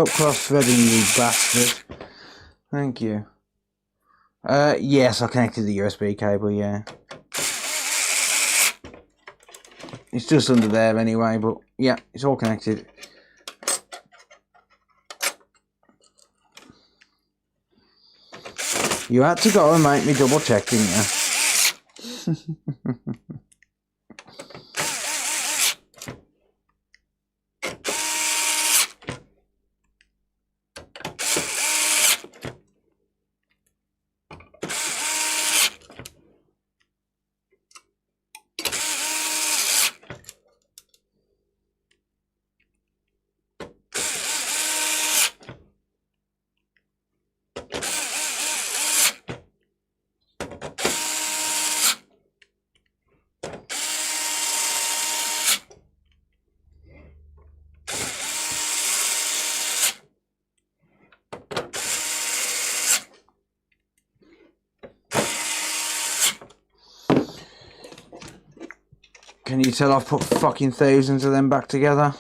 Stop cross-threading, you bastard. Thank you. Yes, I connected the USB cable, yeah. It's just under there anyway, but yeah, it's all connected. You had to go and make me double check, didn't you? Can you tell I've put fucking thousands of them back together?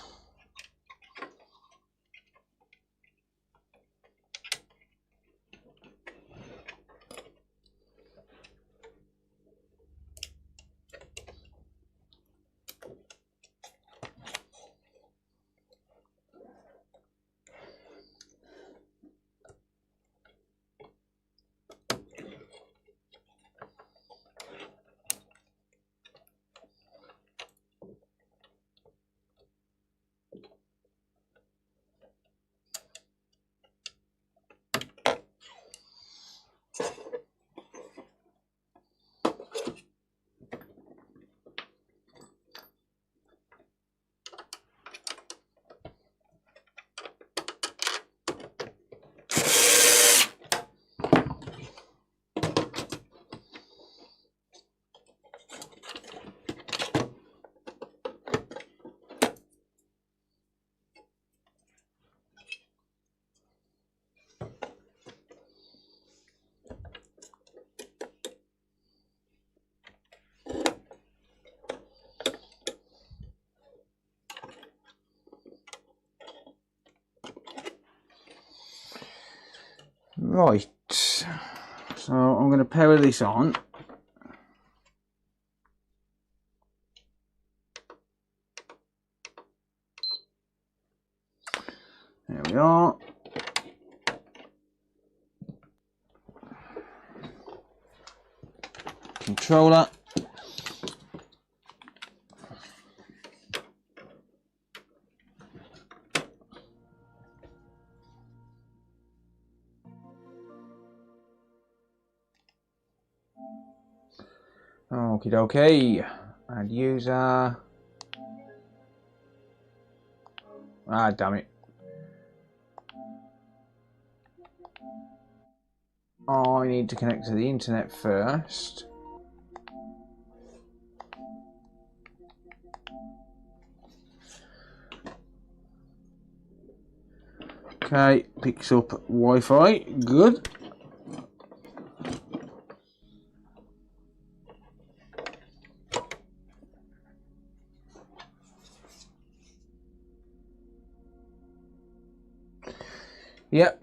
Right, so I'm going to power this on. There we are. Controller. Okie dokie. And user. Ah, damn it. I need to connect to the internet first. Okay, picks up Wi-Fi. Good. Yep.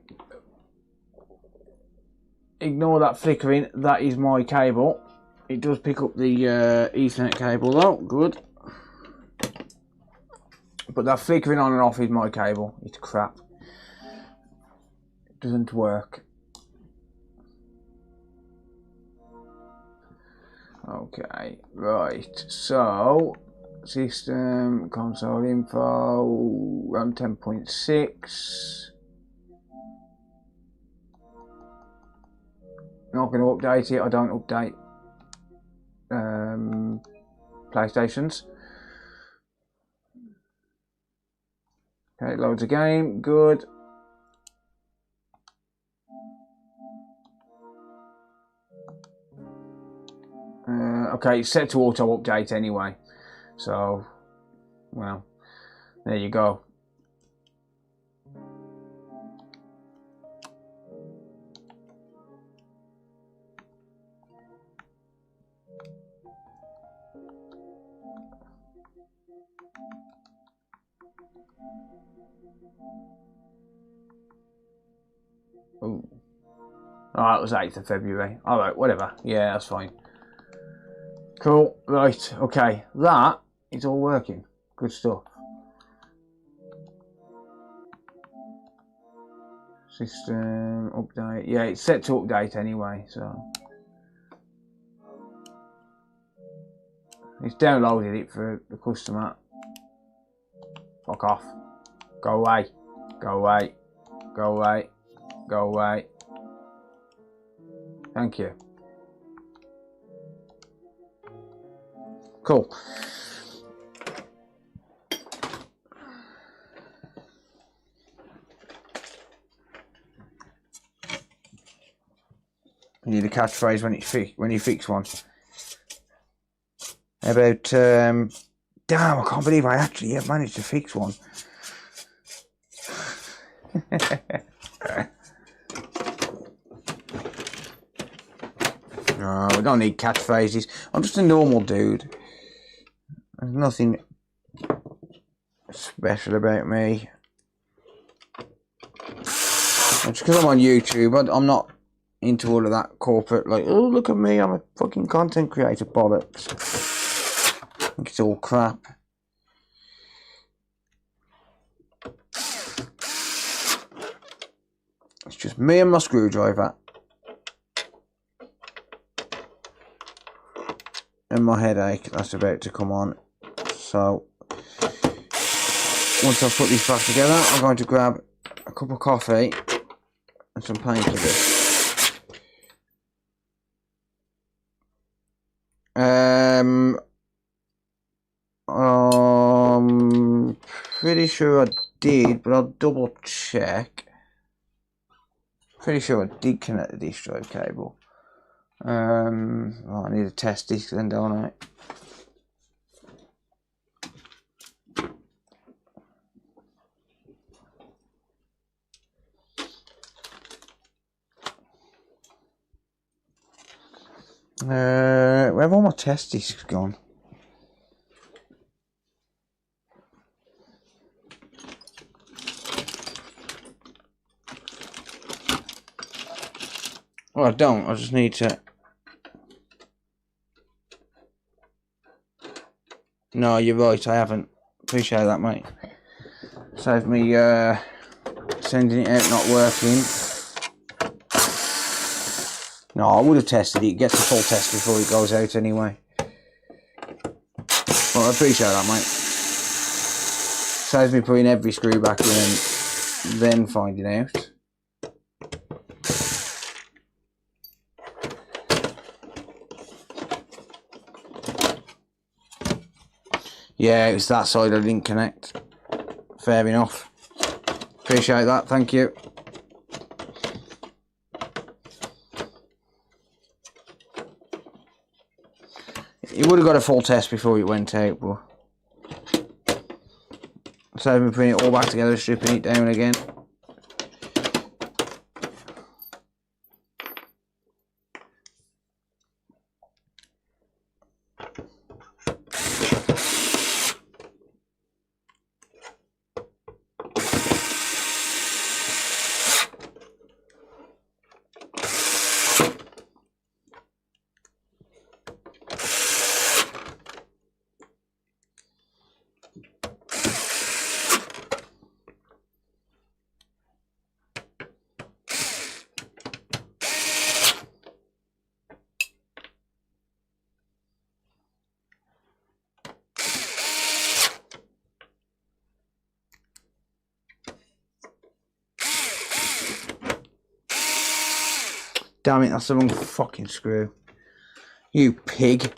Ignore that flickering. That is my cable. It does pick up the Ethernet cable though. Good. But that flickering on and off is my cable. It's crap. It doesn't work. Okay, right. So, system, console info, RAM 10.6. Not going to update it. I don't update PlayStations. Okay, loads of game. Good. Okay, it's set to auto update anyway. So, well, there you go. Ooh. Oh, it was 8th of February. Alright, whatever. Yeah, that's fine. Cool. Right, okay. That is all working. Good stuff. System update. Yeah, it's set to update anyway, so. It's downloaded it for the customer. Fuck off. Go away. Go away. Go away. Go away. Thank you. Cool. You need a catchphrase when you fix one. About damn, I can't believe I actually have managed to fix one. No, we don't need catchphrases. I'm just a normal dude. There's nothing special about me. It's because I'm on YouTube. I'm not into all of that corporate, like, oh, look at me, I'm a fucking content creator bollocks. I think it's all crap. It's just me and my screwdriver. And my headache that's about to come on. So once I've put these back together, I'm going to grab a cup of coffee and some painkillers. Pretty sure I did, but I'll double check. Pretty sure I did connect the disk drive cable. Oh, I need a test disk then, don't I? Where have all my test disks gone? Well, I don't. I just need to. No, you're right. I haven't. Appreciate that, mate. Saved me sending it out not working. No, I would have tested it. It gets a full test before it goes out anyway. Well, I appreciate that, mate. Saves me putting every screw back in and then finding out. Yeah, it was that side I didn't connect. Fair enough. Appreciate that, thank you. You would have got a full test before it went out, but so I've been putting it all back together, stripping it down again. Damn it, that's the wrong fucking screw. You pig.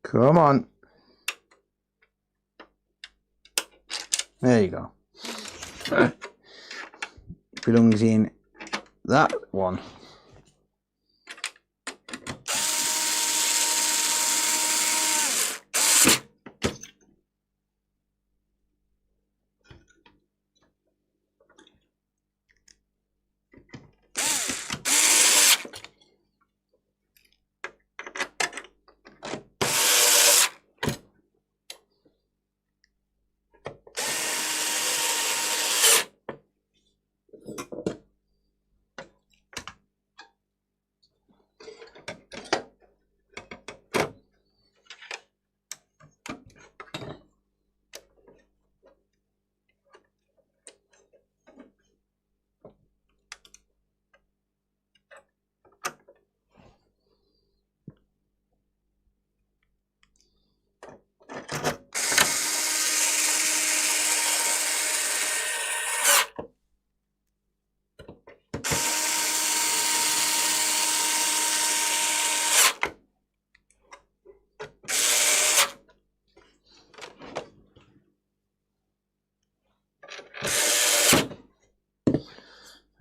Come on. There you go. Belongs in that one.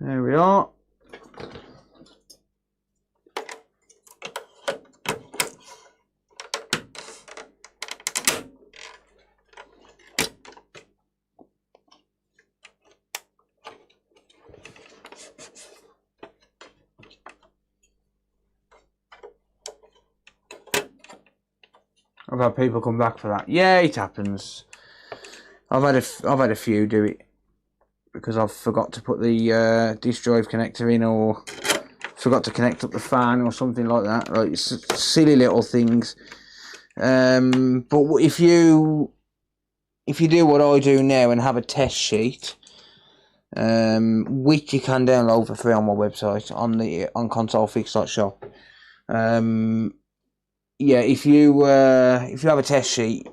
There we are. I've had people come back for that. Yeah, it happens. I've had a few do it because I've forgot to put the disk drive connector in, or forgot to connect up the fan or something like that. Like silly little things. But if you do what I do now and have a test sheet, which you can download for free on my website on consolefix.shop. Yeah, if you have a test sheet,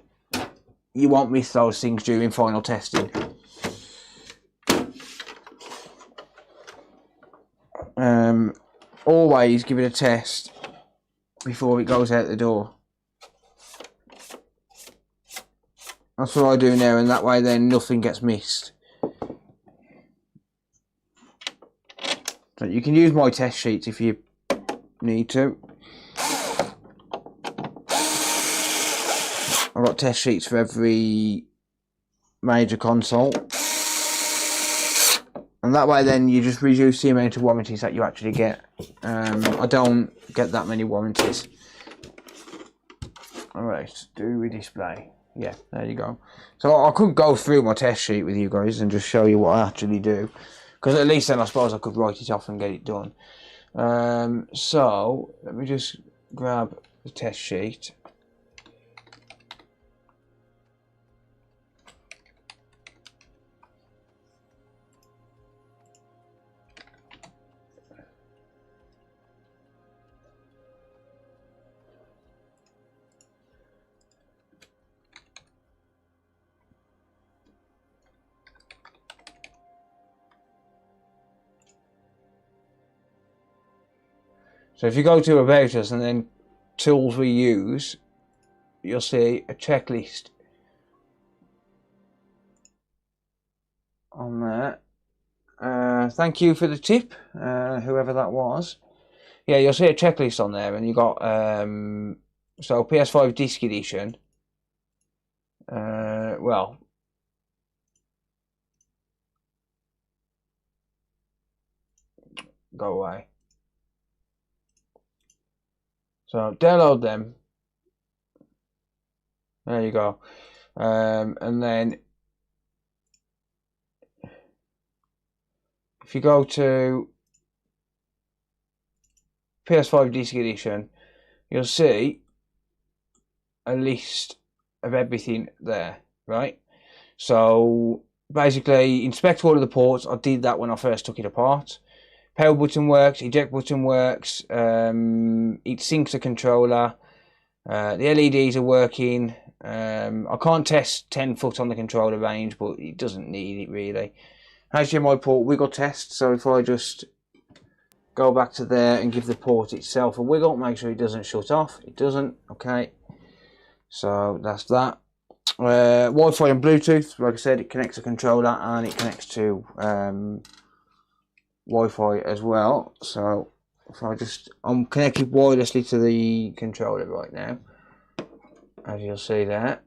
you won't miss those things during final testing. Always give it a test before it goes out the door. That's what I do now, and that way then nothing gets missed. So you can use my test sheets if you need to. I've got test sheets for every major console, and that way then you just reduce the amount of warranties that you actually get. I don't get that many warranties. Alright, do we display? Yeah, there you go. So I could go through my test sheet with you guys and just show you what I actually do, because at least then I suppose I could write it off and get it done. So let me just grab the test sheet. So if you go to About Us and then Tools We Use, you'll see a checklist on there. Thank you for the tip, whoever that was. Yeah, you'll see a checklist on there, and you got so PS5 Disc Edition. Well, go away. So download them. There you go. And then if you go to PS5 Disc Edition, you'll see a list of everything there, right? So basically, inspect all of the ports. I did that when I first took it apart. Power button works, eject button works, it syncs the controller, the LEDs are working. I can't test 10 foot on the controller range, but it doesn't need it really. HDMI port wiggle test, so if I just go back to there and give the port itself a wiggle, make sure it doesn't shut off. It doesn't, okay. So that's that. Wi-Fi and Bluetooth, like I said, it connects to the controller and it connects to Wi-Fi as well. So if I'm connected wirelessly to the controller right now, as you'll see there,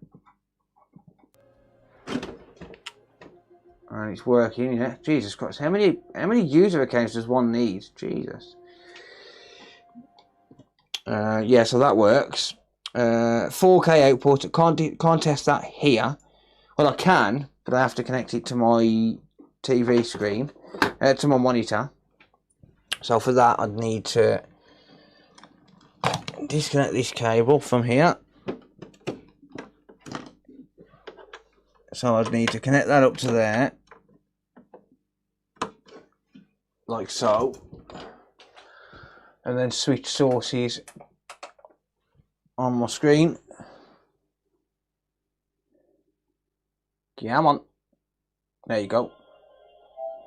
and it's working. Yeah, Jesus Christ, how many user accounts does one need? Jesus. Yeah, so that works. 4K output. Can't test that here. Well, I can, but I have to connect it to my TV screen, to my monitor. So for that, I'd need to disconnect this cable from here. So I'd need to connect that up to there, like so, and then switch sources on my screen. Come on. There you go.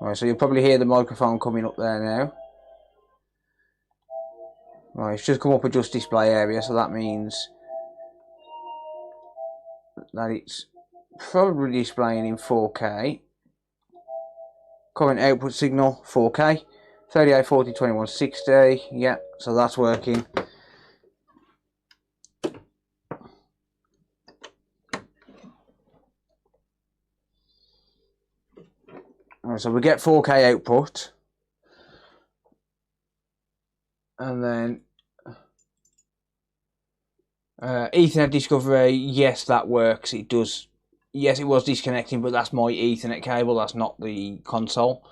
Right, so you'll probably hear the microphone coming up there now. Right, it's just come up a just display area, so that means that it's probably displaying in 4K. Current output signal 4K, 3840 2160. Yeah, so that's working. Right, so we get 4K output, and then Ethernet discovery. Yes, that works. It does. Yes, it was disconnecting, but that's my Ethernet cable. That's not the console.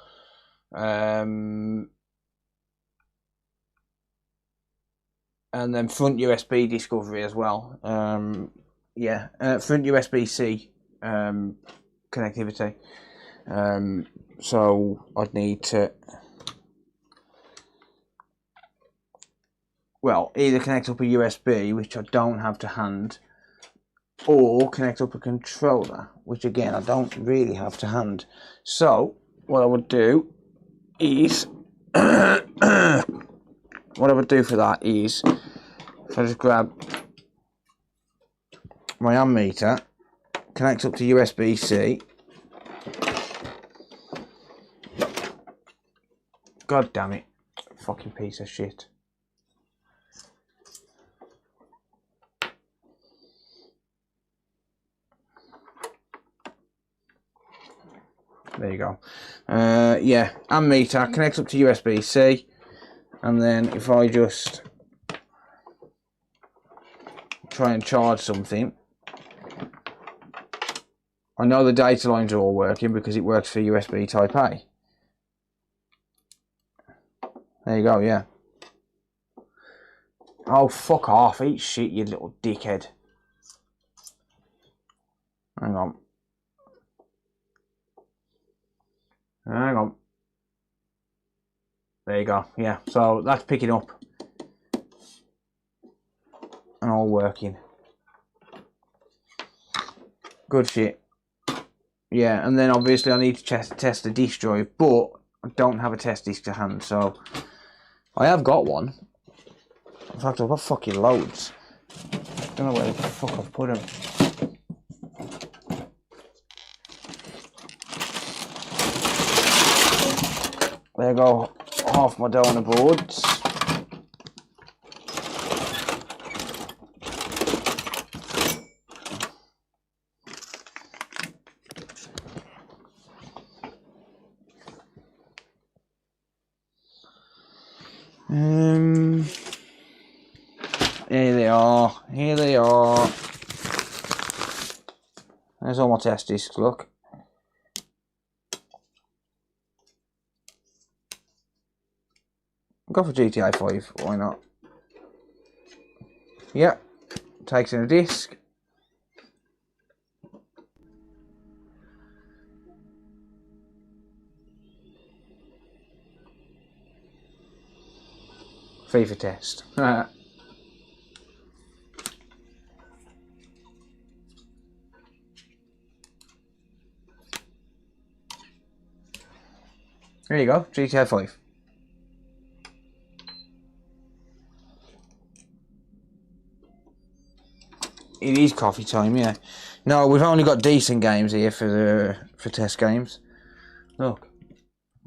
And then front USB discovery as well. Yeah, front USB-C connectivity. So I'd need to, well, either connect up a USB, which I don't have to hand, or connect up a controller, which again I don't really have to hand. So what I would do is what I would do for that is if I just grab my ammeter, connect up to USB-C. God damn it, fucking piece of shit. There you go. Yeah, ammeter connects up to USB-C, and then if I just try and charge something, I know the data lines are all working because it works for USB Type A. There you go, yeah. Oh, fuck off, eat shit, you little dickhead. Hang on. Hang on. There you go, yeah. So that's picking up. And all working. Good shit. Yeah, and then obviously I need to test the disk drive, but I don't have a test disk to hand, so I have got one. In fact, I've got fucking loads. I don't know where the fuck I've put them. There go half my donor boards. Here they are. Here they are. There's all my test discs, look. Go for GTA 5, why not? Yeah, takes in a disc. FIFA test. There you go, GTA 5. It is coffee time, yeah. No, we've only got decent games here for test games. Look,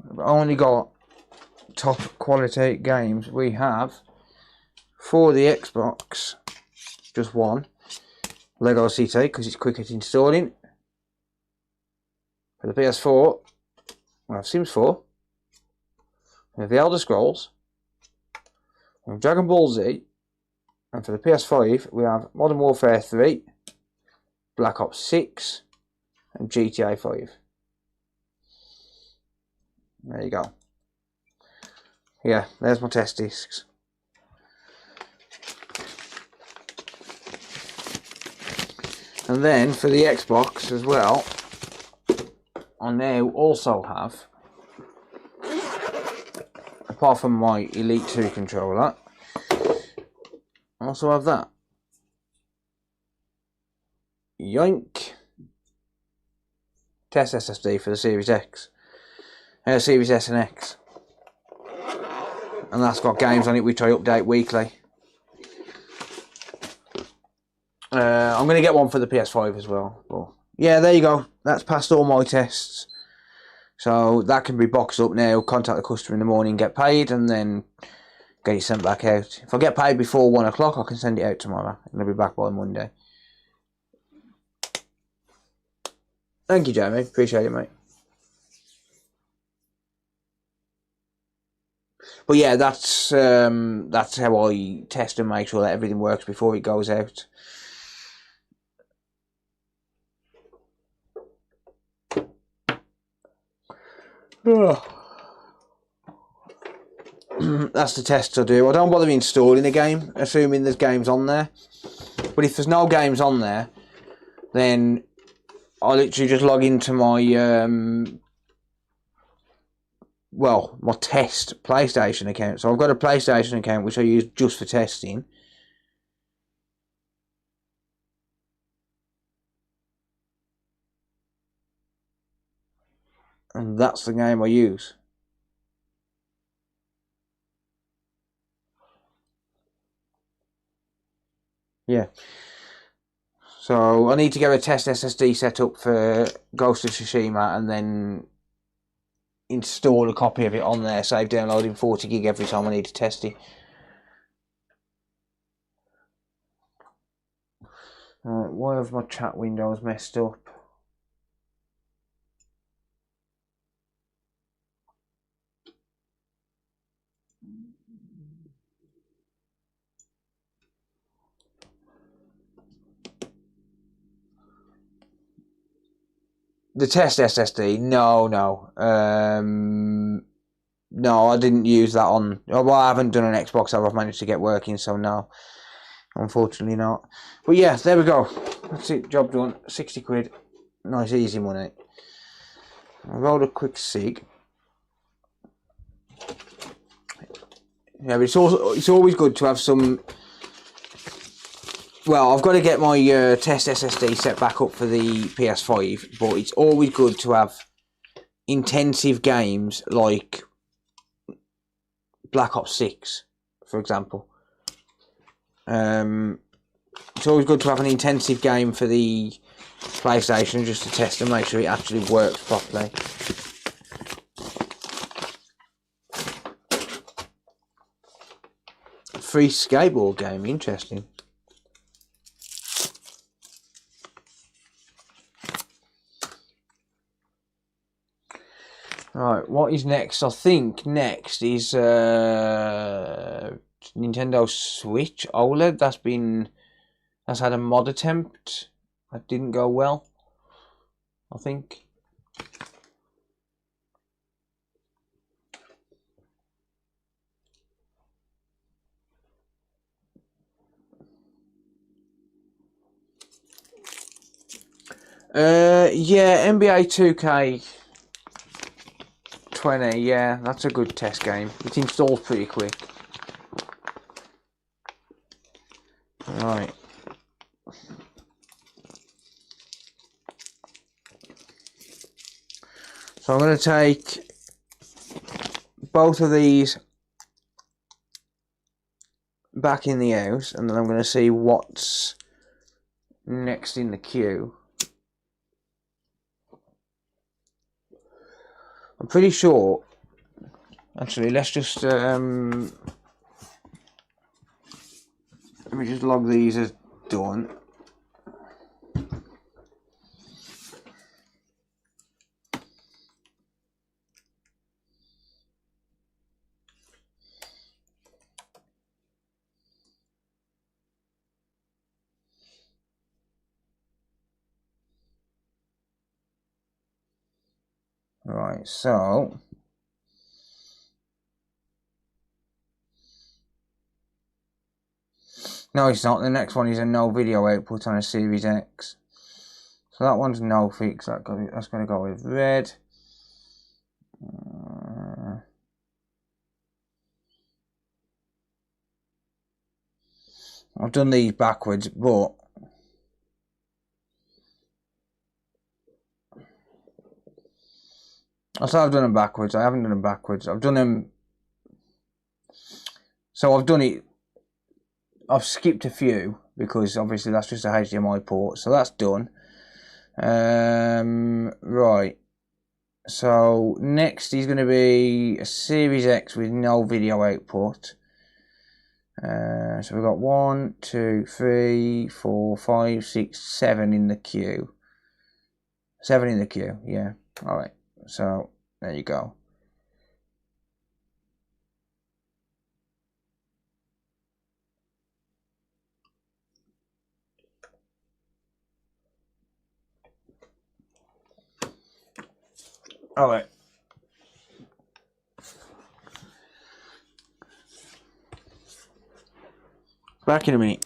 we've only got top quality games. We have for the Xbox, just one Lego City because it's quicker to installing. For the PS4, we have Sims 4. We have The Elder Scrolls. We have Dragon Ball Z. And for the PS5, we have Modern Warfare 3, Black Ops 6, and GTA 5. There you go. Yeah, there's my test discs. And then for the Xbox as well, I now also have, apart from my Elite 2 controller, I also have that. Yoink. Test SSD for the Series X. Series S and X. And that's got games on it which I update weekly. I'm going to get one for the PS5 as well. But yeah, there you go. That's passed all my tests. So that can be boxed up now, contact the customer in the morning, get paid, and then get it sent back out. If I get paid before 1 o'clock, I can send it out tomorrow. It'll be back by Monday. Thank you, Jamie. Appreciate it, mate. But yeah, that's how I test and make sure that everything works before it goes out. That's the test I do. I don't bother installing a game, assuming there's games on there. But if there's no games on there, then I literally just log into my my test PlayStation account. So I've got a PlayStation account which I use just for testing. And that's the game I use. Yeah. So I need to get a test SSD set up for Ghost of Tsushima and then install a copy of it on there, save downloading 40 gig every time I need to test it. Why have my chat windows messed up? The test SSD? No. No, I didn't use that on... Well, I haven't done an Xbox that I've managed to get working, so no. Unfortunately not. But yeah, there we go. That's it, job done. 60 quid. Nice easy money. I rolled a quick cig. Yeah, but it's always good to have some... Well, I've got to get my test SSD set back up for the PS5, but it's always good to have intensive games like Black Ops 6, for example. It's always good to have an intensive game for the PlayStation just to test and make sure it actually works properly. Free skateboard game, interesting. Right, what is next? I think next is Nintendo Switch OLED. That's had a mod attempt. That didn't go well, I think. Yeah, NBA 2K20, yeah, that's a good test game. It installs pretty quick. Right. So I'm going to take both of these back in the house, and then I'm going to see what's next in the queue. I'm pretty sure. Actually, let's just let me just log these as done. Right, so no, it's not. The next one is a no video output on a Series X. So that one's no fix. That's going to go with red. I've done these backwards, but I say I've done them backwards. I haven't done them backwards. I've done them. So I've done it. I've skipped a few because obviously that's just a HDMI port. So that's done. Right. So next is going to be a Series X with no video output. So we've got 1, 2, 3, 4, 5, 6, 7 in the queue. 7 in the queue, yeah. Alright, so there you go. Alright. Back in a minute.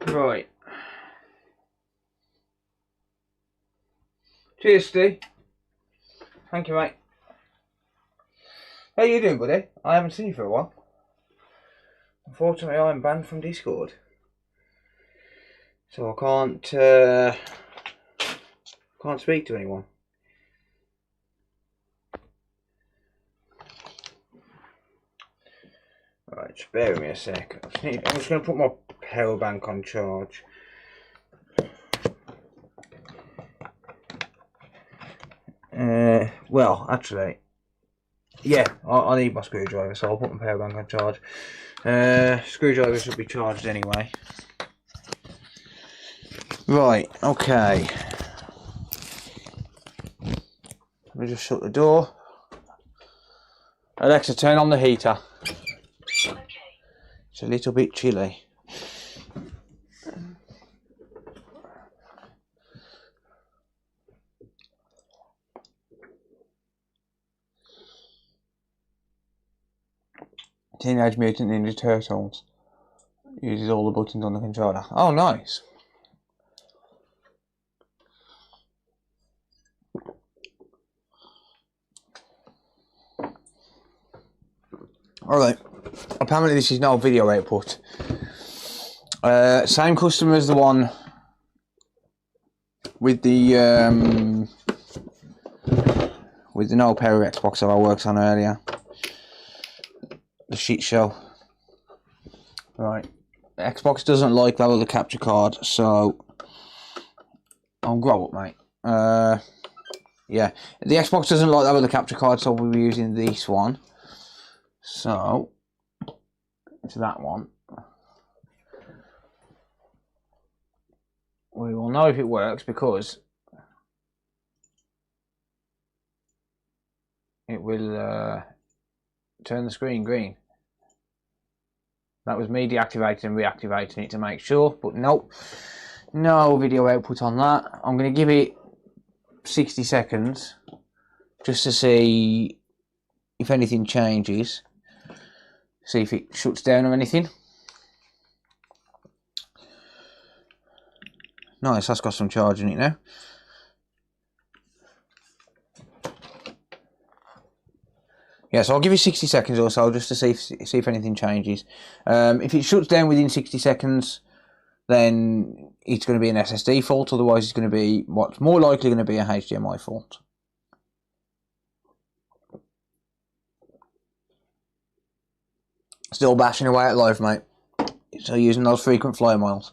Right. Cheers, Steve. Thank you, mate. How you doing, buddy? I haven't seen you for a while. Unfortunately, I'm banned from Discord, so I can't speak to anyone. Right, just bear with me a sec. I'm just going to put my power bank on charge. Well, actually, yeah, I need my screwdriver, so I'll put my power bank on charge. Screwdriver should be charged anyway. Right, okay. Let me just shut the door. Alexa, turn on the heater. Okay. It's a little bit chilly. Teenage Mutant Ninja Turtles uses all the buttons on the controller. Oh, nice. Alright, apparently this is no video output. Same customer as the one with the no power Xbox that I worked on earlier. The shit show. Right, Xbox doesn't like that other capture card, so I'll grow up, mate. Yeah, the Xbox doesn't like that other capture card, so we'll be using this one. So, it's that one. We will know if it works because it will turn the screen green. That was me deactivating and reactivating it to make sure, but nope, no video output on that. I'm going to give it 60 seconds just to see if anything changes, see if it shuts down or anything. Nice, that's got some charge in it now. Yeah, so I'll give you 60 seconds or so just to see if anything changes. If it shuts down within 60 seconds, then it's going to be an SSD fault. Otherwise, it's going to be what's more likely going to be a HDMI fault. Still bashing away at life, mate. So using those frequent flyer miles.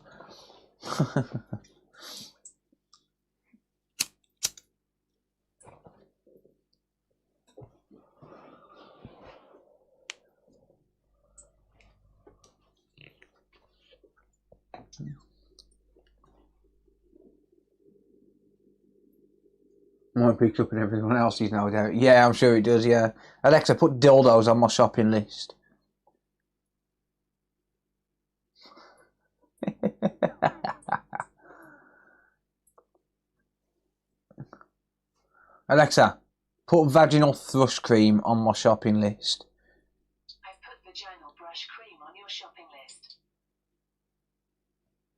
Mine picks up and everyone else's, no doubt. Yeah, I'm sure it does, yeah. Alexa, put dildos on my shopping list. Alexa, put vaginal thrush cream on my shopping list. I've put vaginal brush cream on your shopping list.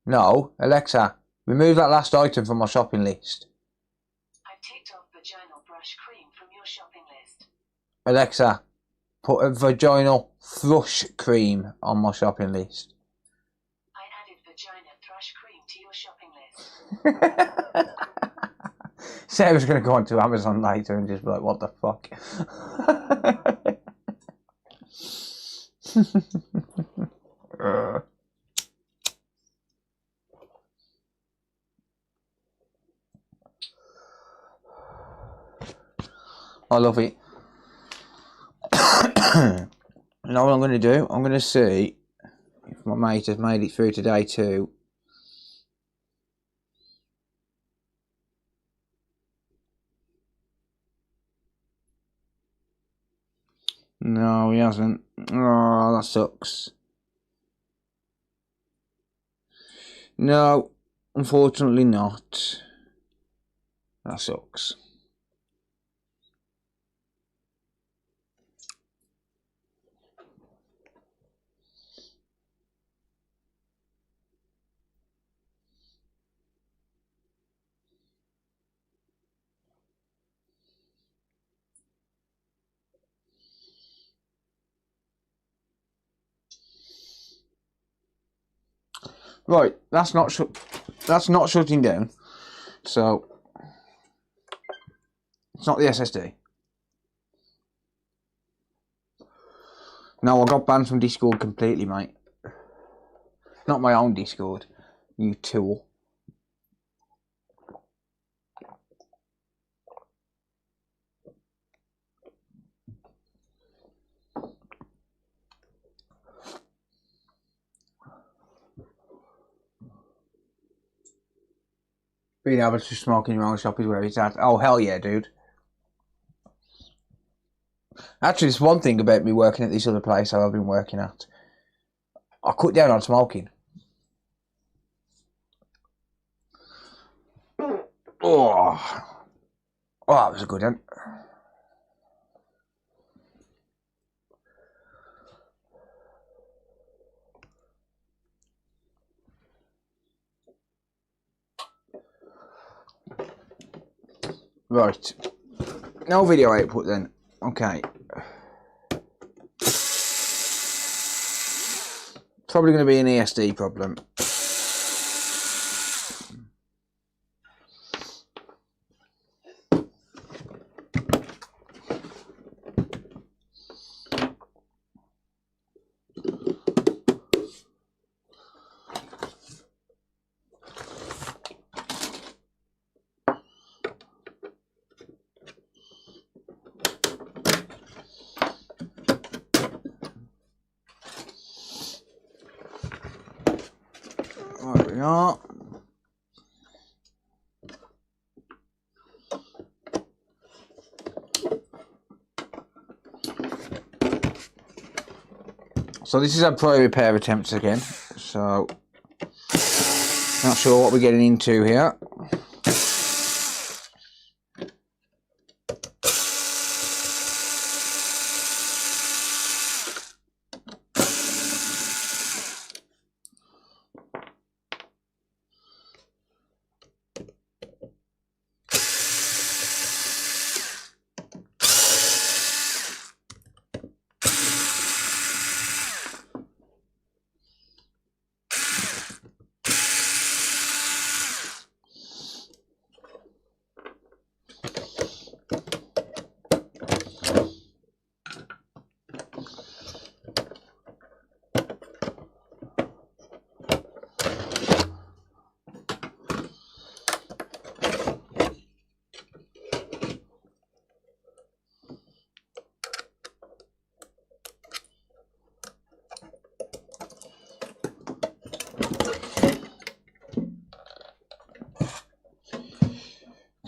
No, Alexa, remove that last item from my shopping list. I've ticked off vaginal brush cream from your shopping list. Alexa, put a vaginal thrush cream on my shopping list. I added vagina thrush cream to your shopping list. Sarah's going to go onto Amazon later and just be like, what the fuck? I love it. You know what I'm going to do? I'm going to see if my mate has made it through today too. No, he hasn't. Oh, that sucks. No, unfortunately not. That sucks. Right, that's not shutting down. So it's not the SSD. No, I got banned from Discord completely, mate. Not my own Discord, you tool. Being able to smoke in your own shop is where it's at. Oh, hell yeah, dude. Actually, it's one thing about me working at this other place I've been working at. I cut down on smoking. Oh, that was a good one. Right. No video output then. Okay. Probably going to be an ESD problem. There we are. So this is a pro repair attempt again. So not sure what we're getting into here.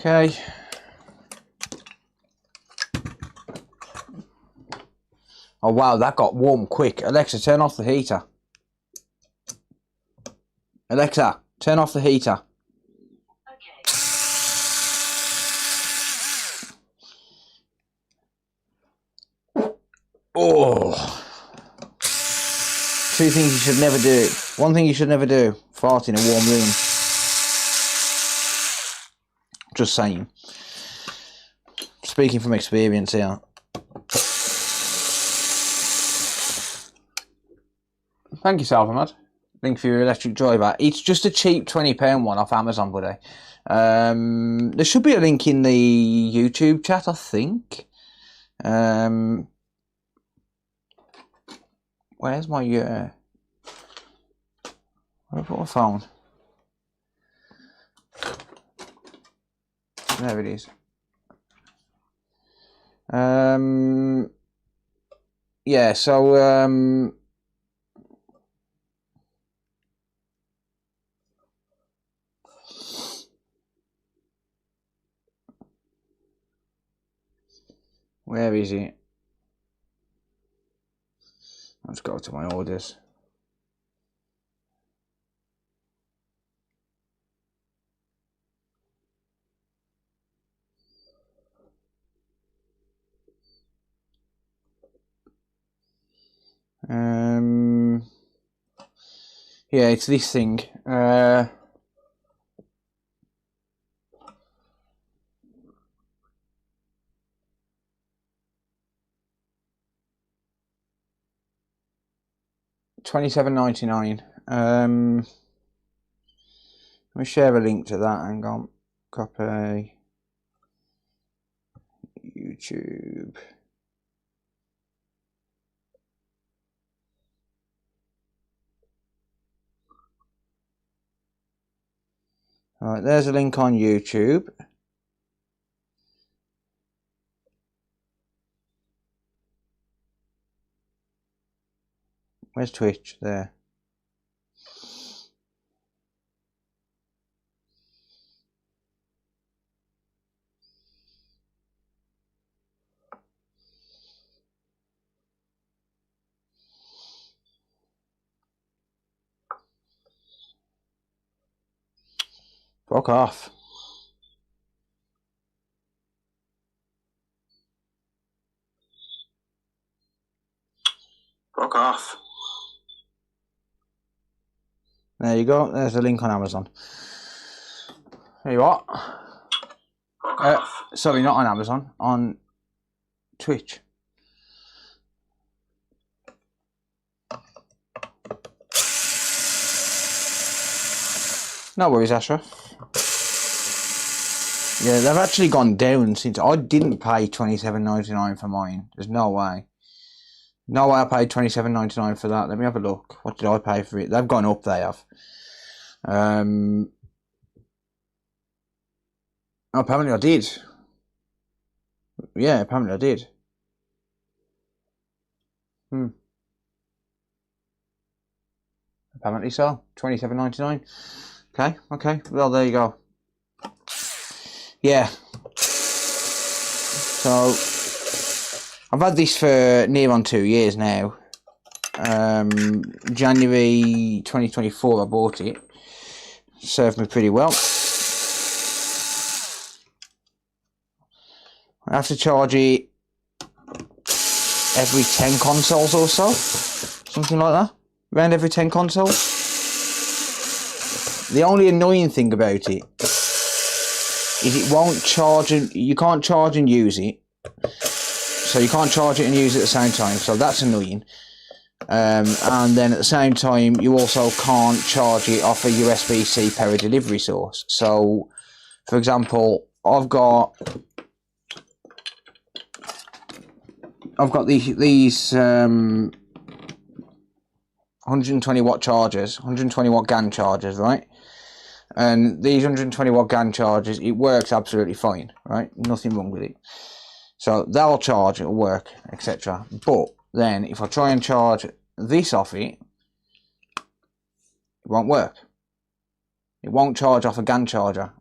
Okay. Oh wow, that got warm quick. Alexa, turn off the heater. Alexa, turn off the heater. Okay. Oh. Two things you should never do. One thing you should never do. Fart in a warm room. Just saying. Speaking from experience here. Thank you, Salvamad. Link for your electric driver. It's just a cheap £20 one off Amazon, buddy. There should be a link in the YouTube chat, I think. Where's my where I put my phone? There it is. Yeah, so where is it? Let's go to my orders. Yeah, it's this thing. $27.99. Let me share a link to that. Hang on. Copy. YouTube. Alright, there's a link on YouTube. Where's Twitch? There. Fuck off. Fuck off. There you go. There's the link on Amazon. There you are. Sorry, not on Amazon. On Twitch. No worries, Ashraf. Yeah, they've actually gone down since I didn't pay $27.99 for mine. There's no way. No way I paid $27.99 for that. Let me have a look. What did I pay for it? They've gone up, they have. Apparently I did. Yeah, apparently I did. Apparently so. $27.99. Okay. Well, there you go. Yeah. So I've had this for near on 2 years now. January 2024 I bought it. Served me pretty well. I have to charge it every 10 consoles or so. Something like that. Around every 10 consoles. The only annoying thing about it is it won't charge, and you can't charge and use it. So you can't charge it and use it at the same time, so that's annoying. And then at the same time, you also can't charge it off a USB-C power delivery source. So, for example, I've got these 120 watt chargers, 120 watt GAN chargers, right? And these 120 watt GAN chargers, it works absolutely fine, right? Nothing wrong with it. So they'll charge, it'll work, etc. But then if I try and charge this off it, it won't work. It won't charge off a GAN charger.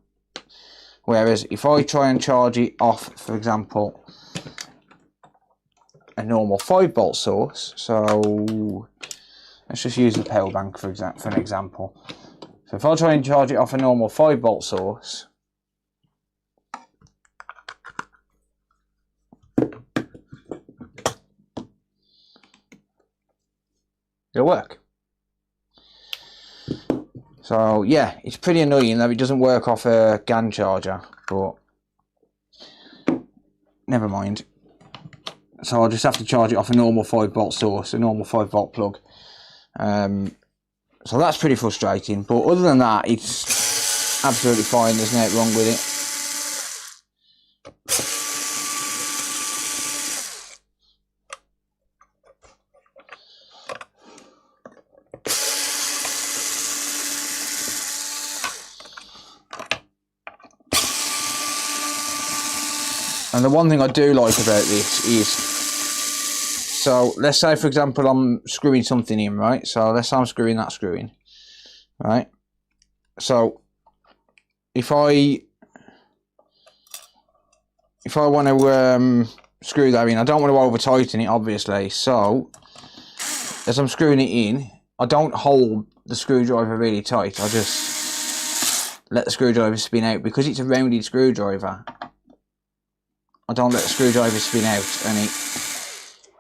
Whereas if I try and charge it off, for example, a normal 5-volt source, so let's just use the power bank for an example. So if I try and charge it off a normal 5-volt source, it'll work. So yeah, it's pretty annoying that it doesn't work off a GAN charger, but never mind. So I'll just have to charge it off a normal 5-volt source, a normal 5-volt plug. So that's pretty frustrating, but other than that, it's absolutely fine. There's nothing wrong with it. And the one thing I do like about this is, so let's say for example I'm screwing something in, right? So let's say I'm screwing that screw in, right? So if I want to screw that in, I don't want to over tighten it obviously, so as I'm screwing it in, I don't hold the screwdriver really tight. I just let the screwdriver spin out. Because it's a rounded screwdriver, I don't let the screwdriver spin out, and it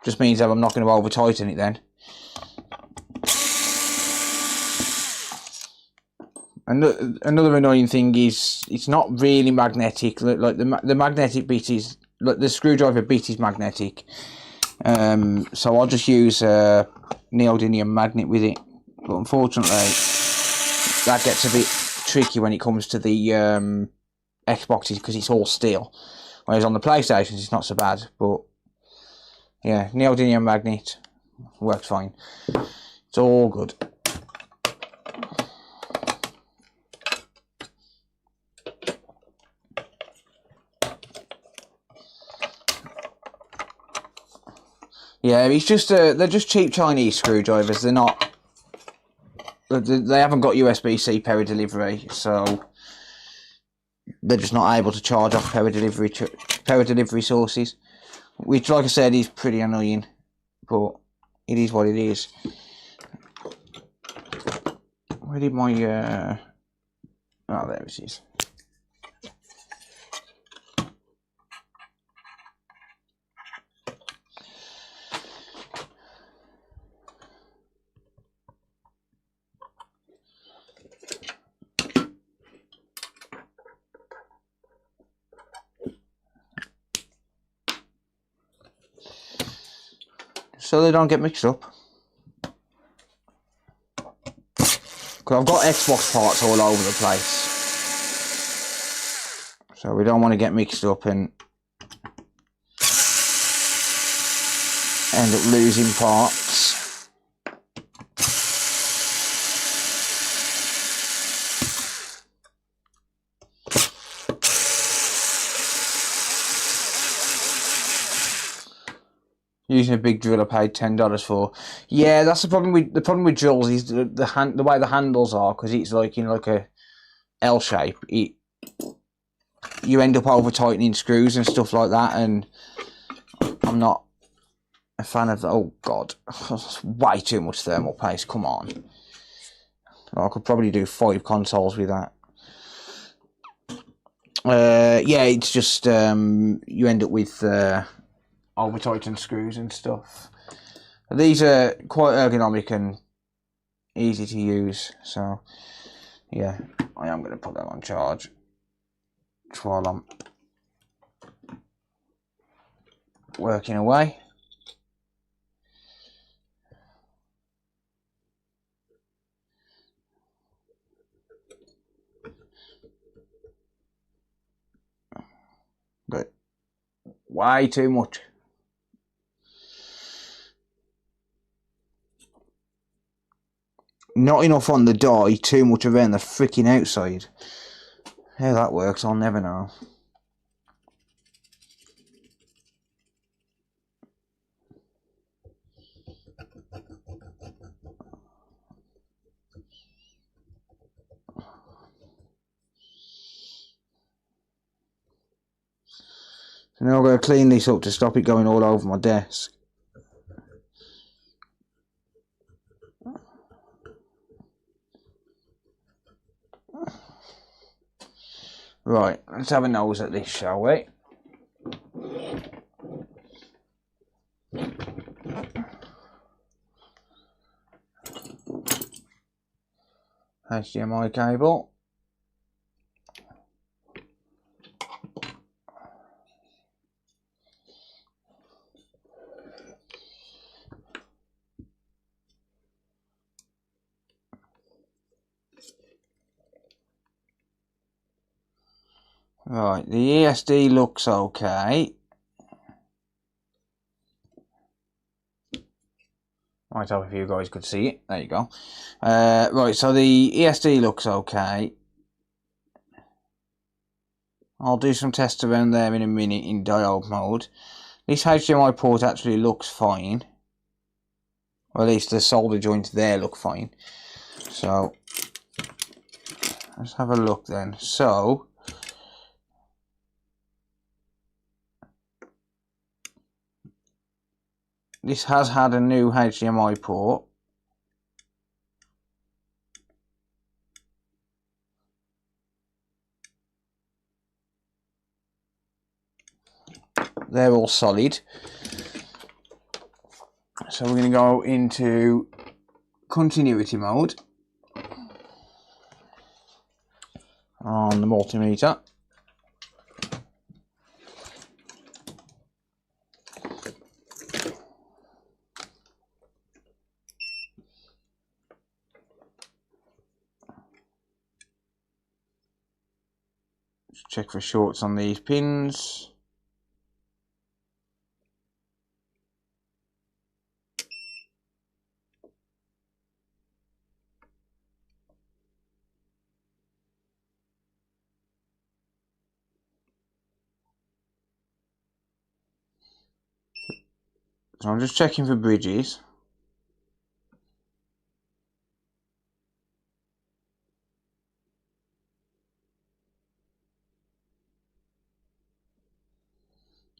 just means that I'm not going to over tighten it then. And another annoying thing is it's not really magnetic. Like the magnetic bit is, like the screwdriver bit is magnetic. So I'll just use a neodymium magnet with it. But unfortunately, that gets a bit tricky when it comes to the Xboxes because it's all steel. Whereas on the PlayStations, it's not so bad. But yeah, neodymium magnet works fine. It's all good. Yeah, it's just they're just cheap Chinese screwdrivers. They're not. They haven't got USB-C power delivery, so they're just not able to charge off power delivery sources. Which, like I said, is pretty annoying, but it is what it is. Where did my Oh, there it is. So they don't get mixed up. Because I've got Xbox parts all over the place. So we don't want to get mixed up and end up losing parts. Using a big drill I paid $10 for. Yeah, that's the problem with drills is the way the handles are, because it's like in like a L shape. You end up over tightening screws and stuff like that, and I'm not a fan of that. Oh god, way too much thermal paste. Come on, I could probably do 5 consoles with that. Yeah, it's just you end up with over tightened screws and stuff. These are quite ergonomic and easy to use, so yeah, I am going to put them on charge while I'm working away. But way too much. Not enough on the die, too much around the freaking outside. How that works, I'll never know. So now I'm going to clean this up to stop it going all over my desk. Right, let's have a nose at this, shall we? HDMI cable. Right, the ESD looks okay. Might help if you guys could see it. There you go. Right, so the ESD looks okay. I'll do some tests around there in a minute in diode mode. This HDMI port actually looks fine. Or at least the solder joints there look fine. So, let's have a look then. So, this has had a new HDMI port. They're all solid. So we're going to go into continuity mode on the multimeter. Just check for shorts on these pins. So I'm just checking for bridges.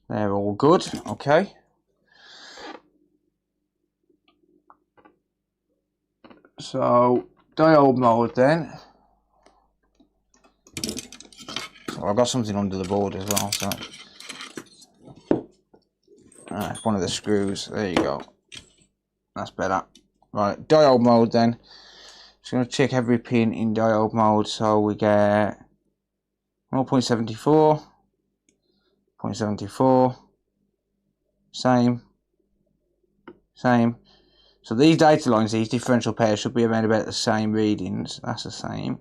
They're all good, okay. So, diode mode then. Well, I've got something under the board as well, so. It's one of the screws. There you go. That's better. Right, diode mode then. Just going to check every pin in diode mode. So we get 0.74, 0.74, same. So these data lines, these differential pairs should be around about the same readings. That's the same.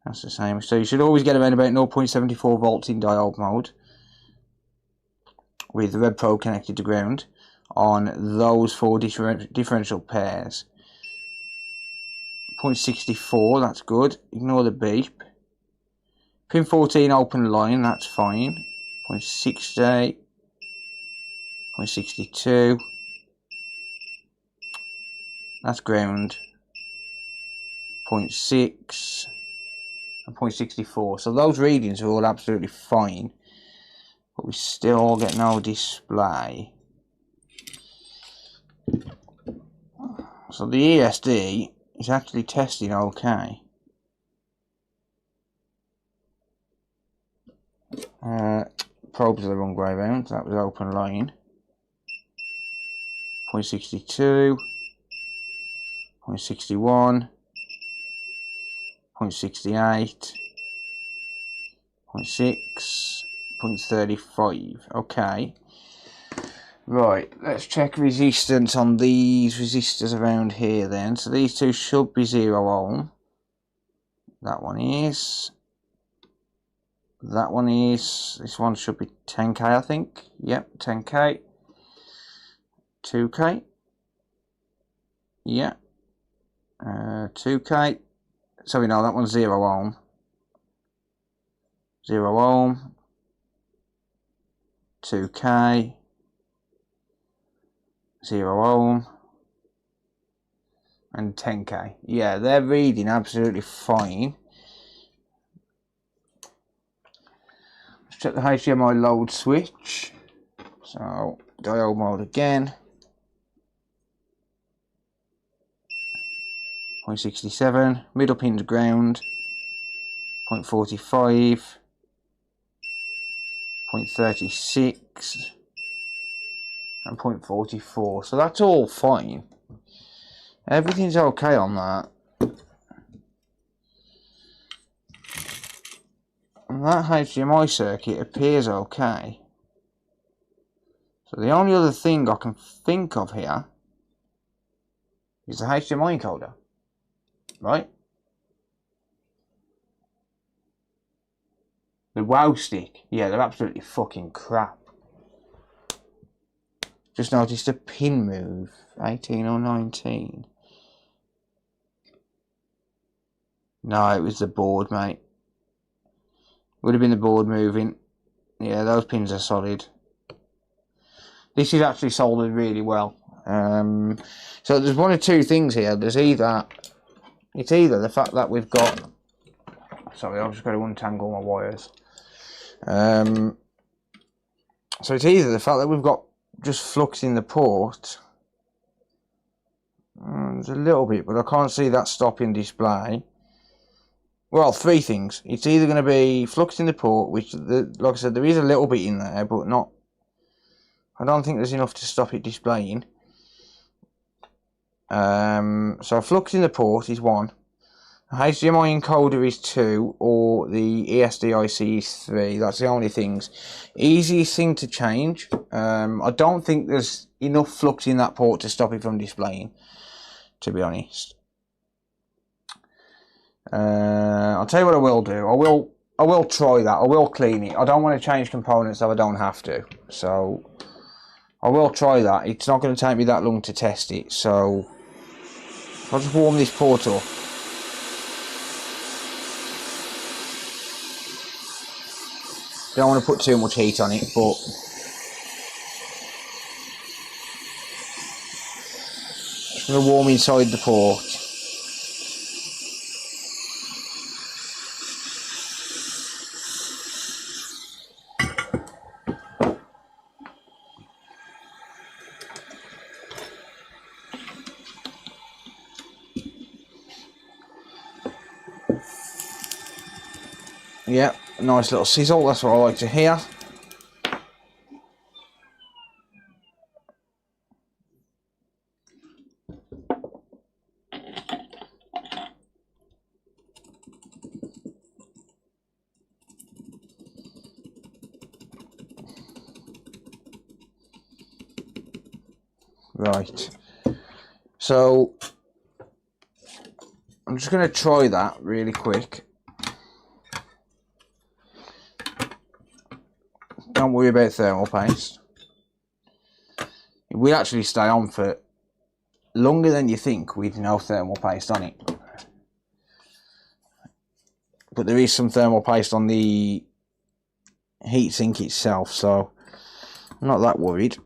That's the same. So you should always get around about 0.74 volts in diode mode, with the red probe connected to ground on those 4 differential pairs. 0.64, that's good. Ignore the beep. Pin 14 open line, that's fine. 0.68, 0.62, that's ground. 0.6 and 0.64. So those readings are all absolutely fine. But we still get no display. So the ESD is actually testing okay. Probes are the wrong way around. That was open line. 0.62, 0.61, 0.68, 0.6, 0.35. Okay. Right, let's check resistance on these resistors around here then. So these two should be 0 ohm. That one is. That one is. This one should be 10k, I think. Yep, 10k. 2k. Yeah. 2k. Sorry, no, that one's 0 ohm. 0 ohm. 2k. 0 ohm. And 10k. Yeah, they're reading absolutely fine. Let's check the HDMI load switch. So, diode mode again. 0.67. Middle pin's ground. 0.45. 0.36. And 0.44. So that's all fine. Everything's okay on that. And that HDMI circuit appears okay. So the only other thing I can think of here is the HDMI encoder. Right? The WoW stick. Yeah, they're absolutely fucking crap. Just noticed a pin move. 18 or 19. No, it was the board, mate. Would have been the board moving. Yeah, those pins are solid. This is actually soldered really well. So there's one of two things here. It's either the fact that we've got. Sorry, I've just got to untangle my wires. So it's either the fact that we've got just flux in the port. There's a little bit, but I can't see that stopping display. Well, three things. It's either going to be flux in the port, which, like I said, there is a little bit in there, but not. I don't think there's enough to stop it displaying. So flux in the port is 1. HDMI encoder is 2, or the ESD IC is 3. That's the only things. Easiest thing to change. I don't think there's enough flux in that port to stop it from displaying, to be honest. I'll tell you what I will do. I will try that. I will clean it. I don't want to change components if I don't have to. So I will try that. It's not going to take me that long to test it. So I'll just warm this port up. Don't want to put too much heat on it, but it's going to warm inside the port. Yep, a nice little sizzle, that's what I like to hear. Right, so I'm just going to try that really quick. Don't worry about thermal paste. It will actually stay on for longer than you think with no thermal paste on it. But there is some thermal paste on the heatsink itself, so I'm not that worried.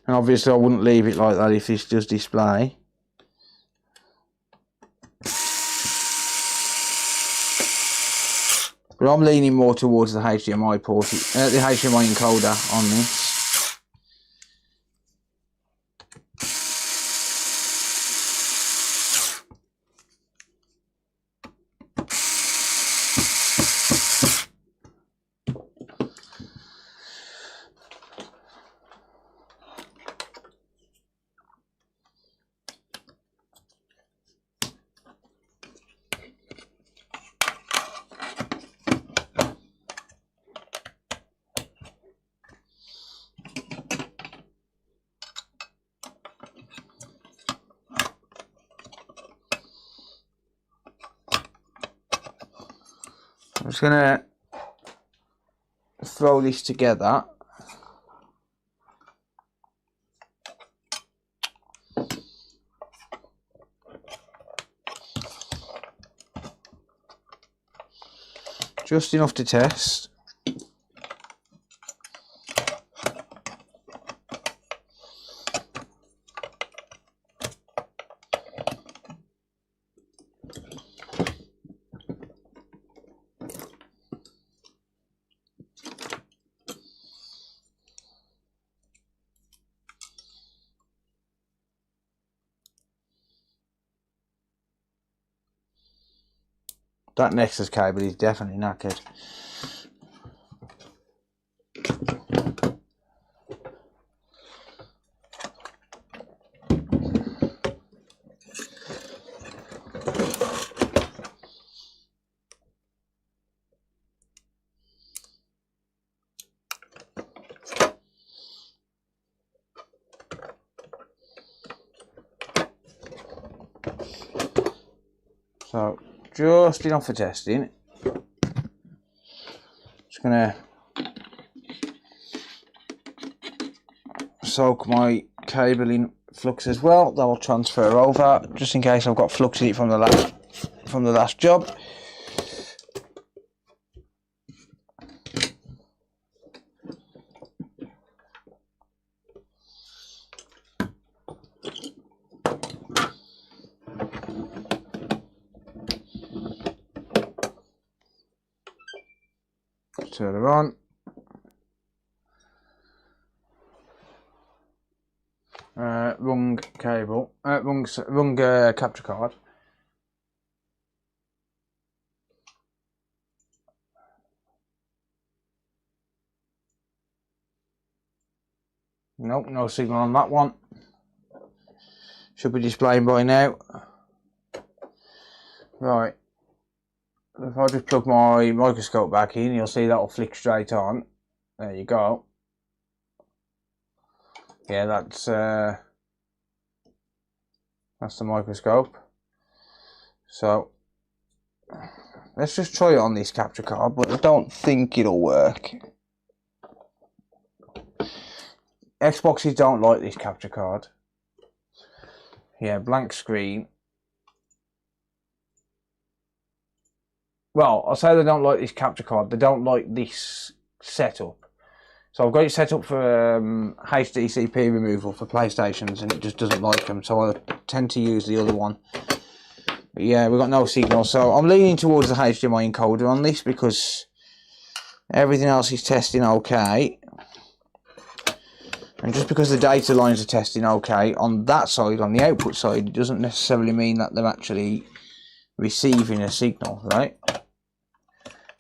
And obviously I wouldn't leave it like that if this does display. But I'm leaning more towards the HDMI port, the HDMI encoder on this. I'm just going to throw this together. Just enough to test. That Nexus cable is definitely knackered. So just enough for testing. Just gonna soak my cable in flux as well. That will transfer over, just in case I've got flux in it from the last job. Turn her on. Wrong cable. Wrong capture card. Nope, no signal on that one. Should be displaying by now. Right. If I just plug my microscope back in, you'll see that'll flick straight on. There you go. Yeah, that's the microscope. So let's just try it on this capture card, but I don't think it'll work. Xboxes don't like this capture card. Yeah, blank screen. Well, I'll say they don't like this capture card. They don't like this setup. So I've got it set up for HDCP removal for PlayStations, and it just doesn't like them. So I tend to use the other one. But yeah, we've got no signal. So I'm leaning towards the HDMI encoder on this because Everything else is testing okay. And just because the data lines are testing okay on that side, on the output side, it doesn't necessarily mean that they're actually receiving a signal, right?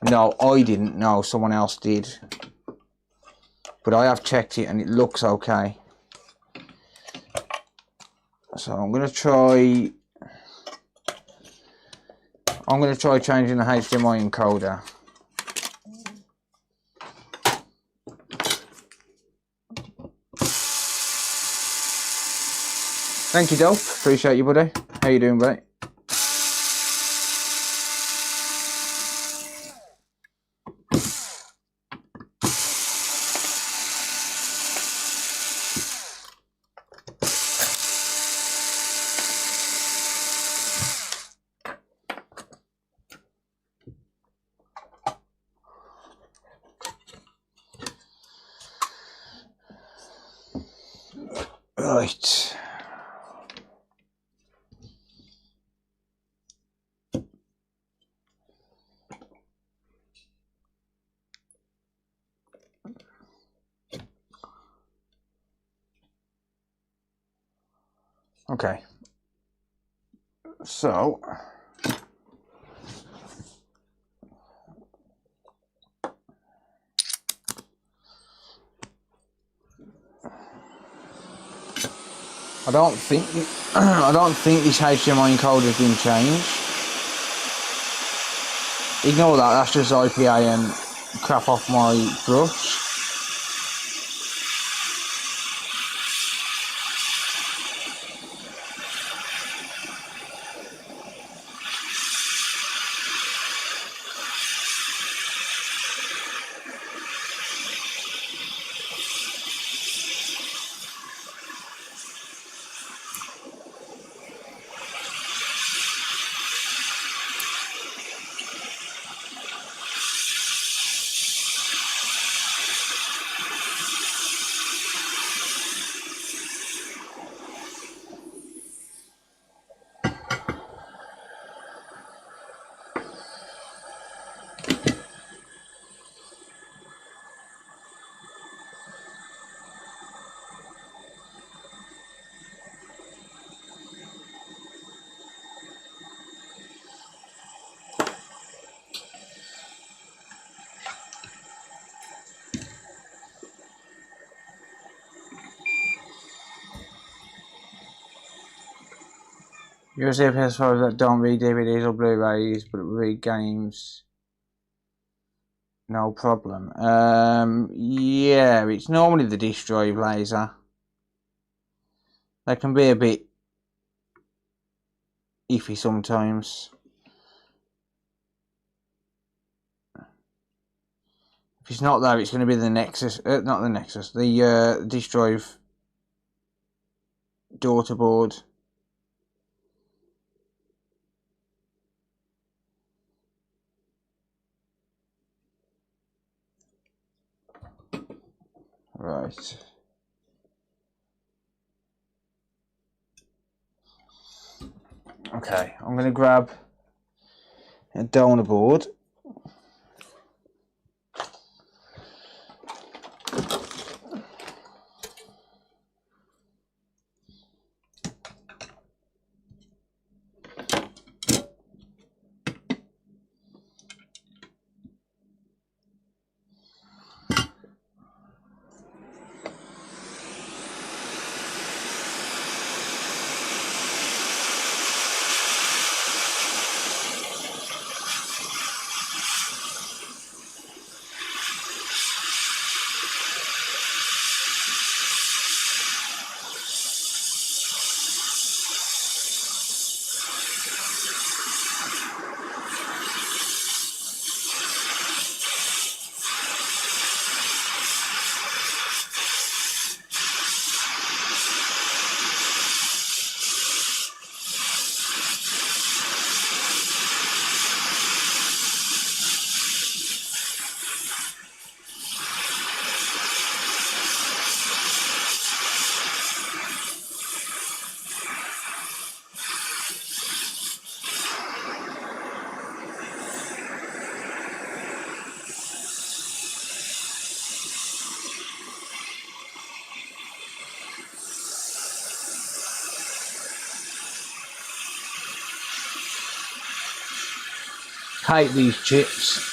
No, I didn't know, someone else did. But I have checked it and it looks okay. So I'm going to try changing the HDMI encoder. Thank you, Dolph. Appreciate you, buddy. How you doing, buddy? Right. Okay. So I don't think this HDMI encoder has been changed. Ignore that, that's just IPA and crap off my brush. USB PS5 that don't read DVDs or Blu-rays but read games, no problem. Yeah, it's normally the disk drive laser. They can be a bit iffy sometimes. If it's not there, it's going to be the Nexus, not the Nexus, the disk drive daughter board. Right. Okay, I'm going to grab a donor board. hate these chips.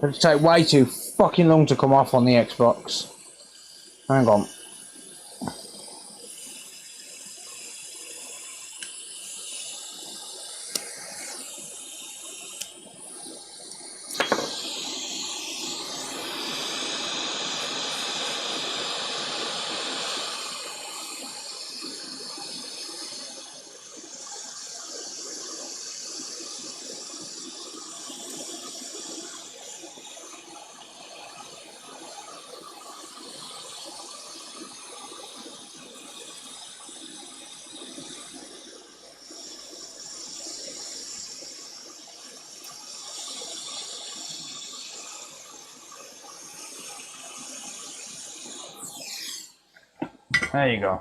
It'll take way too fucking long to come off on the Xbox. Hang on. There you go.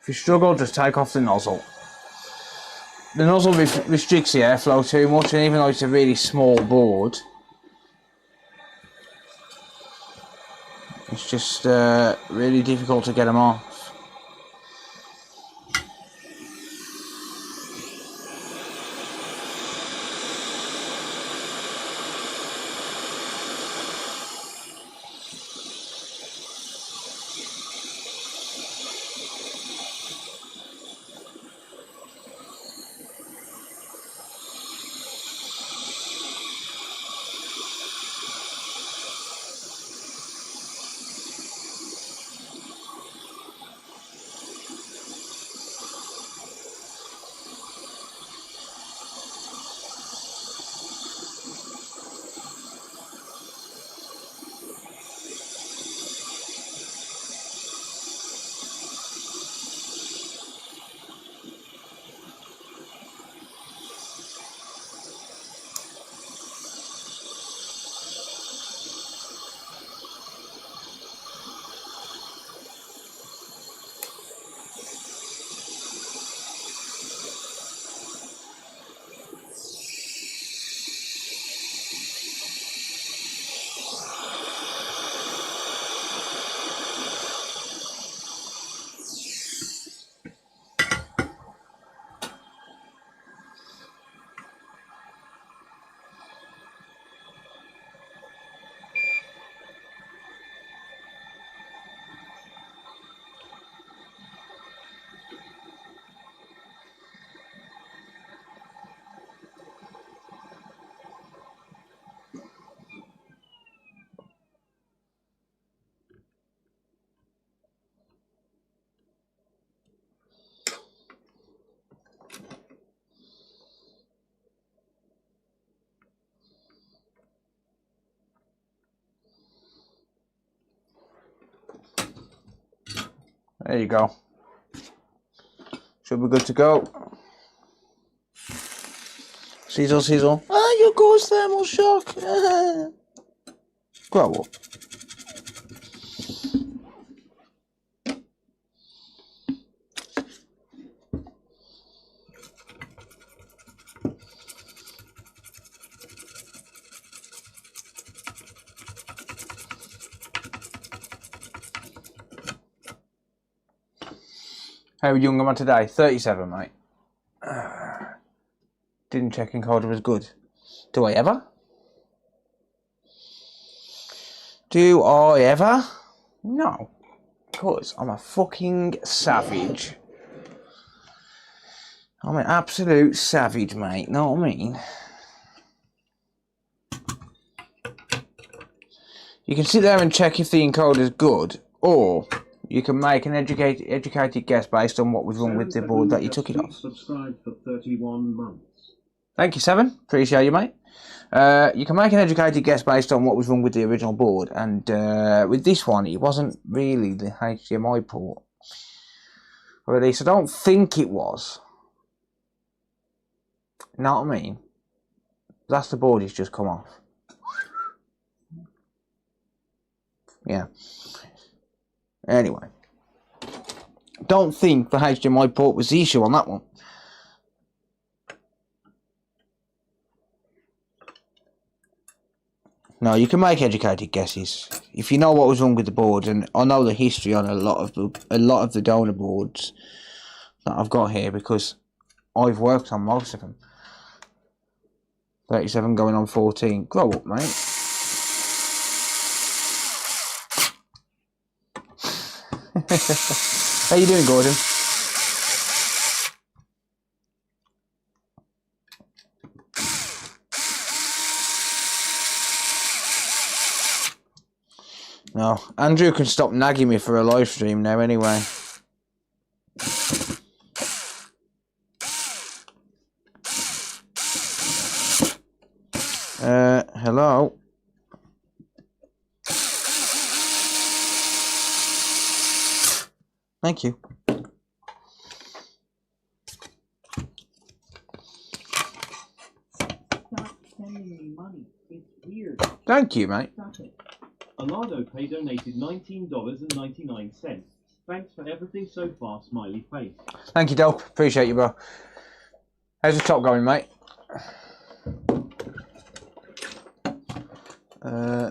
If you struggle, just take off the nozzle. The nozzle restricts the airflow too much, and even though it's a really small board, it's just really difficult to get them off. There you go. Should be good to go. Sizzle, sizzle. Ah, your ghost thermal shock. Grow up. How young am I today? 37, mate. Didn't check encoder was good. Do I ever? Do I ever? No. Because I'm a fucking savage. I'm an absolute savage, mate. Know what I mean? You can sit there and check if the encoder's good, or you can make an educated guess based on what was wrong with the board that you took it off. Subscribed for 31 months. Thank you, Seven. Appreciate you, mate. You can make an educated guess based on what was wrong with the original board, and with this one, it wasn't really the HDMI port. Or at least I don't think it was. You know what I mean? That's the board it's just come off. Yeah. Anyway. Don't think the HDMI port was the issue on that one. No, you can make educated guesses if you know what was wrong with the board, and I know the history on a lot of the donor boards that I've got here because I've worked on most of them. 37 going on 14. Grow up, mate. How you doing, Gordon? No, Andrew can stop nagging me for a live stream now anyway. Hello? Thank you. Stop sending me money. It's weird. Thank you, mate. Stop it. Alado Pay donated $19.99. Thanks for everything so far, smiley face. Thank you, Dope. Appreciate you, bro. How's the top going, mate?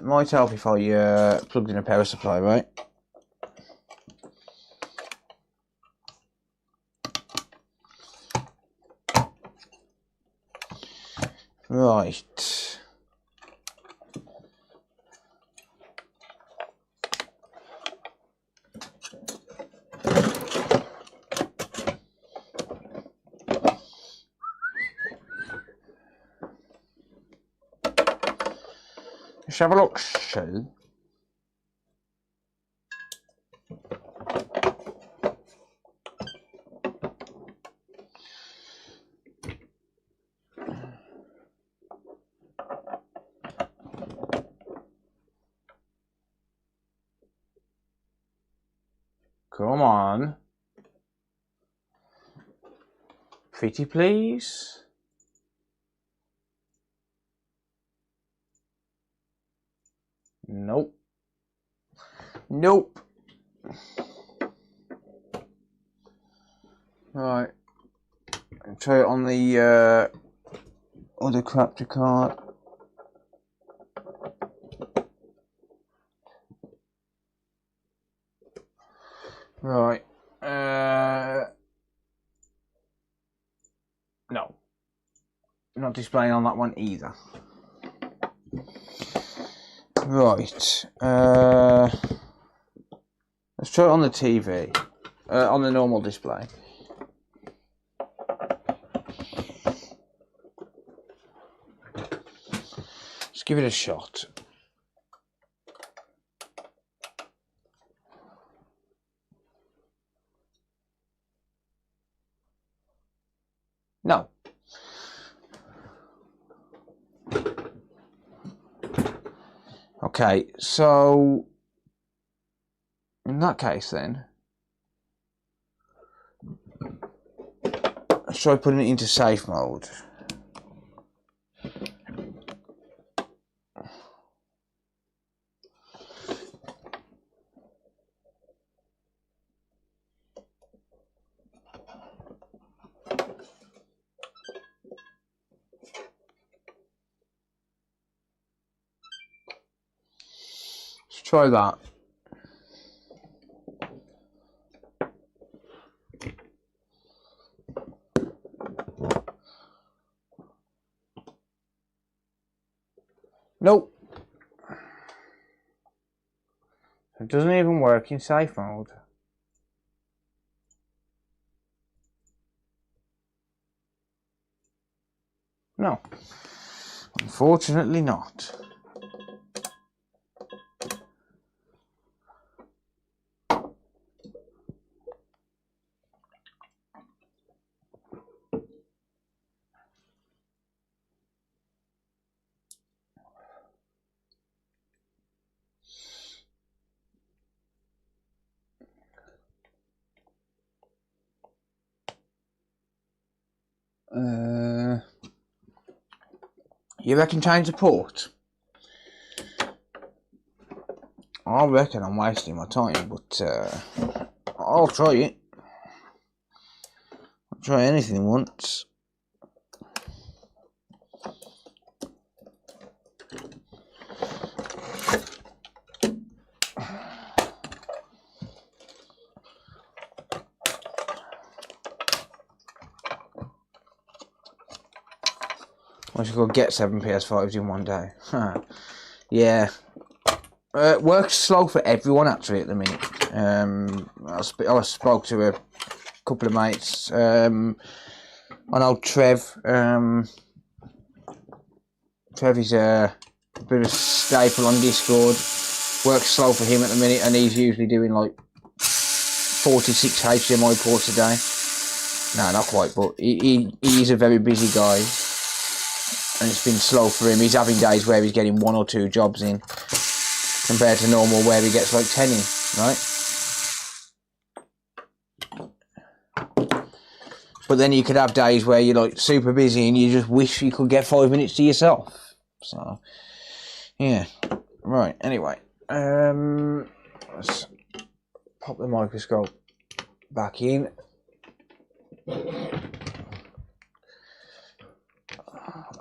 Might help if I plugged in a power supply, right? Right. Let's have a look, so. Come on. Pretty please. Nope. Nope. Right. I'll try it on the other capture card. Right. No. Not displaying on that one either. Right. Let's try it on the TV. On the normal display. Let's give it a shot. No. Okay, so in that case then, let's try putting it into safe mode. Let's try that. Nope. It doesn't even work in safe mode. No. Unfortunately not. You reckon change the port? I reckon I'm wasting my time, but I'll try it. I'll try anything once. I should go get 7 PS5s in one day. Yeah. Works slow for everyone actually at the minute. I spoke to a couple of mates. I know Trev. Trev is a bit of a staple on Discord. Works slow for him at the minute, and he's usually doing like 46 HDMI ports a day. No, not quite, but he's a very busy guy, and it's been slow for him. He's having days where he's getting 1 or 2 jobs in, compared to normal where he gets like 10 in, right? But then you could have days where you're like super busy and you just wish you could get 5 minutes to yourself. So, yeah. Right, anyway. Let's pop the microscope back in. I've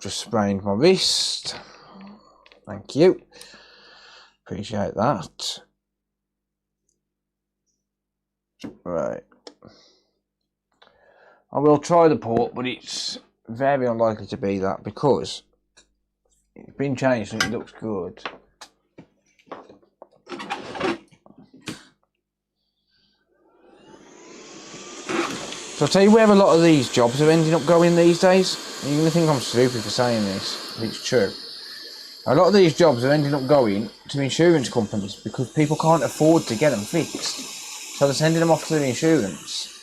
just sprained my wrist. Thank you. Appreciate that. Right. I will try the port, but it's very unlikely to be that because it's been changed and it looks good. So I'll tell you where a lot of these jobs are ending up going these days. You're going to think I'm stupid for saying this, but it's true. A lot of these jobs are ending up going to insurance companies because people can't afford to get them fixed. So they're sending them off to the insurance.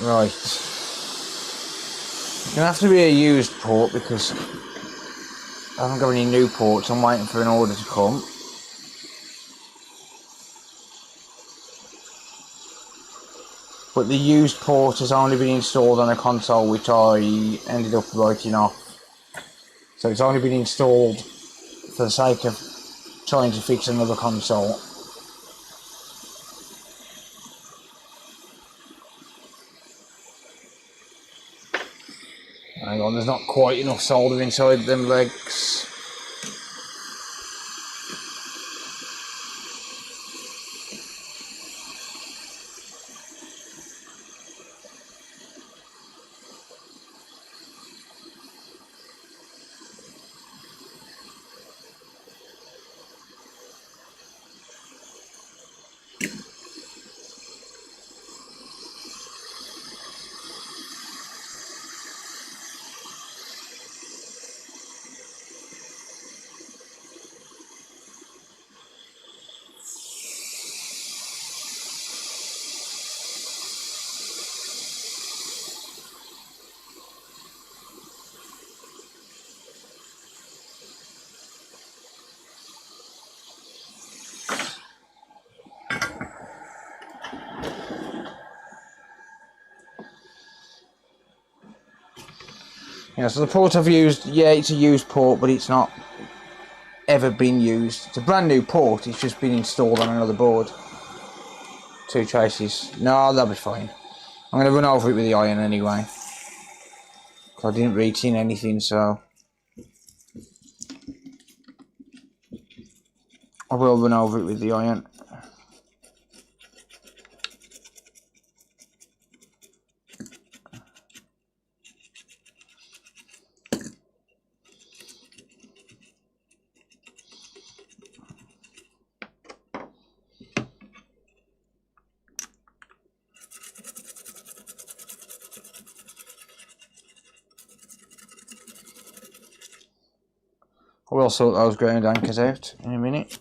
Right. It's going to have to be a used port because I haven't got any new ports. I'm waiting for an order to come. But the used port has only been installed on a console which I ended up writing off. So it's only been installed for the sake of trying to fix another console. Hang on, there's not quite enough solder inside them legs. Yeah, so the port I've used, yeah, it's a used port, but it's not ever been used. It's a brand new port, it's just been installed on another board. 2 traces. No, that'll be fine. I'm going to run over it with the iron anyway. I didn't reach in anything, so I will run over it with the iron. I will sort those ground anchors out in a minute.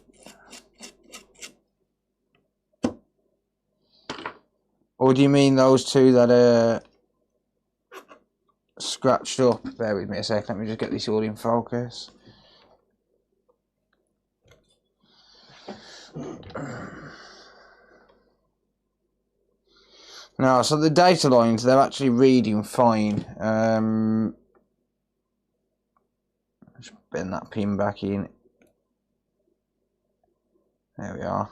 Or do you mean those 2 that are scratched up? Bear with me a sec, let me just get this all in focus. No, so the data lines, they're actually reading fine. Just bend that pin back in. There we are.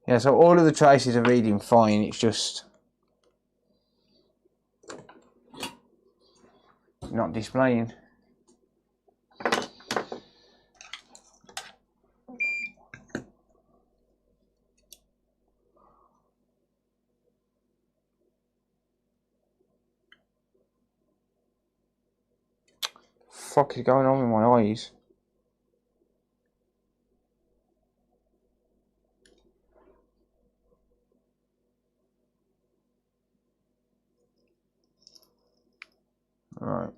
Yeah, so all of the traces are reading fine, it's just not displaying. Fuck is going on with my eyes? Right.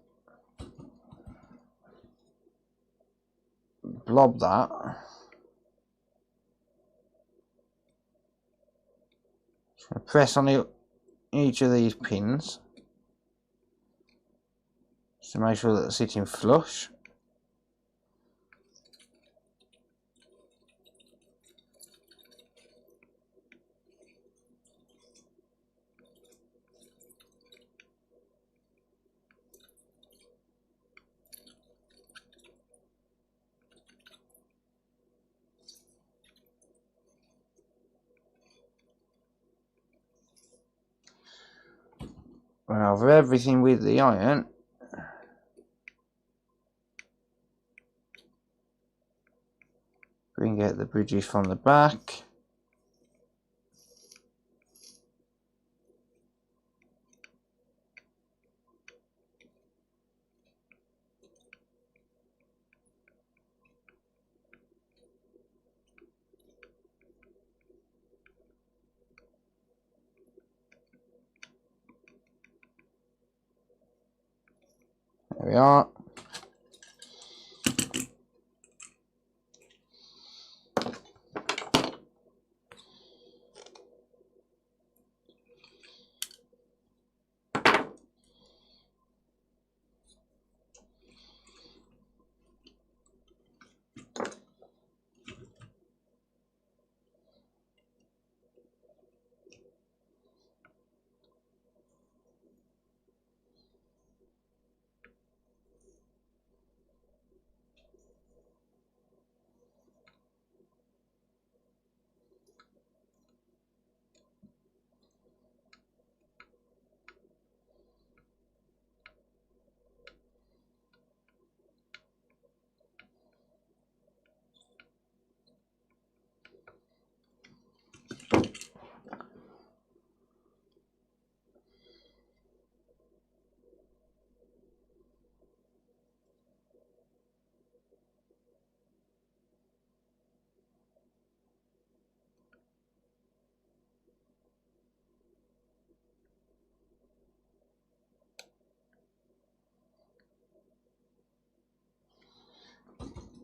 Blob that. Just gonna press on each of these pins just to make sure that they're sitting flush. Run over everything with the iron. Bring out the bridges from the back. There we are.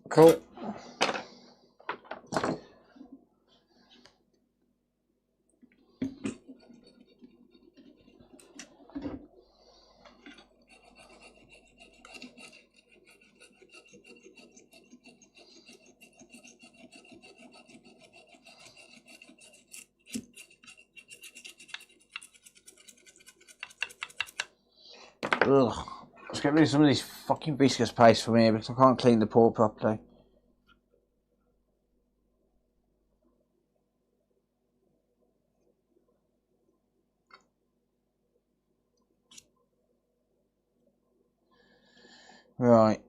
Cool. Ugh. Let's get rid of some of this fucking viscous paste from here because I can't clean the port properly. Right.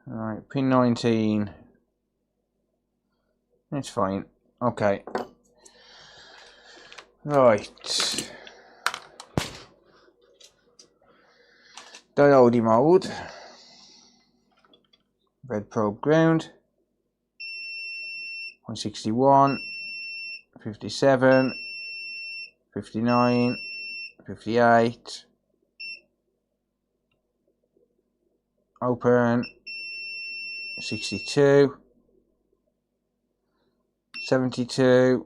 Alright, pin 19. It's fine. Okay. Right. Diode mode. Red probe ground. 161. 57. 59. 58. Open. 62. 72.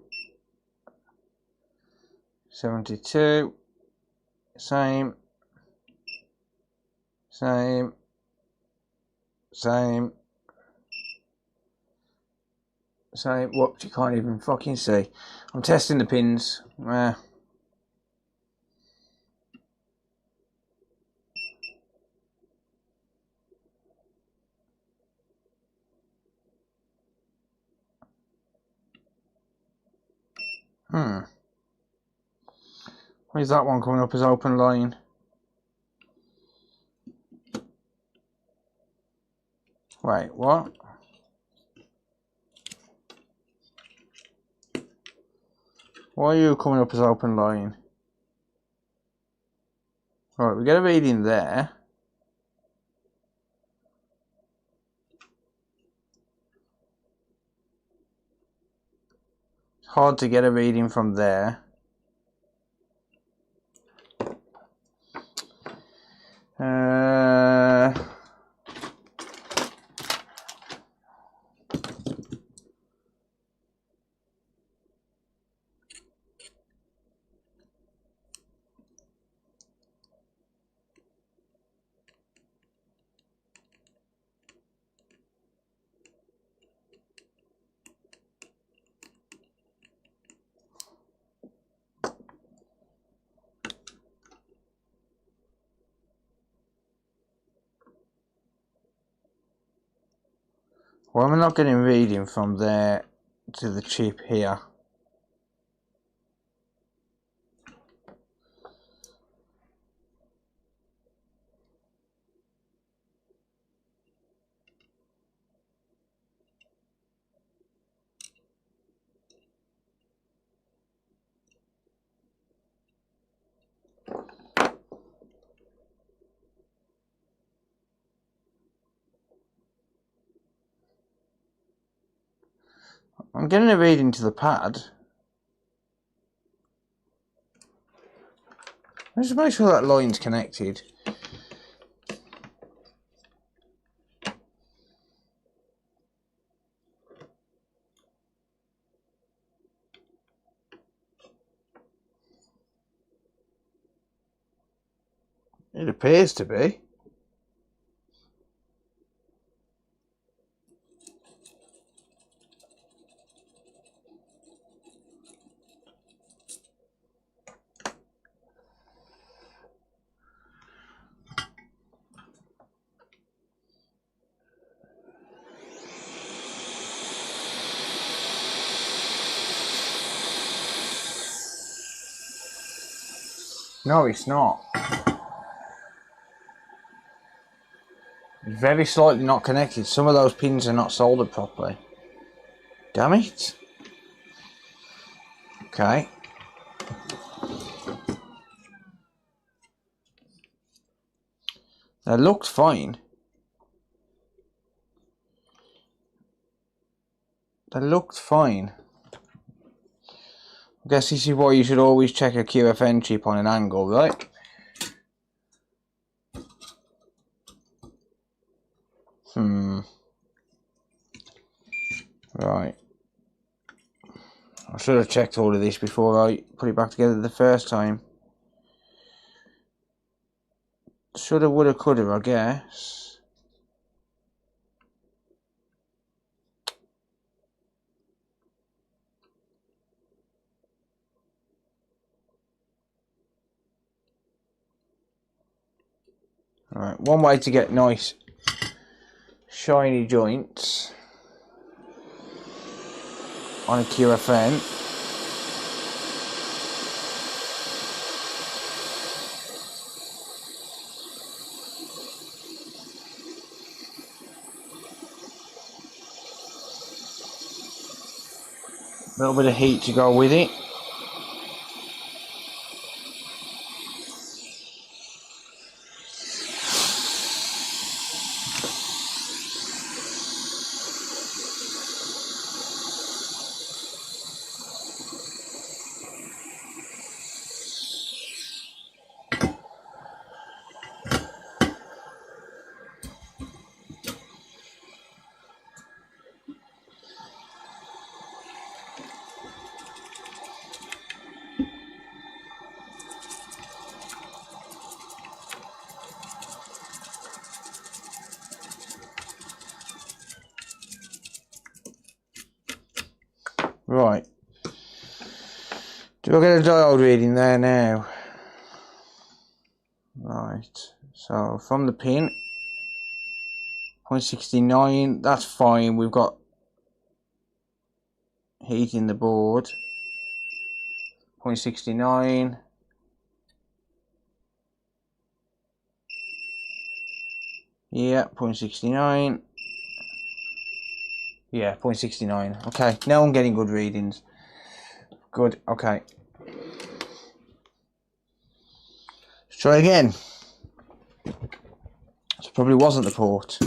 72. Same. Same. Same. Same. Whoops, you can't even fucking see. I'm testing the pins. Where's that one coming up as open line? Wait, what? Why are you coming up as open line? Right, we get a reading there. It's hard to get a reading from there. Why am I not getting reading from there to the chip here? I'm getting a reading to the pad. Let's just make sure that line's connected. It appears to be. No, it's not. It's very slightly not connected. Some of those pins are not soldered properly. Damn it. Okay. That looked fine. That looked fine. I guess this is why you should always check a QFN chip on an angle, right? Right. I should have checked all of this before I put it back together the first time. Shoulda, woulda, coulda, I guess. Alright, one way to get nice shiny joints on a QFN a little bit of heat to go with it. Right. Do I get a diode reading there now? Right. So from the pin, 0.69, that's fine. We've got heat in the board. 0.69. Yeah, 0.69. Yeah, 0.69. Okay, now I'm getting good readings. Good, okay. Let's try again. This probably wasn't the port.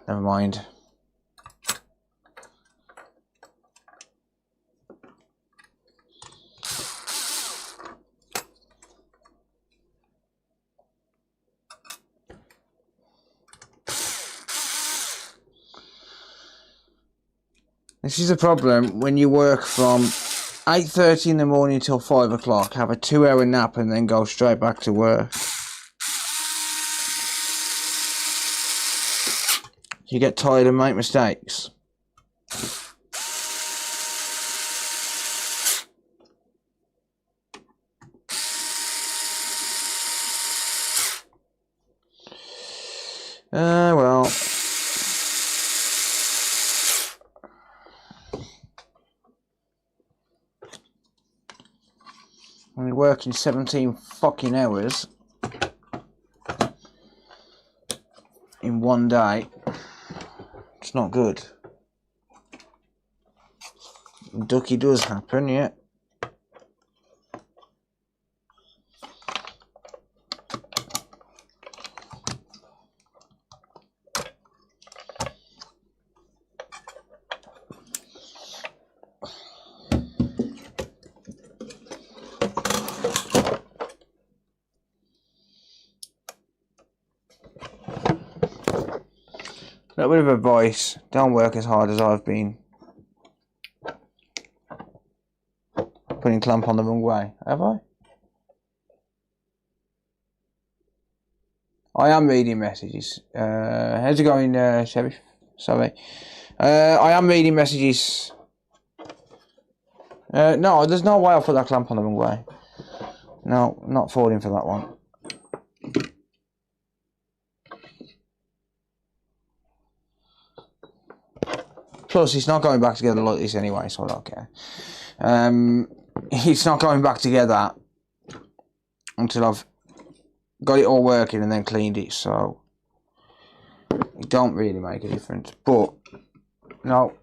Never mind. This is a problem when you work from 8:30 in the morning till 5 o'clock, have a 2-hour nap and then go straight back to work. You get tired and make mistakes. Well. Only working 17 fucking hours in one day. It's not good. Ducky does happen, yeah. A little bit of advice, don't work as hard as I've been. Putting clamp on the wrong way, have I? I am reading messages. How's it going, Sheriff? Sorry. I am reading messages. No, there's no way I'll put that clamp on the wrong way. No, not falling for that one. Plus, it's not going back together like this anyway, so I don't care. It's not going back together until I've got it all working and then cleaned it, so it don't really make a difference. But, no.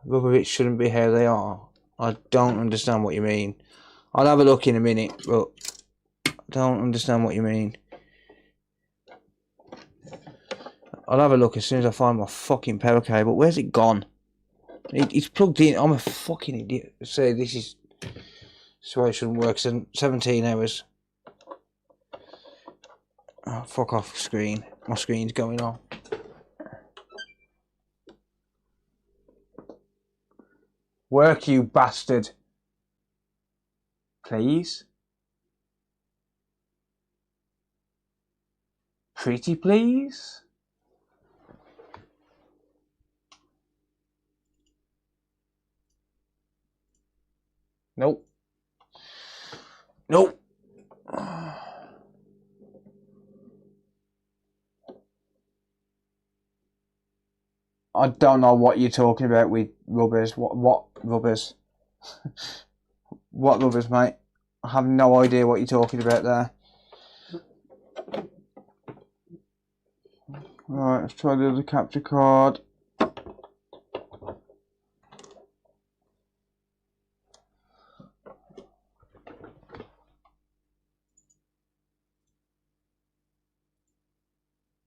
Rubber bits shouldn't be how they are. I don't understand what you mean. I'll have a look in a minute, but I don't understand what you mean. I'll have a look as soon as I find my fucking power cable. Where's it gone? It's plugged in. I'm a fucking idiot. Say this is why it shouldn't work. 17 hours. Oh, fuck off screen. My screen's going on. Work, you bastard. Please. Pretty please. Nope. Nope. I don't know what you're talking about with rubbers. What rubbers? What rubbers, mate? I have no idea what you're talking about there. Right, let's try the other capture card.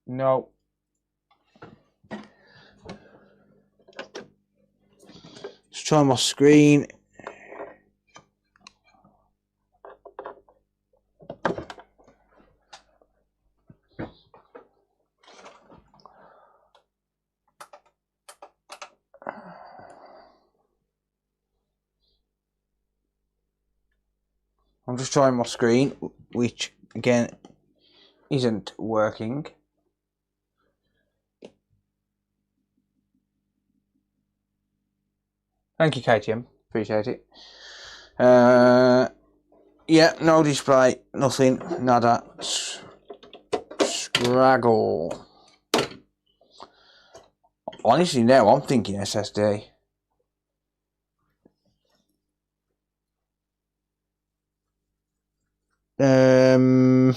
No. Let's try my screen. I'm just trying my screen, which again isn't working. Thank you, KTM. Appreciate it. Yeah, no display, nothing, nada. Scraggle. Honestly, now I'm thinking SSD. I'm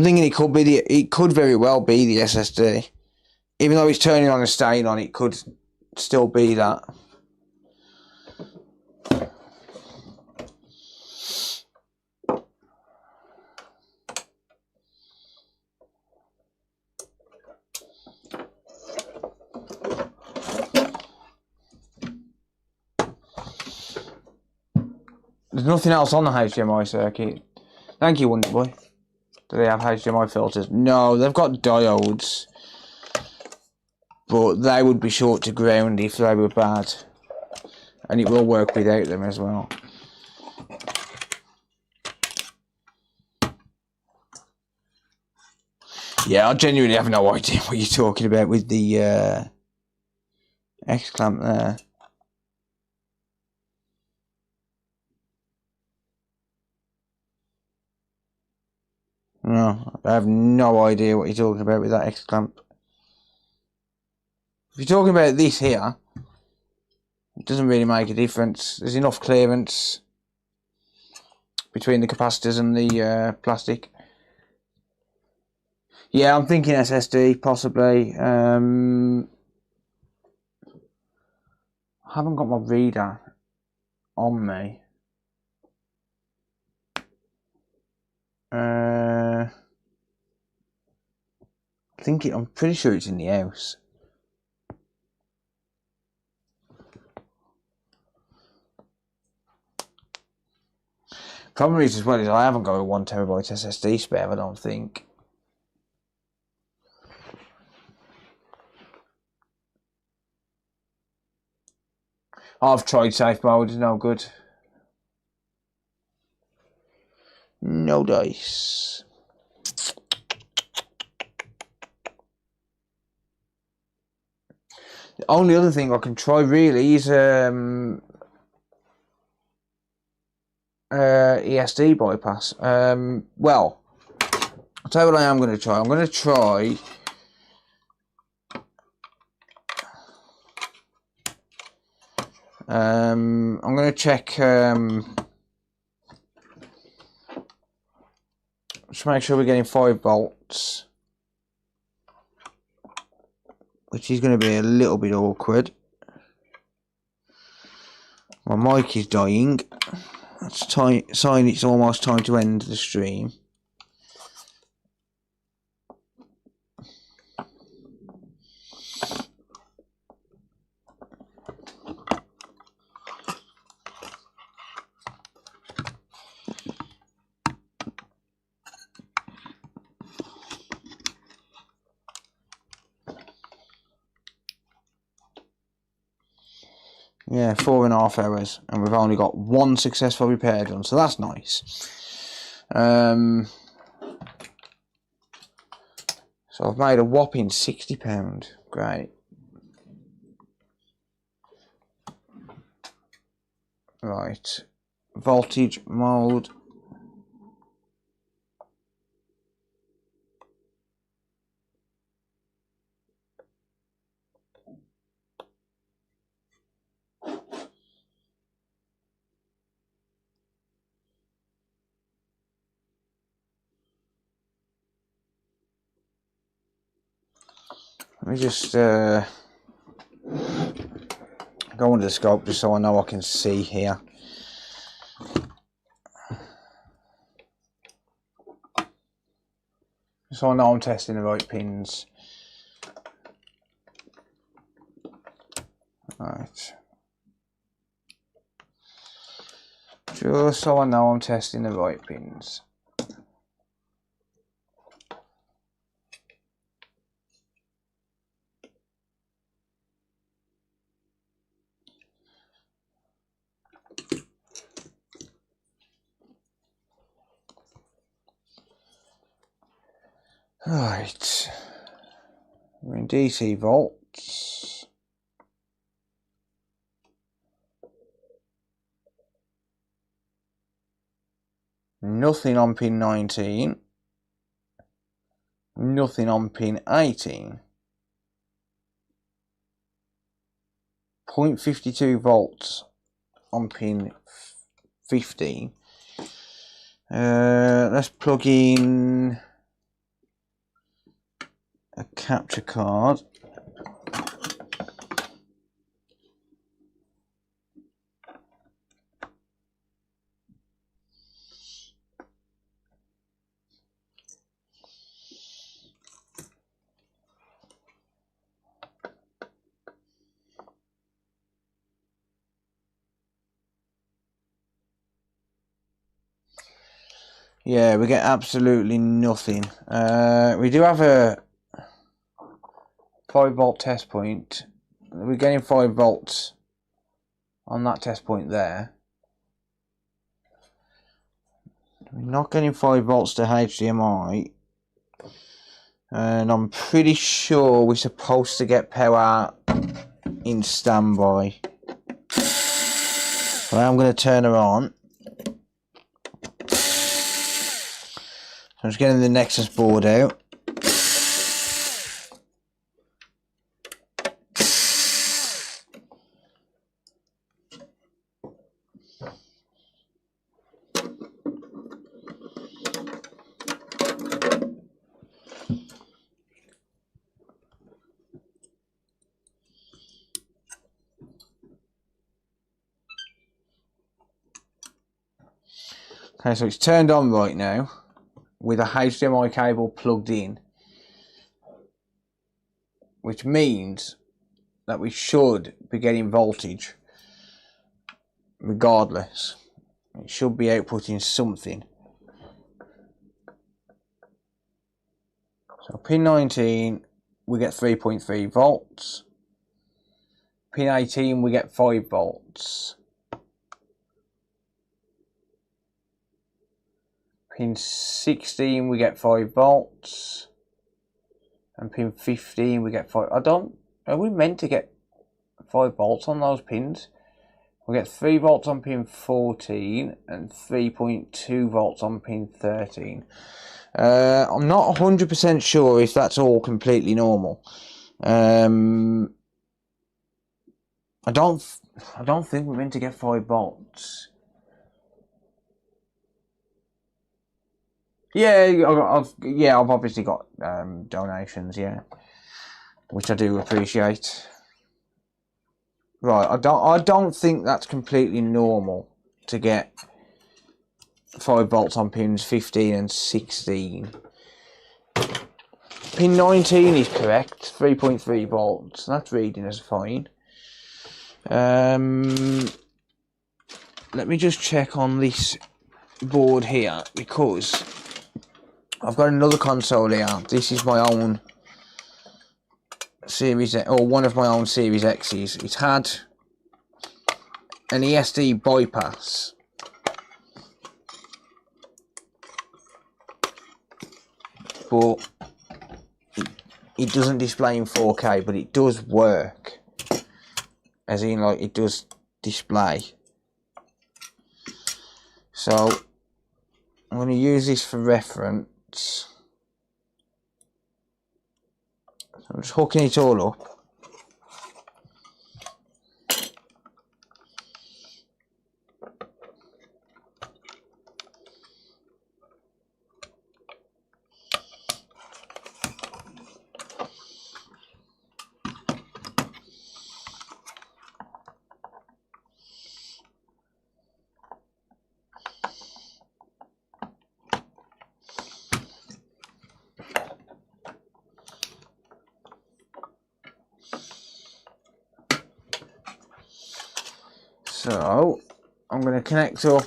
thinking it could very well be the SSD. Even though it's turning on and staying on, it could still be that. There's nothing else on the HDMI circuit. Thank you, Wonderboy. Do they have HDMI filters? No, they've got diodes. But they would be short to ground if they were bad. And it will work without them as well. Yeah, I genuinely have no idea what you're talking about with the X-clamp there. No, I have no idea what you're talking about with that X-clamp. If you're talking about this here, it doesn't really make a difference. There's enough clearance between the capacitors and the plastic. Yeah, I'm thinking SSD, possibly. I haven't got my reader on me. I'm pretty sure it's in the house. Problem is as well is I haven't got a 1 terabyte SSD spare, I don't think. I've tried safe mode, it's no good. No dice. The only other thing I can try really is ESD bypass. Well, I'll tell you what I am going to try. I'm going to try I'm going to check just make sure we're getting 5 volts, which is going to be a little bit awkward. My mic is dying. That's sign it's almost time to end the stream. Yeah, 4.5 hours, and we've only got one successful repair done, so that's nice. So I've made a whopping £60. Great. Right, voltage mode. Let me just go under the scope just so I know I can see here. So I know I'm testing the right pins. Right. Just so I know I'm testing the right pins. Right. We're in DC volts. Nothing on pin 19. Nothing on pin 18. 0.52 volts on pin 15. Let's plug in a capture card. Yeah, we get absolutely nothing. We do have a 5-volt test point. We're getting 5 volts on that test point there. We're not getting 5 volts to HDMI. And I'm pretty sure we're supposed to get power in standby. So I'm going to turn her on. I'm just getting the Nexus board out. Okay, so it's turned on right now with a HDMI cable plugged in, which means that we should be getting voltage regardless. It should be outputting something. So pin 19 we get 3.3 volts. Pin 18 we get 5 volts. Pin 16 we get 5 volts. And pin 15 we get 5. Are we meant to get 5 volts on those pins? We get 3 volts on pin 14 and 3.2 volts on pin 13. I'm not 100% sure if that's all completely normal. I don't think we're meant to get 5 volts. Yeah, I've obviously got donations, yeah, which I do appreciate. Right, I don't think that's completely normal to get 5 volts on pins 15 and 16. Pin 19 is correct, 3.3 volts. That's reading as fine. Let me just check on this board here because I've got another console here. This is my own Series, or one of my own Series X's. It's had an ESD bypass. But it doesn't display in 4K, but it does work. As in, like, it does display. So I'm going to use this for reference. So I'm just hooking it all up. So I'm going to connect up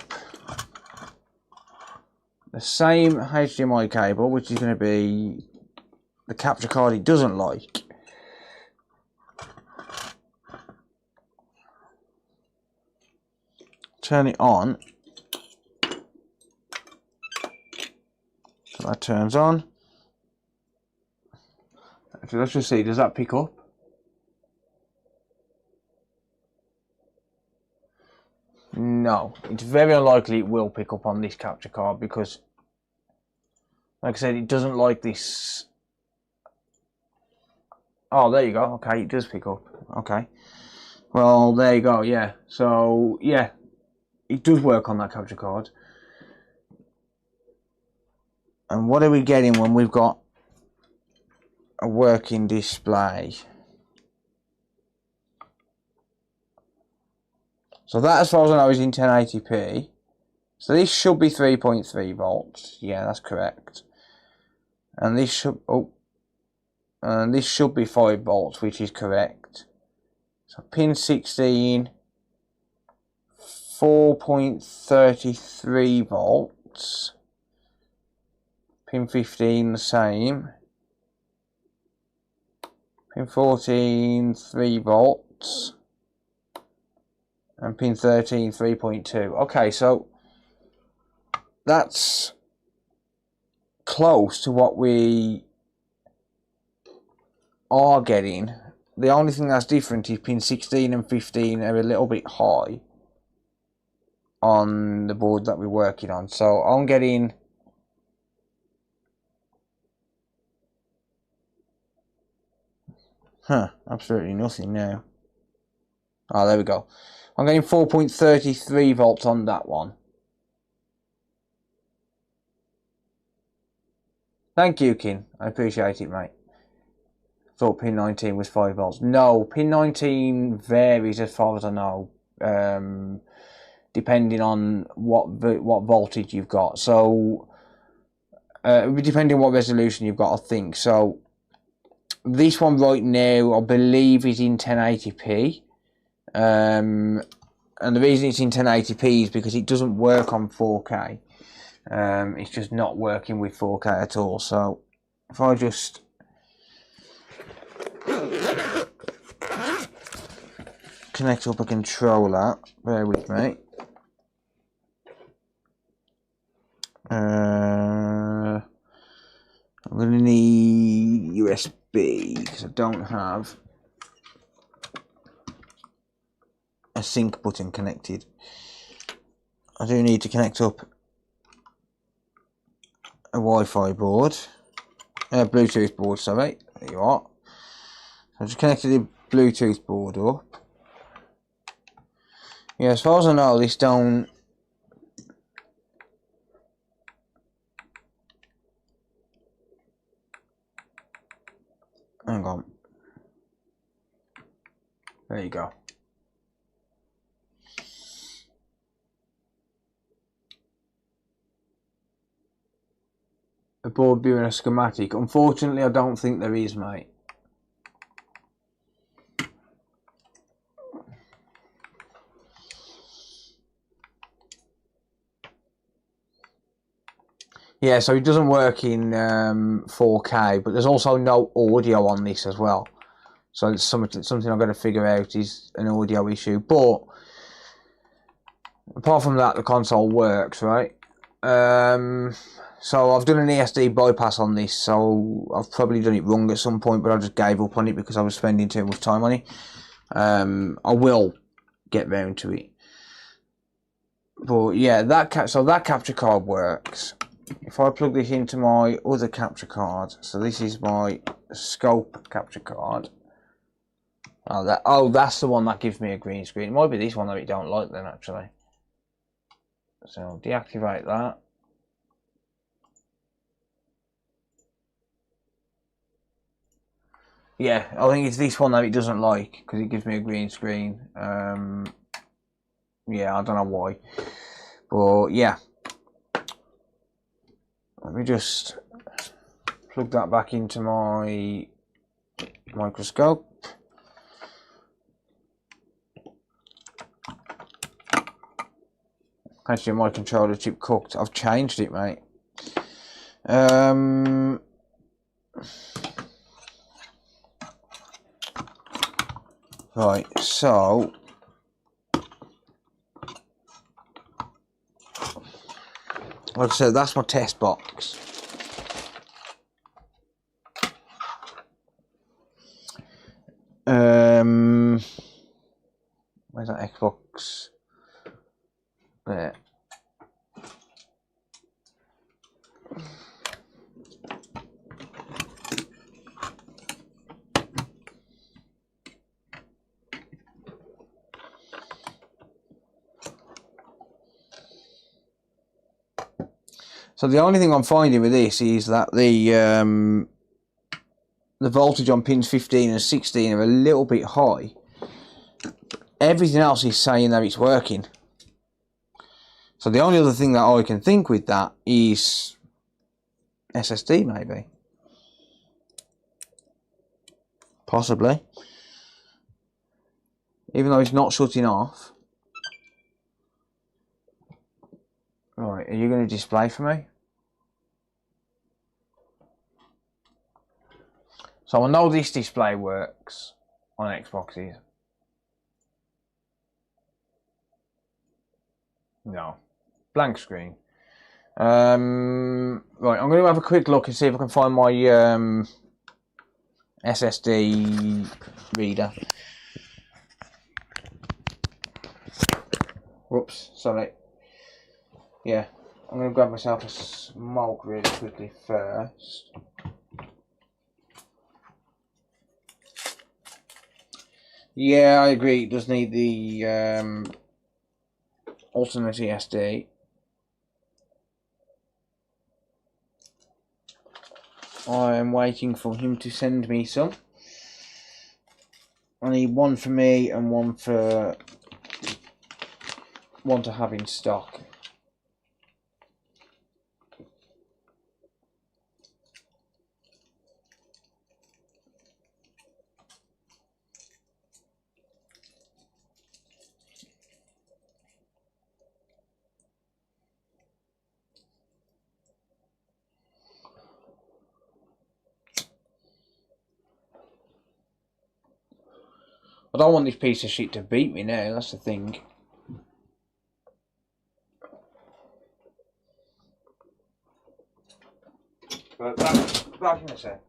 the same HDMI cable, which is going to be the capture card it doesn't like. Turn it on. So that turns on. Actually, let's just see, does that pick up? No, it's very unlikely it will pick up on this capture card because, like I said, it doesn't like this. Oh, there you go. Okay, it does pick up. Okay. Well, there you go. Yeah. So, yeah, it does work on that capture card. And what are we getting when we've got a working display? So that, as far as I know, is in 1080p. So this should be 3.3 volts. Yeah, that's correct. And this should this should be 5 volts, which is correct. So pin 16, 4.33 volts. Pin 15 the same. Pin 14 3 volts. And pin 13 3.2. Okay, so that's close to what we are getting. The only thing that's different is pin 16 and 15 are a little bit high on the board that we're working on. So I'm getting absolutely nothing now. Oh, there we go. I'm getting 4.33 volts on that one. Thank you, Kin. I appreciate it, mate. Thought pin 19 was 5 volts. No, pin 19 varies as far as I know, depending on what voltage you've got. So, depending on what resolution you've got, I think. So, this one right now, I believe, is in 1080p. And the reason it's in 1080p is because it doesn't work on 4K. It's just not working with 4K at all. So if I just connect up a controller, bear with me. I'm going to need USB because I don't have a sync button connected. I do need to connect up a Wi-Fi board, Bluetooth board, sorry, there you are. So I've just connected the Bluetooth board up. Yeah, as far as I know, this don't... Hang on. There you go. A board view and a schematic. Unfortunately, I don't think there is, mate. Yeah, so it doesn't work in 4K, but there's also no audio on this as well. So it's something I'm going to figure out is an audio issue. But apart from that, the console works, right? So I've done an ESD bypass on this, so I've probably done it wrong at some point, but I just gave up on it because I was spending too much time on it. I will get round to it. But yeah, that capture card works. If I plug this into my other capture card, so this is my scope capture card. That's the one that gives me a green screen. It might be this one that we don't like then, actually. So deactivate that. Yeah, I think it's this one that it doesn't like because it gives me a green screen. Yeah, I don't know why, but yeah. Let me just plug that back into my microscope. Actually, my controller chip cooked. I've changed it, mate. Right, so like I said, that's my test box. Where's that Xbox? There. So the only thing I'm finding with this is that the voltage on pins 15 and 16 are a little bit high. Everything else is saying that it's working. So the only other thing that I can think with that is SSD, maybe. Possibly. Even though it's not shutting off. Right, are you going to display for me? So I know this display works on Xboxes. No. Blank screen. Right, I'm going to have a quick look and see if I can find my SSD reader. Whoops, sorry. Yeah, I'm going to grab myself a smoke really quickly first. Yeah, I agree. It does need the alternate ESD. I am waiting for him to send me some. I need one for me and one to have in stock. I don't want this piece of shit to beat me now, that's the thing. But back in a sec.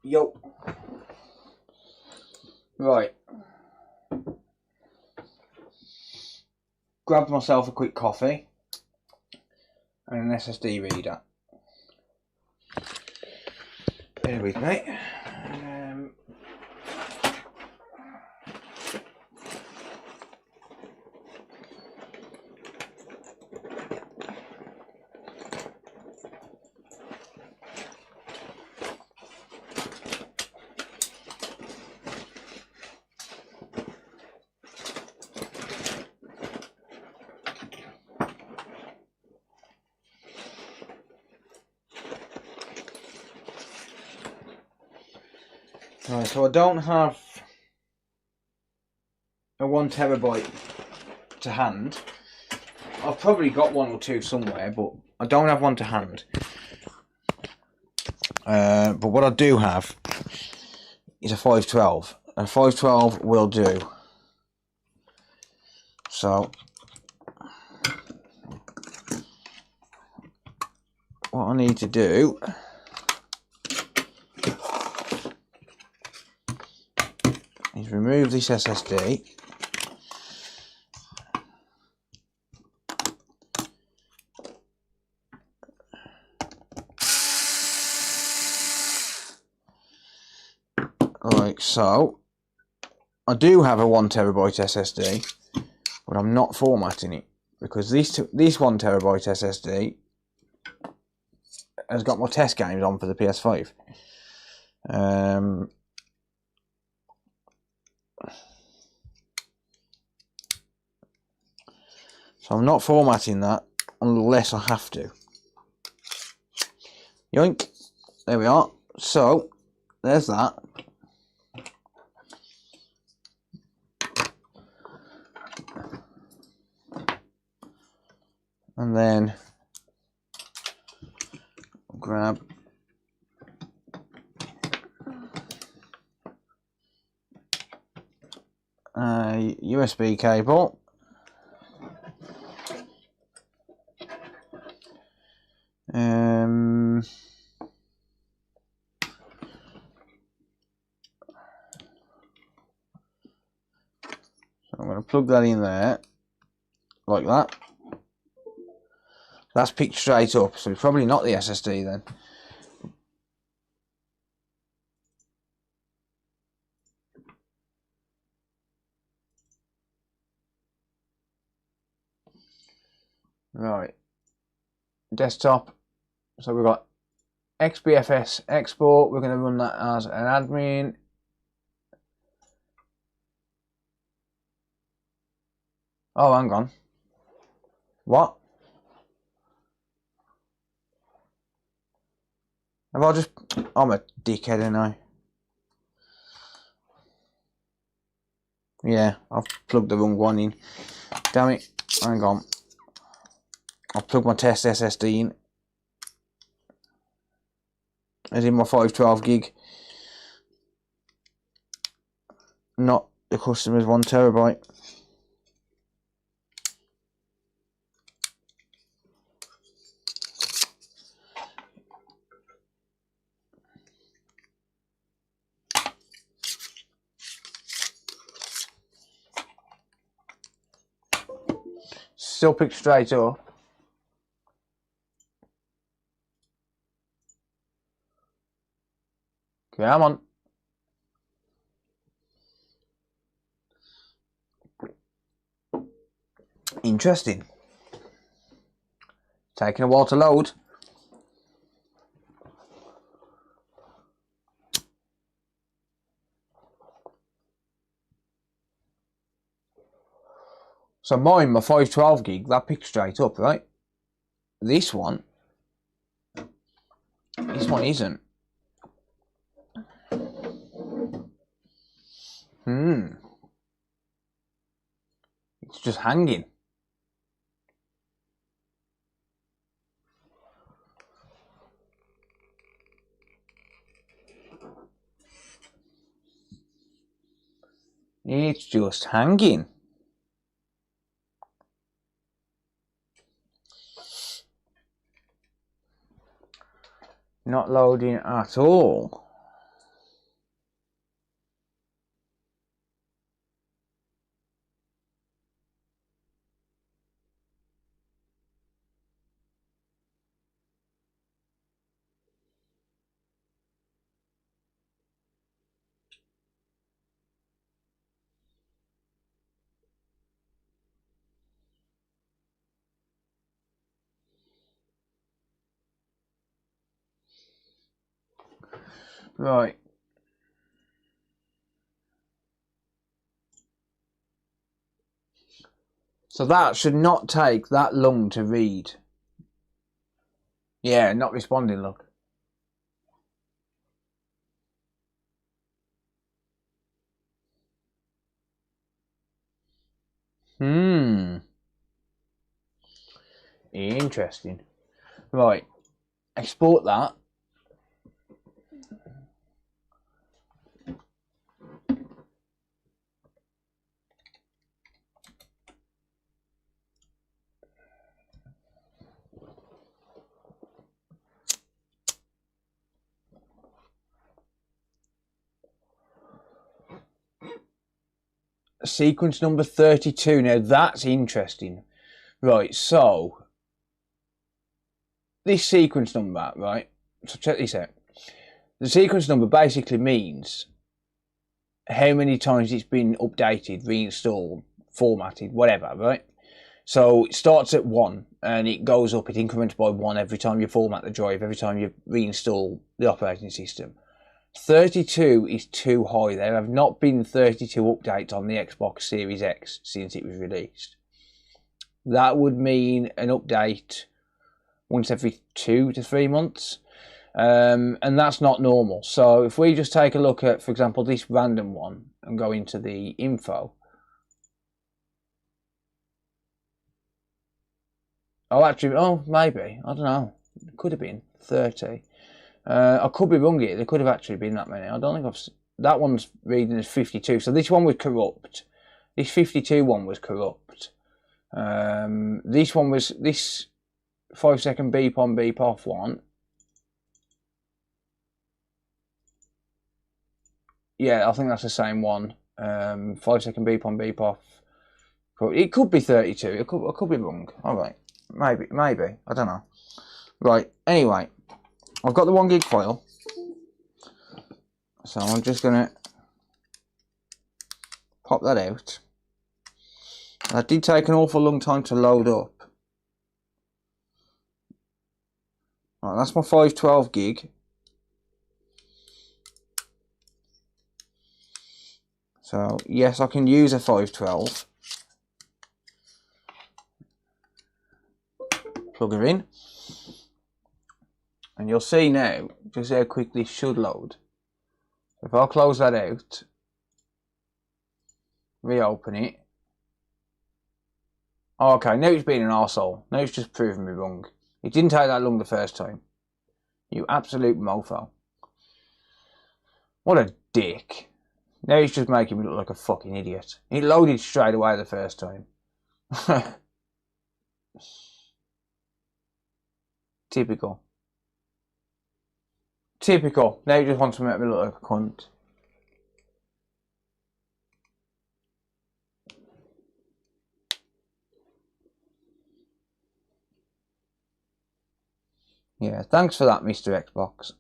Yo. Right. Grabbed myself a quick coffee and an SSD reader. Bear with me. Right, so I don't have a 1 terabyte to hand. I've probably got one or two somewhere, but I don't have one to hand. But what I do have is a 512. A 512 will do. So what I need to do is remove this SSD. Like so. I do have a 1 terabyte SSD, but I'm not formatting it because this 1 terabyte SSD has got my test games on for the PS5. So I'm not formatting that unless I have to. Yoink. There we are. So there's that. And then grab a USB cable. So I'm going to plug that in there, like that. That's picked straight up, so it's probably not the SSD then. Right. Desktop. So we've got XBFS export. We're going to run that as an admin. Oh, hang on. What? Have I just... I'm a dickhead, ain't I? Yeah, I've plugged the wrong one in. Damn it. Hang on. I've plugged my test SSD in. As in my 512 gig. Not the customer's 1 terabyte. Still picked straight up. Come on. Interesting. Taking a while to load. So mine, my 512 gig, that picked straight up, right? This one isn't. It's just hanging. It's just hanging. Not loading at all. Right. So that should not take that long to read. Yeah, not responding, look. Interesting. Right. Export that. Sequence number 32. Now that's interesting. Right, so this sequence number, right? So check this out. The sequence number basically means how many times it's been updated, reinstalled, formatted, whatever, right? So it starts at 1 and it goes up, it increments by 1 every time you format the drive, every time you reinstall the operating system. 32 is too high. There have not been 32 updates on the Xbox Series X since it was released. That would mean an update once every 2 to 3 months. And that's not normal. So if we just take a look at, for example, this random one and go into the info. Oh, actually, oh, maybe. I don't know. It could have been 30. I could be wrong here. There could have actually been that many. I don't think I've... That one's reading as 52. So this one was corrupt. This 52 one was corrupt. This one was... This 5-second beep on, beep off one. Yeah, I think that's the same one. 5-second beep on, beep off. It could be 32. I could be wrong. All right. Maybe. I don't know. Right. Anyway, I've got the 1 gig file. So I'm just going to pop that out. That did take an awful long time to load up. Right, that's my 512 gig. So, yes, I can use a 512. Plug her in. And you'll see now just how quick this should load. If I close that out, reopen it. Oh, okay, now it's been an arsehole. Now it's just proving me wrong. It didn't take that long the first time. You absolute mofo. What a dick. Now he's just making me look like a fucking idiot. It loaded straight away the first time. Typical. Typical. Now he just wants to make me look like a cunt. Yeah, thanks for that, Mr. Xbox.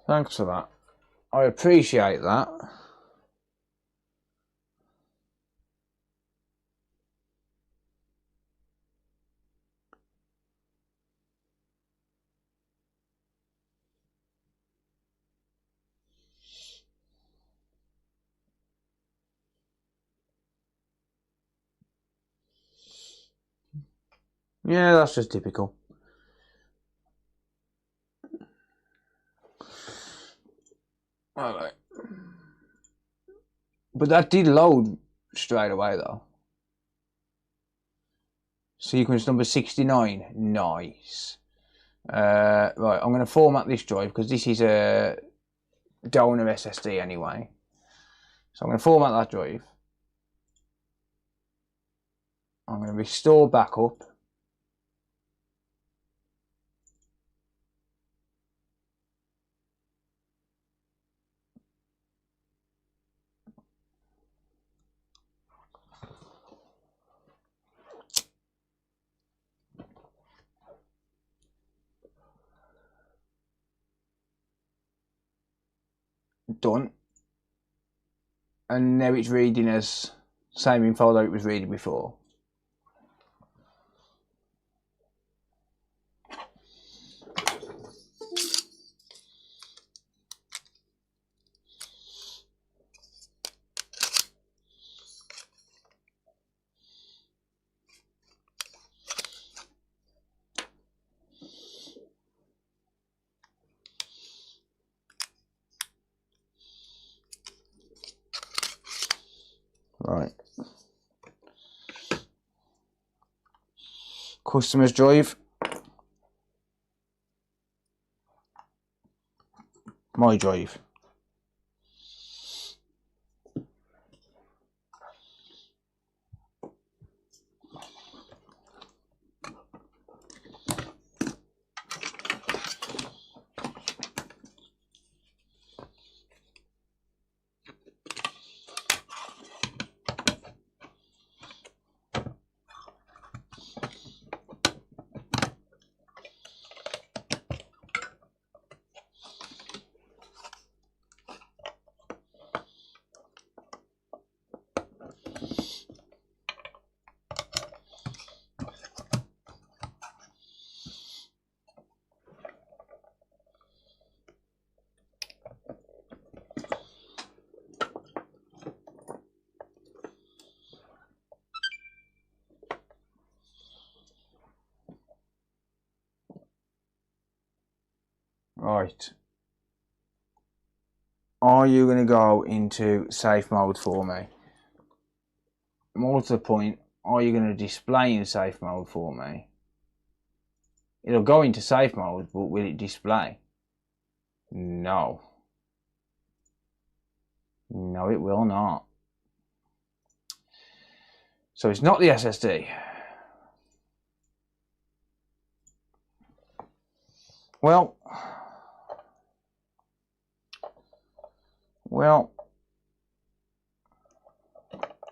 Thanks for that. I appreciate that. Yeah, that's just typical. Alright. But that did load straight away though. Sequence number 69. Nice. Right, I'm going to format this drive because this is a donor SSD anyway. So I'm going to format that drive. I'm going to restore backup. Done. And now it's reading as same info that it was reading before. Right. Customers drive. My drive. Right. Are you going to go into safe mode for me? More to the point, are you going to display in safe mode for me? It'll go into safe mode, but will it display? No. No, it will not. So it's not the SSD. Well,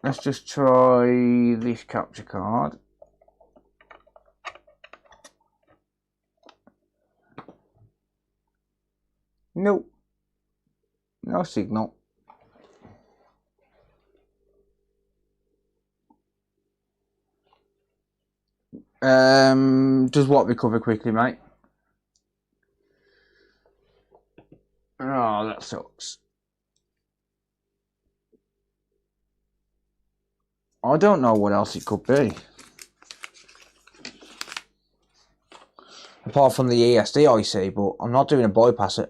let's just try this capture card. Nope. No signal. Does what recover quickly, mate? Oh, that sucks. I don't know what else it could be. Apart from the ESD IC, but I'm not doing a bypass at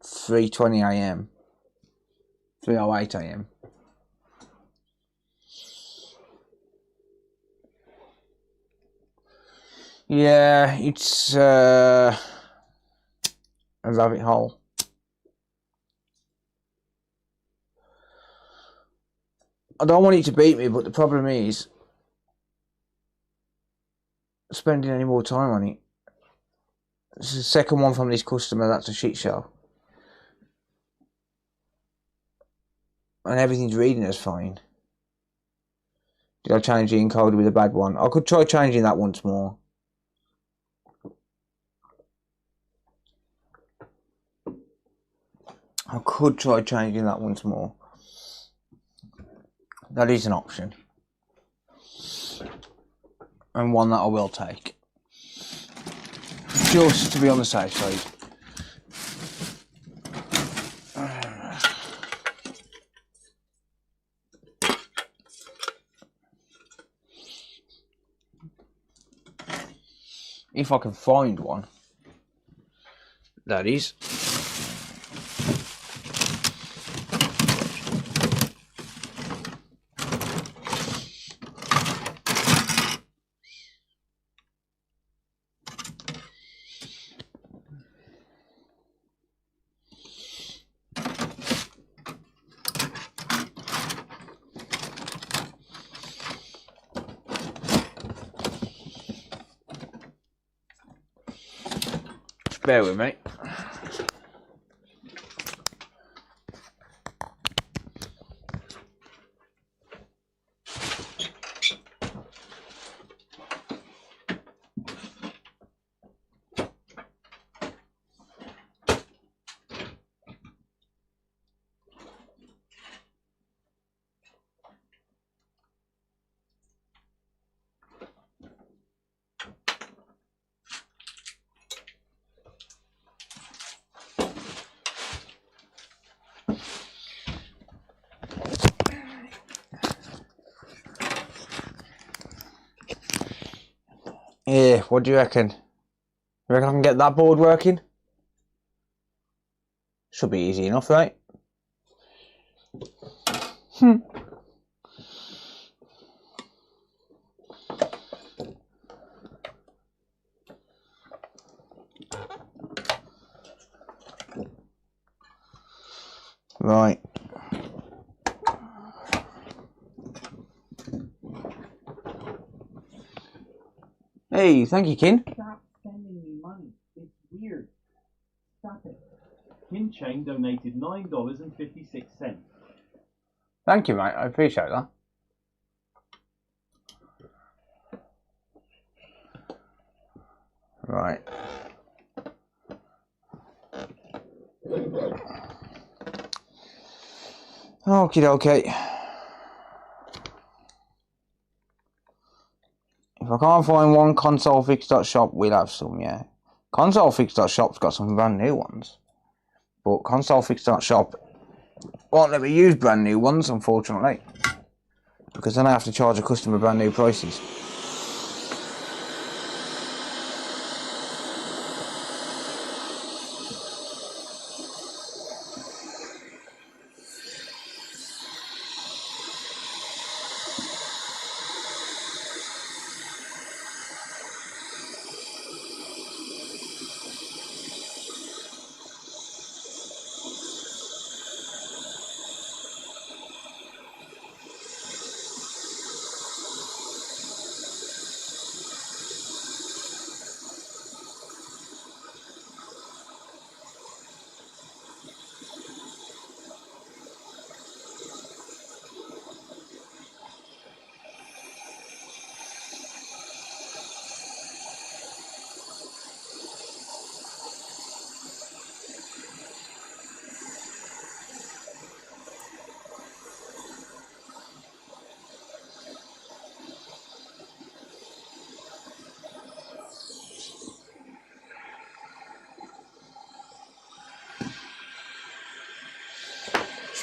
3:20 AM. 3:08 AM. Yeah, it's a rabbit hole. I don't want it to beat me, but the problem is spending any more time on it. This is the second one from this customer that's a shit show. And everything's reading as fine. Did I change the encoder with a bad one? I could try changing that once more. I could try changing that once more. That is an option. And one that I will take. Just to be on the safe side. If I can find one. That is. Just bear with me. Yeah, what do you reckon? You reckon I can get that board working? Should be easy enough, right? Right. Hey, thank you, Kin. Stop sending me money. It's weird. Stop it. Kim Chang donated $9.56. Thank you, mate. I appreciate that. Right. Okie dokie. If I can't find one consolefix.shop, we'll have some, yeah. Consolefix.shop's got some brand new ones. But consolefix.shop won't let me use brand new ones, unfortunately. Because then I have to charge a customer brand new prices.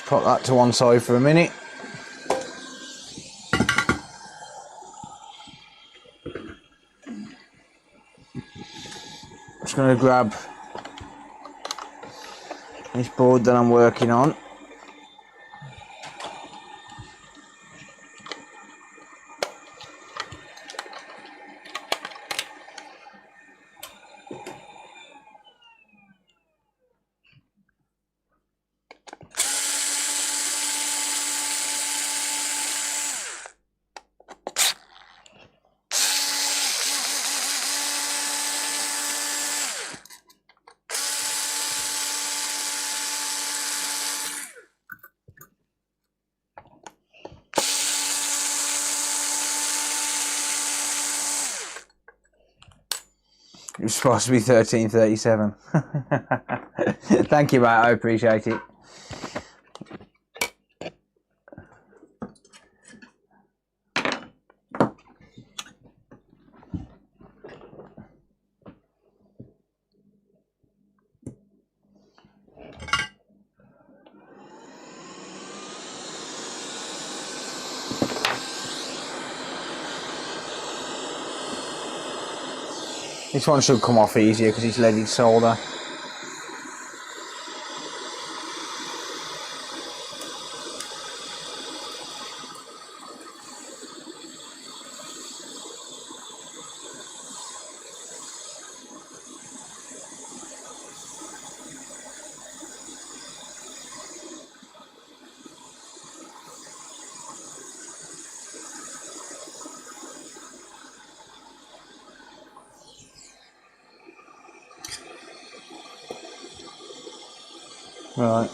Put that to one side for a minute. Just going to grab this board that I'm working on. It was supposed to be 1337. Thank you, mate. I appreciate it. This one should come off easier because it's leaded solder. Right.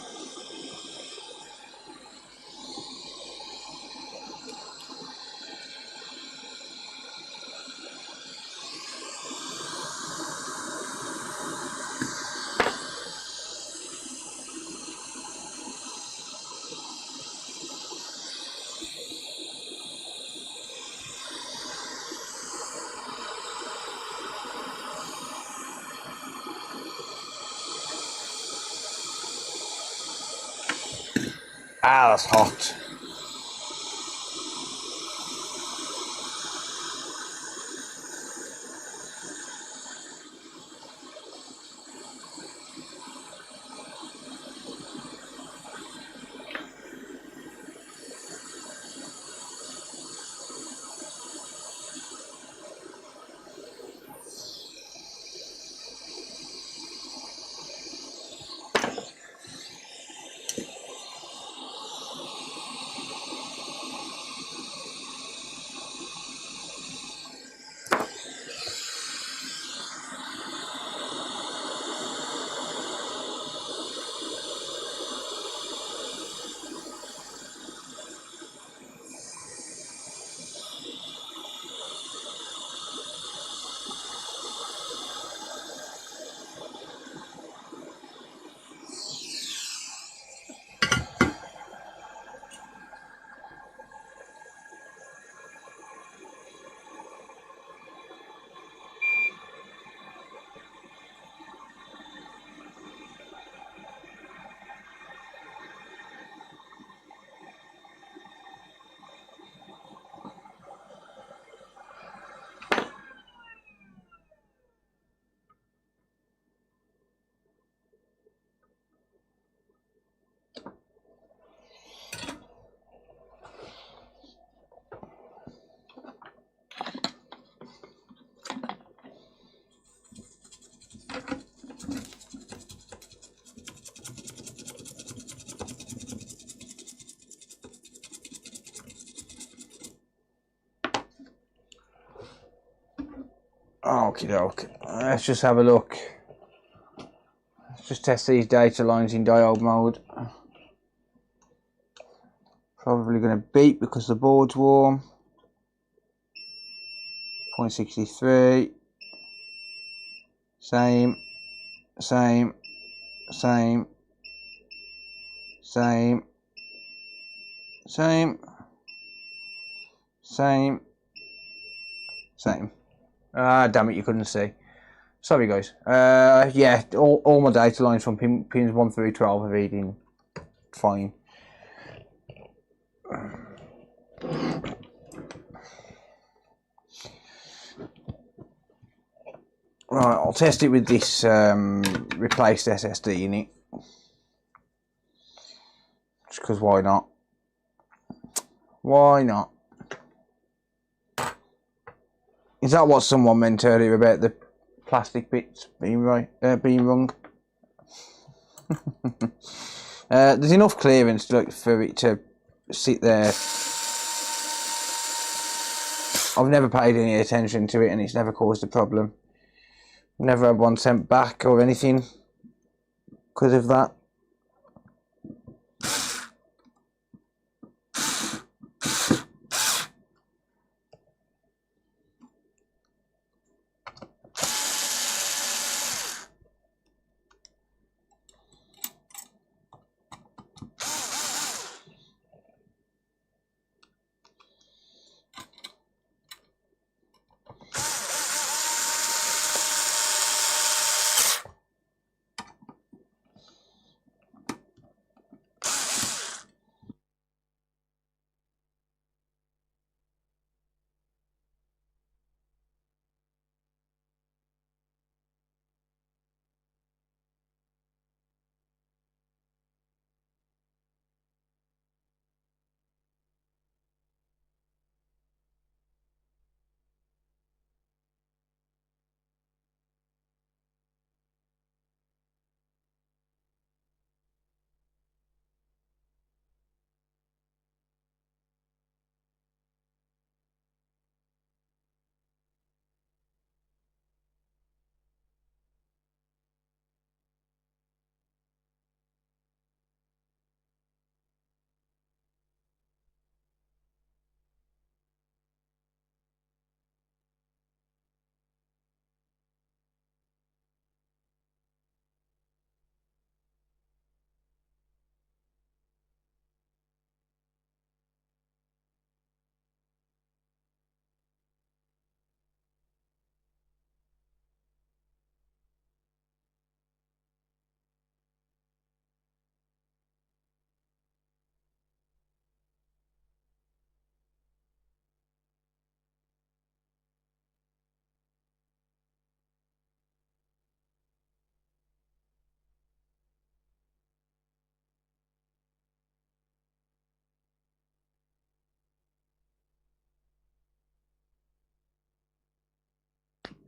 Ah, that's hot. Okie doke. Let's just have a look. Let's just test these data lines in diode mode. Probably going to beep because the board's warm. 0.63. Same. Same. Same. Same. Same. Same. Same. Ah, damn it, you couldn't see. Sorry, guys. Yeah, all my data lines from pins 1 through 12 are reading fine. Right, I'll test it with this replaced SSD in it. Just because why not? Why not? Is that what someone meant earlier about the plastic bits being being wrong? There's enough clearance for it to sit there. I've never paid any attention to it and it's never caused a problem. Never had one sent back or anything because of that.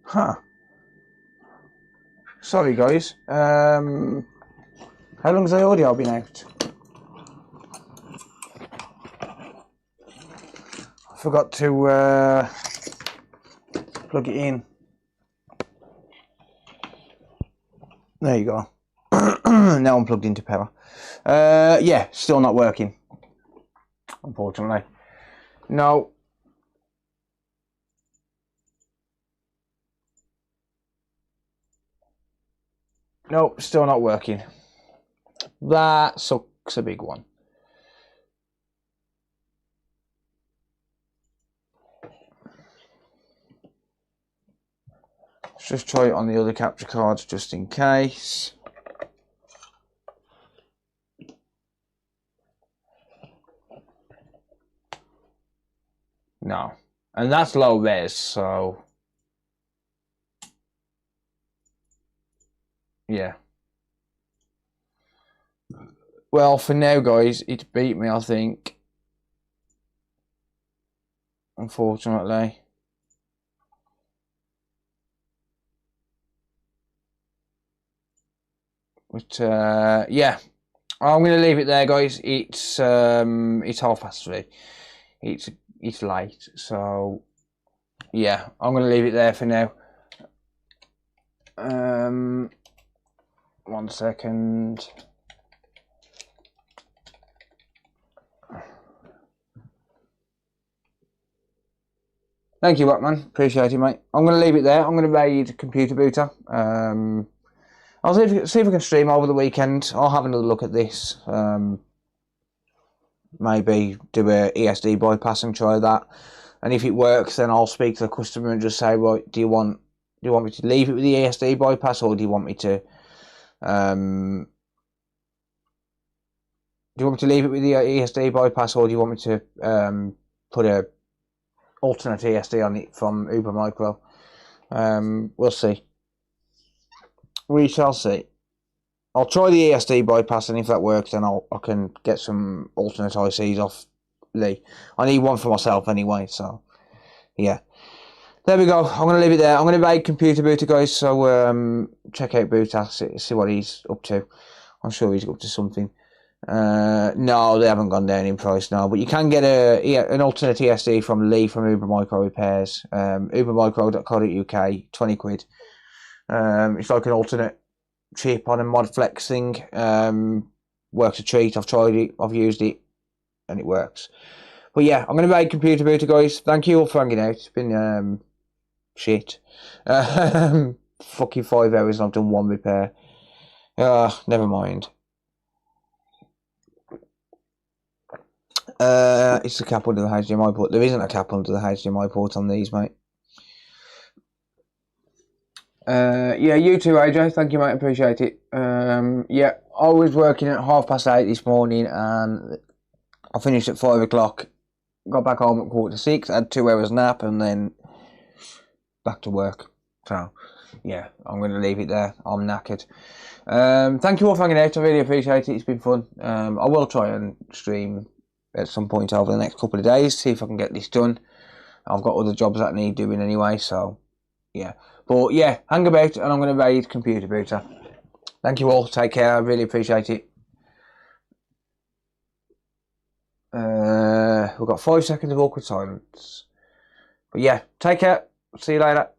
Huh. Sorry guys. How long's the audio been out? I forgot to plug it in. There you go. Now I'm plugged into power. Yeah, still not working. Unfortunately. No. Nope, still not working. That sucks a big one. Let's just try it on the other capture cards just in case. No. And that's low res, so yeah. Well, for now, guys, it beat me, I think. Unfortunately. But yeah, I'm gonna leave it there, guys. It's 3:30. It's late, so yeah, I'm gonna leave it there for now. 1 second. Thank you, Watman. Appreciate it, mate. I'm going to leave it there. I'm going to raid Computer Booter. I'll see if I can stream over the weekend. I'll have another look at this. Maybe do a ESD bypass and try that. And if it works, then I'll speak to the customer and just say, right, do you want me to leave it with the ESD bypass, or do you want me to leave it with the ESD bypass, or do you want me to put a alternate ESD on it from Uber Micro? We'll see. We shall see. I'll try the ESD bypass, and if that works, then I can get some alternate ICs off Lee. I need one for myself anyway, so yeah. There we go. I'm going to leave it there. I'm going to make Computer Booter, guys, so check out Booter, see what he's up to. I'm sure he's up to something. No, they haven't gone down in price now, but you can get an alternate ESD from Lee from Uber Micro Repairs. Ubermicro.co.uk, 20 quid. It's like an alternate chip on a mod flex thing. Works a treat. I've tried it, I've used it, and it works. But yeah, I'm going to make Computer Booter, guys. Thank you all for hanging out. It's been shit. Fucking 5 hours and I've done one repair. Never mind. It's a cap under the HDMI port. There isn't a cap under the HDMI port on these, mate. Yeah, you too, AJ. Thank you, mate. Appreciate it. Yeah, I was working at 8:30 this morning, and I finished at 5 o'clock. Got back home at 5:45. Had 2 hours nap, and then back to work. So, yeah, I'm going to leave it there. I'm knackered. Thank you all for hanging out. I really appreciate it. It's been fun. I will try and stream at some point over the next couple of days, see if I can get this done. I've got other jobs that I need doing anyway, so yeah. But yeah, hang about, and I'm going to raid Computer Booter. Thank you all. Take care. I really appreciate it. We've got 5 seconds of awkward silence. But yeah, take care. See you later.